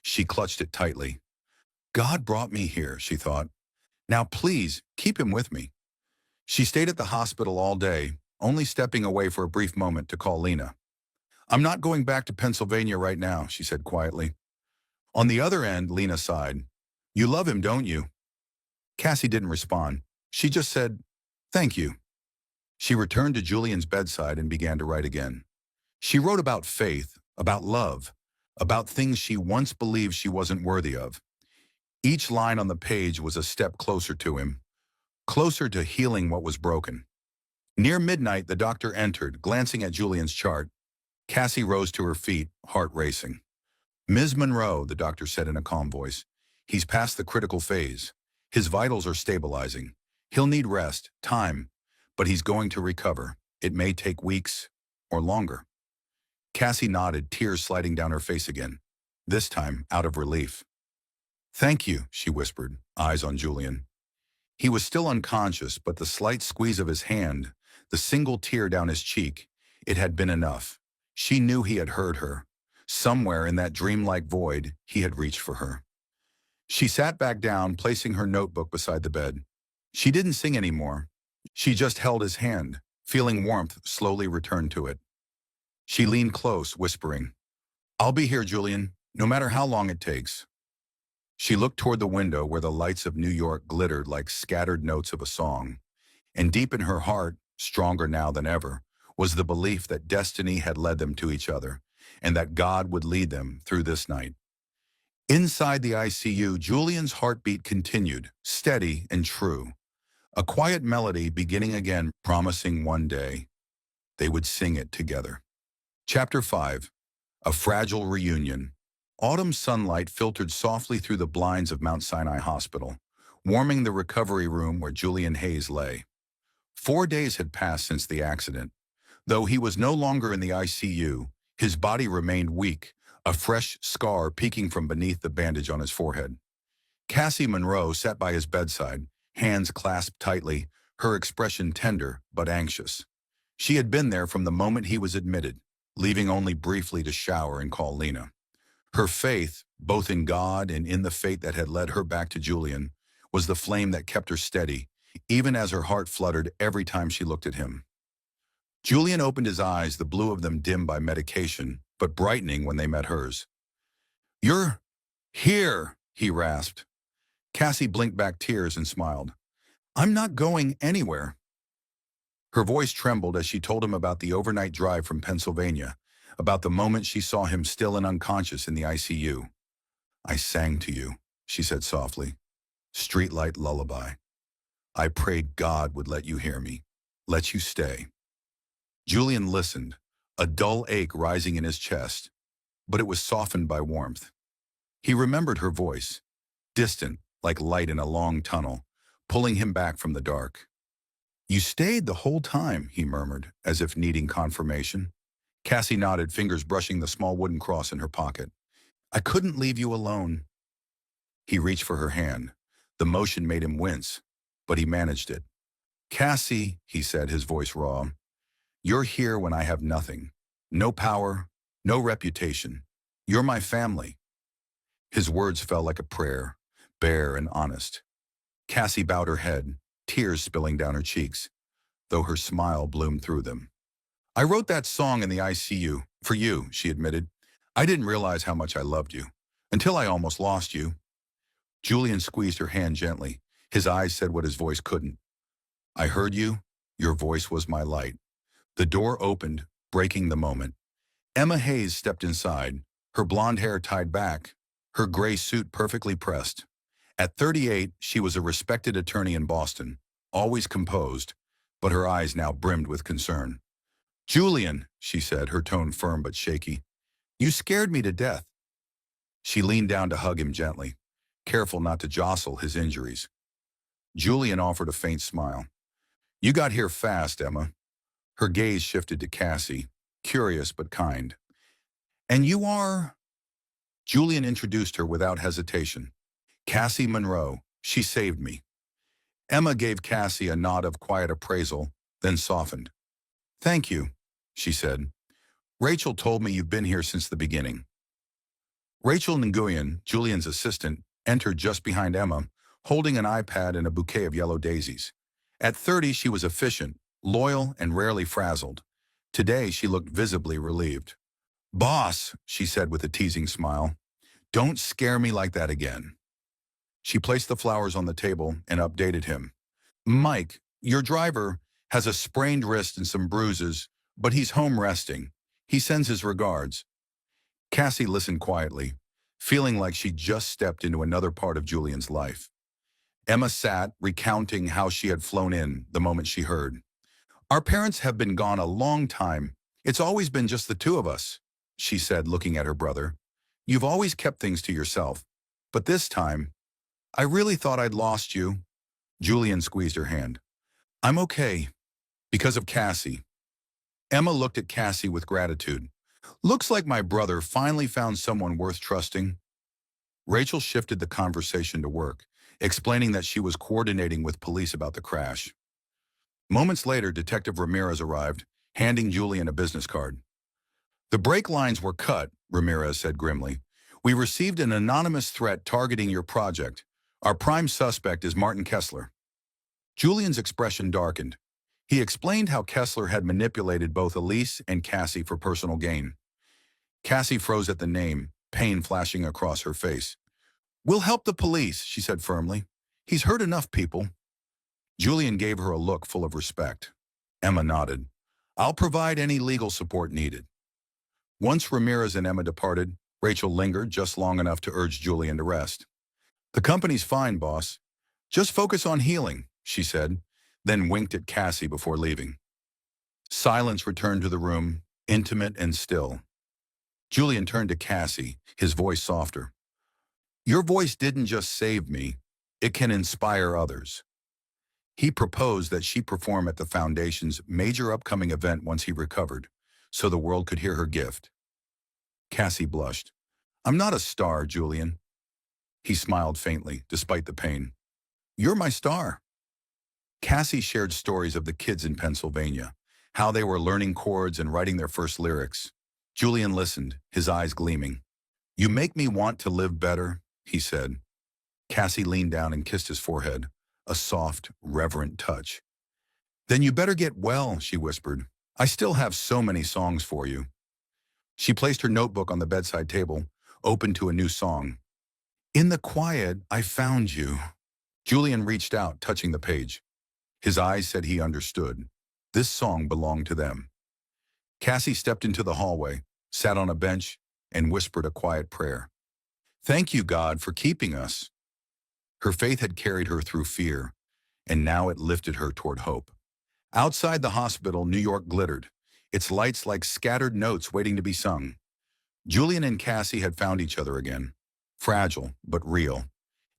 She clutched it tightly. God brought me here, she thought. Now please, keep him with me. She stayed at the hospital all day, only stepping away for a brief moment to call Lena. "I'm not going back to Pennsylvania right now," she said quietly. On the other end, Lena sighed. "You love him, don't you?" Cassie didn't respond. She just said, "Thank you." She returned to Julian's bedside and began to write again. She wrote about faith, about love, about things she once believed she wasn't worthy of. Each line on the page was a step closer to him, closer to healing what was broken. Near midnight, the doctor entered, glancing at Julian's chart. Cassie rose to her feet, heart racing. "Ms. Monroe," the doctor said in a calm voice, "he's past the critical phase. His vitals are stabilizing. He'll need rest, time, but he's going to recover. It may take weeks or longer." Cassie nodded, tears sliding down her face again, this time out of relief. "Thank you," she whispered, eyes on Julian. He was still unconscious, but the slight squeeze of his hand, the single tear down his cheek, it had been enough. She knew he had heard her. Somewhere in that dreamlike void, he had reached for her. She sat back down, placing her notebook beside the bed. She didn't sing anymore. She just held his hand, feeling warmth slowly return to it. She leaned close, whispering, "I'll be here, Julian, no matter how long it takes." She looked toward the window where the lights of New York glittered like scattered notes of a song. And deep in her heart, stronger now than ever, was the belief that destiny had led them to each other, and that God would lead them through this night. Inside the ICU, Julian's heartbeat continued, steady and true. A quiet melody beginning again, promising one day they would sing it together. Chapter 5. A Fragile Reunion. Autumn sunlight filtered softly through the blinds of Mount Sinai Hospital, warming the recovery room where Julian Hayes lay. 4 days had passed since the accident. Though he was no longer in the ICU, his body remained weak, a fresh scar peeking from beneath the bandage on his forehead. Cassie Monroe sat by his bedside, hands clasped tightly, her expression tender but anxious. She had been there from the moment he was admitted, leaving only briefly to shower and call Lena. Her faith, both in God and in the fate that had led her back to Julian, was the flame that kept her steady, even as her heart fluttered every time she looked at him. Julian opened his eyes, the blue of them dimmed by medication, but brightening when they met hers. "You're here," he rasped. Cassie blinked back tears and smiled. "I'm not going anywhere." Her voice trembled as she told him about the overnight drive from Pennsylvania, about the moment she saw him still and unconscious in the ICU. "I sang to you," she said softly. "Streetlight lullaby. I prayed God would let you hear me, let you stay." Julian listened, a dull ache rising in his chest, but it was softened by warmth. He remembered her voice, distant, like light in a long tunnel, pulling him back from the dark. "You stayed the whole time," he murmured, as if needing confirmation. Cassie nodded, fingers brushing the small wooden cross in her pocket. "I couldn't leave you alone." He reached for her hand. The motion made him wince, but he managed it. "Cassie," he said, his voice raw, "you're here when I have nothing. No power, no reputation. You're my family." His words fell like a prayer, bare and honest. Cassie bowed her head, tears spilling down her cheeks, though her smile bloomed through them. "I wrote that song in the ICU, for you," she admitted. "I didn't realize how much I loved you, until I almost lost you." Julian squeezed her hand gently. His eyes said what his voice couldn't. "I heard you. Your voice was my light." The door opened, breaking the moment. Emma Hayes stepped inside, her blonde hair tied back, her gray suit perfectly pressed. At 38, she was a respected attorney in Boston, always composed, but her eyes now brimmed with concern. "Julian," she said, her tone firm but shaky, "you scared me to death." She leaned down to hug him gently, careful not to jostle his injuries. Julian offered a faint smile. "You got here fast, Emma." Her gaze shifted to Cassie, curious but kind. "And you are—" Julian introduced her without hesitation. "Cassie Monroe. She saved me." Emma gave Cassie a nod of quiet appraisal, then softened. "Thank you," she said. "Rachel told me you've been here since the beginning." Rachel Nguyen, Julian's assistant, entered just behind Emma, holding an iPad and a bouquet of yellow daisies. At 30, she was efficient, loyal, and rarely frazzled. Today, she looked visibly relieved. "Boss," she said with a teasing smile, "don't scare me like that again." She placed the flowers on the table and updated him. "Mike, your driver, has a sprained wrist and some bruises, but he's home resting. He sends his regards." Cassie listened quietly, feeling like she'd just stepped into another part of Julian's life. Emma sat, recounting how she had flown in the moment she heard. "Our parents have been gone a long time. It's always been just the two of us," she said, looking at her brother. "You've always kept things to yourself. But this time, I really thought I'd lost you." Julian squeezed her hand. "I'm okay, because of Cassie." Emma looked at Cassie with gratitude. "Looks like my brother finally found someone worth trusting." Rachel shifted the conversation to work, explaining that she was coordinating with police about the crash. Moments later, Detective Ramirez arrived, handing Julian a business card. "The brake lines were cut," Ramirez said grimly. We received an anonymous threat targeting your project. Our prime suspect is Martin Kessler. Julian's expression darkened. He explained how Kessler had manipulated both Elise and Cassie for personal gain. Cassie froze at the name, pain flashing across her face. "We'll help the police," she said firmly. "He's hurt enough people." Julian gave her a look full of respect. Emma nodded. "I'll provide any legal support needed." Once Ramirez and Emma departed, Rachel lingered just long enough to urge Julian to rest. "The company's fine, boss. Just focus on healing," she said, then winked at Cassie before leaving. Silence returned to the room, intimate and still. Julian turned to Cassie, his voice softer. "Your voice didn't just save me, it can inspire others." He proposed that she perform at the Foundation's major upcoming event once he recovered, so the world could hear her gift. Cassie blushed. "I'm not a star, Julian." He smiled faintly, despite the pain. "You're my star." Cassie shared stories of the kids in Pennsylvania, how they were learning chords and writing their first lyrics. Julian listened, his eyes gleaming. "You make me want to live better," he said. Cassie leaned down and kissed his forehead, a soft, reverent touch. "Then you better get well," she whispered. "I still have so many songs for you." She placed her notebook on the bedside table, open to a new song. "In the quiet, I found you." Julian reached out, touching the page. His eyes said he understood. This song belonged to them. Cassie stepped into the hallway, sat on a bench, and whispered a quiet prayer. "Thank you, God, for keeping us." Her faith had carried her through fear, and now it lifted her toward hope. Outside the hospital, New York glittered, its lights like scattered notes waiting to be sung. Julian and Cassie had found each other again, fragile but real.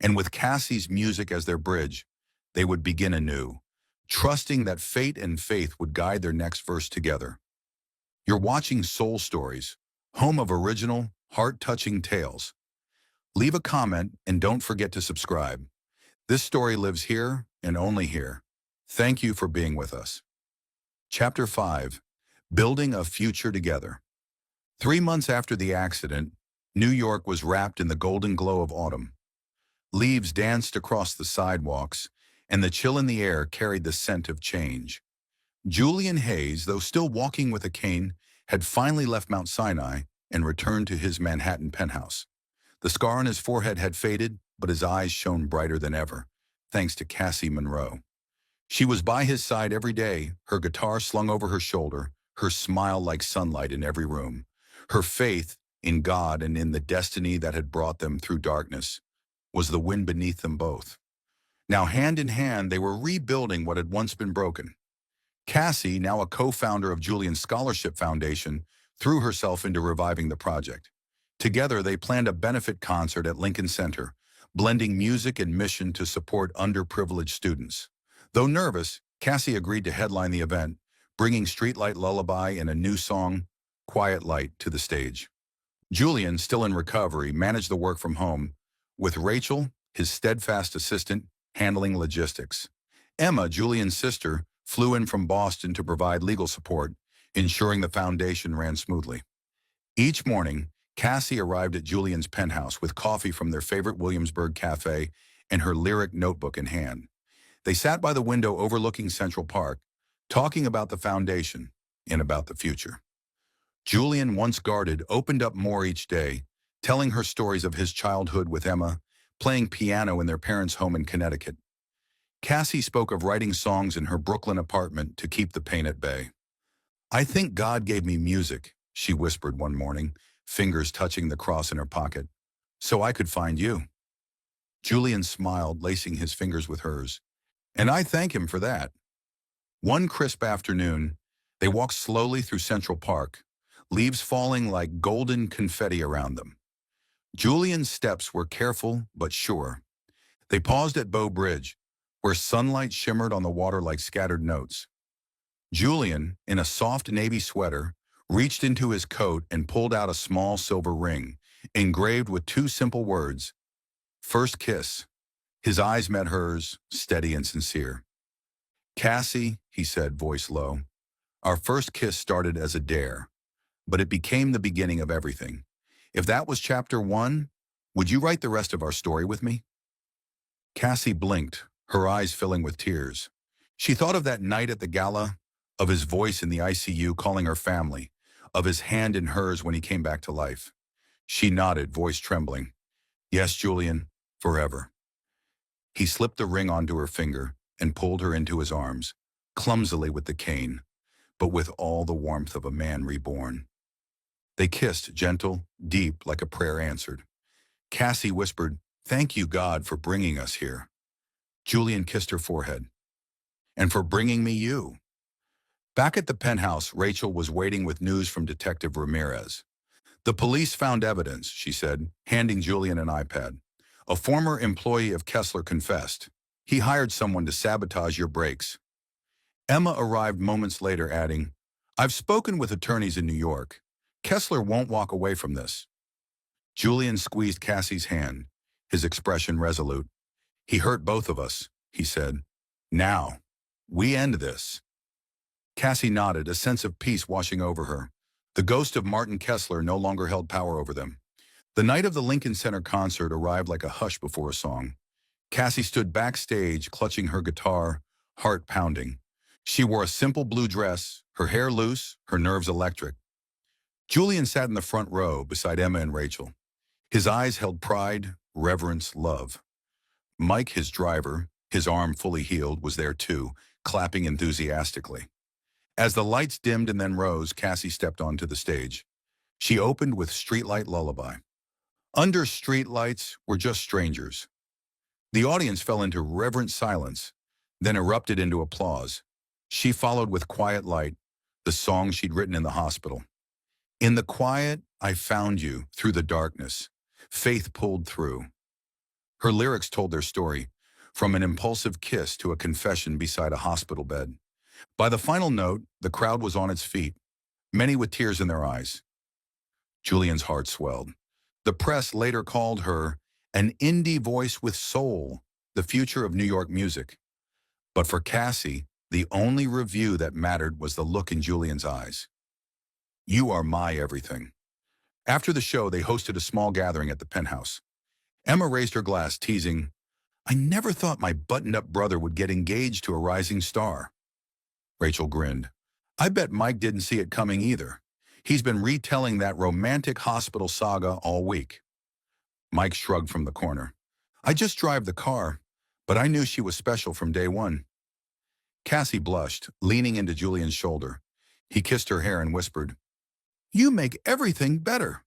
And with Cassie's music as their bridge, they would begin anew, trusting that fate and faith would guide their next verse together. You're watching Soul Stories, home of original, heart-touching tales. Leave a comment and don't forget to subscribe. This story lives here and only here. Thank you for being with us. Chapter 5. Building a Future Together. 3 months after the accident, New York was wrapped in the golden glow of autumn. Leaves danced across the sidewalks, and the chill in the air carried the scent of change. Julian Hayes, though still walking with a cane, had finally left Mount Sinai and returned to his Manhattan penthouse. The scar on his forehead had faded, but his eyes shone brighter than ever, thanks to Cassie Monroe. She was by his side every day, her guitar slung over her shoulder, her smile like sunlight in every room. Her faith in God and in the destiny that had brought them through darkness was the wind beneath them both. Now, hand in hand, they were rebuilding what had once been broken. Cassie, now a co-founder of Julian's Scholarship Foundation, threw herself into reviving the project. Together, they planned a benefit concert at Lincoln Center, blending music and mission to support underprivileged students. Though nervous, Cassie agreed to headline the event, bringing Streetlight Lullaby and a new song, Quiet Light, to the stage. Julian, still in recovery, managed the work from home, with Rachel, his steadfast assistant, handling logistics. Emma, Julian's sister, flew in from Boston to provide legal support, ensuring the foundation ran smoothly. Each morning, Cassie arrived at Julian's penthouse with coffee from their favorite Williamsburg cafe and her lyric notebook in hand. They sat by the window overlooking Central Park, talking about the foundation and about the future. Julian, once guarded, opened up more each day, telling her stories of his childhood with Emma, playing piano in their parents' home in Connecticut. Cassie spoke of writing songs in her Brooklyn apartment to keep the pain at bay. "I think God gave me music," she whispered one morning, fingers touching the cross in her pocket, "so I could find you." Julian smiled, lacing his fingers with hers. "And I thank him for that." One crisp afternoon, they walked slowly through Central Park, leaves falling like golden confetti around them. Julian's steps were careful but sure. They paused at Bow Bridge, where sunlight shimmered on the water like scattered notes. Julian, in a soft navy sweater, reached into his coat and pulled out a small silver ring, engraved with 2 simple words, "First kiss." His eyes met hers, steady and sincere. "Cassie," he said, voice low, "our first kiss started as a dare, but it became the beginning of everything. If that was chapter 1, would you write the rest of our story with me? Cassie blinked, her eyes filling with tears. She thought of that night at the gala, of his voice in the ICU calling her family, of his hand in hers when he came back to life. She nodded, voice trembling. Yes, Julian, forever. He slipped the ring onto her finger and pulled her into his arms, clumsily with the cane, but with all the warmth of a man reborn. They kissed, gentle, deep, like a prayer answered. Cassie whispered, "Thank you, God, for bringing us here." Julian kissed her forehead. "And for bringing me you." Back at the penthouse, Rachel was waiting with news from Detective Ramirez. "The police found evidence," she said, handing Julian an iPad. "A former employee of Kessler confessed. He hired someone to sabotage your brakes." Emma arrived moments later, adding, "I've spoken with attorneys in New York. Kessler won't walk away from this." Julian squeezed Cassie's hand, his expression resolute. "He hurt both of us," he said. "Now, we end this." Cassie nodded, a sense of peace washing over her. The ghost of Martin Kessler no longer held power over them. The night of the Lincoln Center concert arrived like a hush before a song. Cassie stood backstage, clutching her guitar, heart pounding. She wore a simple blue dress, her hair loose, her nerves electric. Julian sat in the front row beside Emma and Rachel. His eyes held pride, reverence, love. Mike, his driver, his arm fully healed, was there too, clapping enthusiastically. As the lights dimmed and then rose, Cassie stepped onto the stage. She opened with Streetlight Lullaby. Under streetlights were just strangers. The audience fell into reverent silence, then erupted into applause. She followed with Quiet Light, the song she'd written in the hospital. In the quiet, I found you through the darkness. Faith pulled through. Her lyrics told their story, from an impulsive kiss to a confession beside a hospital bed. By the final note, the crowd was on its feet, many with tears in their eyes. Julian's heart swelled. The press later called her an indie voice with soul, the future of New York music. But for Cassie, the only review that mattered was the look in Julian's eyes. "You are my everything." After the show, they hosted a small gathering at the penthouse. Emma raised her glass, teasing, "I never thought my buttoned-up brother would get engaged to a rising star." Rachel grinned. "I bet Mike didn't see it coming either. He's been retelling that romantic hospital saga all week." Mike shrugged from the corner. "I just drive the car, but I knew she was special from day one." Cassie blushed, leaning into Julian's shoulder. He kissed her hair and whispered, "You make everything better."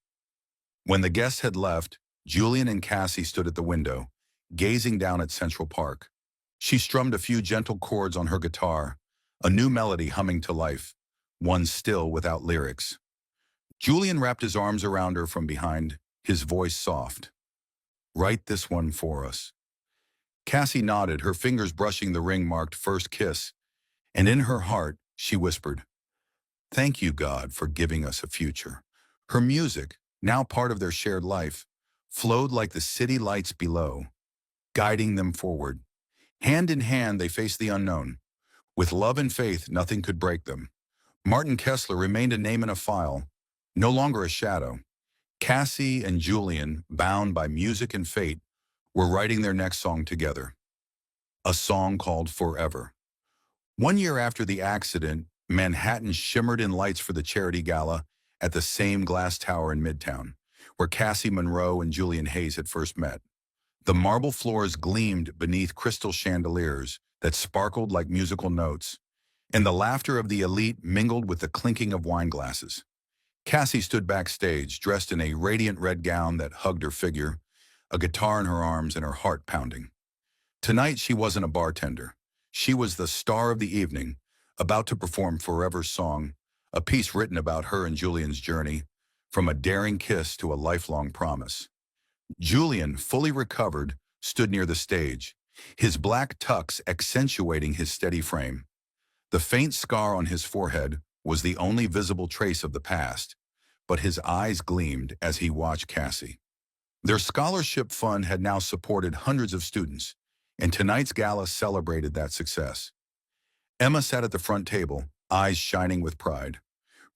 When the guests had left, Julian and Cassie stood at the window, gazing down at Central Park. She strummed a few gentle chords on her guitar, a new melody humming to life, one still without lyrics. Julian wrapped his arms around her from behind, his voice soft. "Write this one for us." Cassie nodded, her fingers brushing the ring marked first kiss, and in her heart, she whispered, "Thank you, God, for giving us a future." Her music, now part of their shared life, flowed like the city lights below, guiding them forward. Hand in hand, they faced the unknown. With love and faith, nothing could break them. Martin Kessler remained a name in a file, no longer a shadow. Cassie and Julian, bound by music and fate, were writing their next song together. A song called Forever. 1 year after the accident, Manhattan shimmered in lights for the charity gala at the same glass tower in Midtown, where Cassie Monroe and Julian Hayes had first met. The marble floors gleamed beneath crystal chandeliers that sparkled like musical notes, and the laughter of the elite mingled with the clinking of wine glasses. Cassie stood backstage, dressed in a radiant red gown that hugged her figure, a guitar in her arms and her heart pounding. Tonight she wasn't a bartender. She was the star of the evening, about to perform Forever's song, a piece written about her and Julian's journey, from a daring kiss to a lifelong promise. Julian, fully recovered, stood near the stage, his black tux accentuating his steady frame. The faint scar on his forehead was the only visible trace of the past, but his eyes gleamed as he watched Cassie. Their scholarship fund had now supported hundreds of students, and tonight's gala celebrated that success. Emma sat at the front table, eyes shining with pride.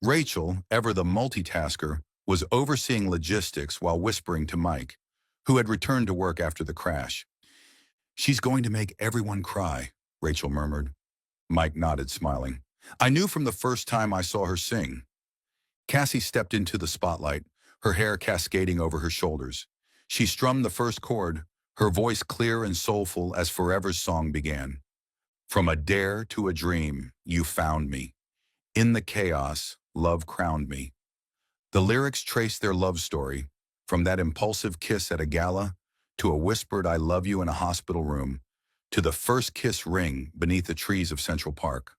Rachel, ever the multitasker, was overseeing logistics while whispering to Mike, who had returned to work after the crash. "She's going to make everyone cry," Rachel murmured. Mike nodded, smiling. "I knew from the first time I saw her sing." Cassie stepped into the spotlight, her hair cascading over her shoulders. She strummed the first chord, her voice clear and soulful as Forever's song began. "From a dare to a dream, you found me. In the chaos, love crowned me." The lyrics trace their love story, from that impulsive kiss at a gala, to a whispered "I love you" in a hospital room, to the first kiss ring beneath the trees of Central Park.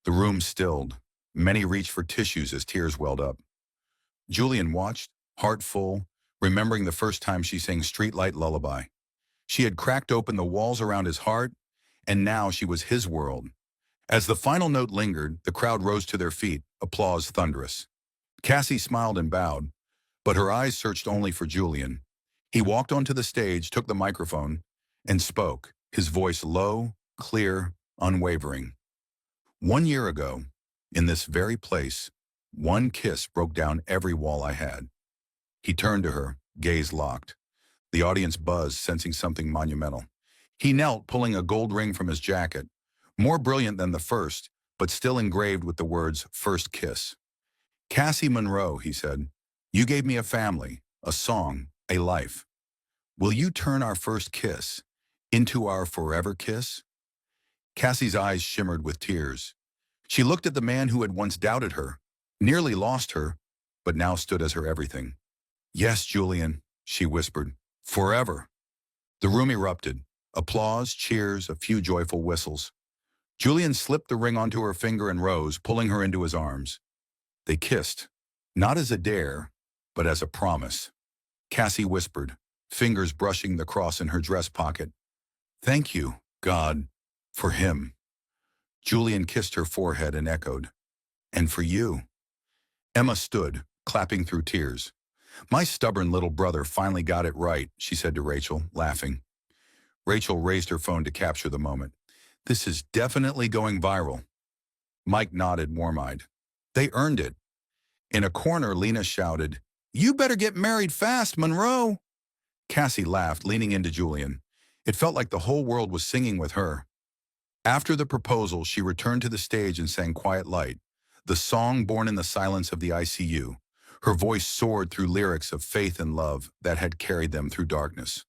The room stilled. Many reached for tissues as tears welled up. Julian watched, heart full, remembering the first time she sang Streetlight Lullaby. She had cracked open the walls around his heart, and now she was his world. As the final note lingered, the crowd rose to their feet, applause thunderous. Cassie smiled and bowed, but her eyes searched only for Julian. He walked onto the stage, took the microphone, and spoke, his voice low, clear, unwavering. "1 year ago, in this very place, one kiss broke down every wall I had." He turned to her, gaze locked. The audience buzzed, sensing something monumental. He knelt, pulling a gold ring from his jacket, more brilliant than the first, but still engraved with the words, "First Kiss." "Cassie Monroe," he said, "you gave me a family, a song, a life. Will you turn our first kiss into our forever kiss?" Cassie's eyes shimmered with tears. She looked at the man who had once doubted her, nearly lost her, but now stood as her everything. "Yes, Julian," she whispered, "forever." The room erupted. Applause, cheers, a few joyful whistles. Julian slipped the ring onto her finger and rose, pulling her into his arms. They kissed, not as a dare, but as a promise. Cassie whispered, fingers brushing the cross in her dress pocket. "Thank you, God, for him." Julian kissed her forehead and echoed, "And for you." Emma stood, clapping through tears. "My stubborn little brother finally got it right," she said to Rachel, laughing. Rachel raised her phone to capture the moment. "This is definitely going viral." Mike nodded, warm-eyed. "They earned it." In a corner, Lena shouted, "You better get married fast, Monroe." Cassie laughed, leaning into Julian. It felt like the whole world was singing with her. After the proposal, she returned to the stage and sang Quiet Light, the song born in the silence of the ICU. Her voice soared through lyrics of faith and love that had carried them through darkness.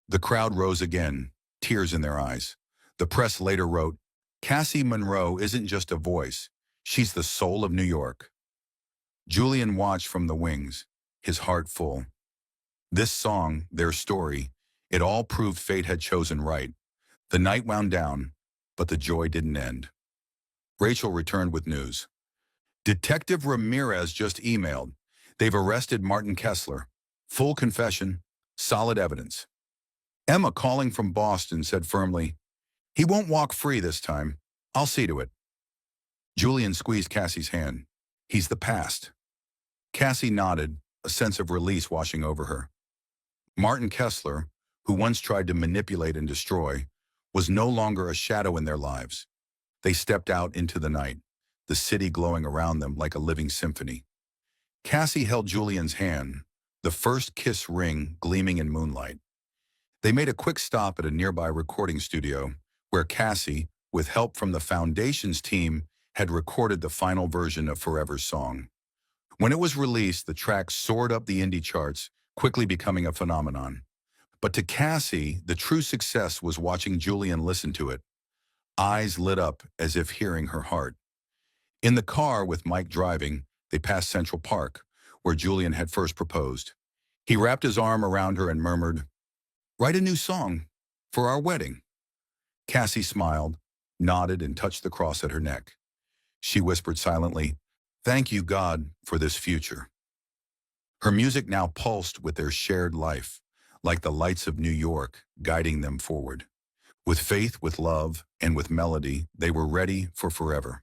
The crowd rose again, tears in their eyes. The press later wrote, "Cassie Monroe isn't just a voice. She's the soul of New York." Julian watched from the wings, his heart full. This song, their story, it all proved fate had chosen right. The night wound down, but the joy didn't end. Rachel returned with news. "Detective Ramirez just emailed. They've arrested Martin Kessler. Full confession, solid evidence." Emma, calling from Boston, said firmly, "He won't walk free this time. I'll see to it." Julian squeezed Cassie's hand. "He's the past." Cassie nodded, a sense of release washing over her. Martin Kessler, who once tried to manipulate and destroy, was no longer a shadow in their lives. They stepped out into the night, the city glowing around them like a living symphony. Cassie held Julian's hand, the first kiss ring gleaming in moonlight. They made a quick stop at a nearby recording studio, where Cassie, with help from the Foundation's team, had recorded the final version of Forever's song. When it was released, the track soared up the indie charts, quickly becoming a phenomenon. But to Cassie, the true success was watching Julian listen to it, eyes lit up as if hearing her heart. In the car, with Mike driving, they passed Central Park, where Julian had first proposed. He wrapped his arm around her and murmured, "Write a new song for our wedding." Cassie smiled, nodded, and touched the cross at her neck. She whispered silently, "Thank you, God, for this future." Her music now pulsed with their shared life, like the lights of New York, guiding them forward. With faith, with love, and with melody, they were ready for forever.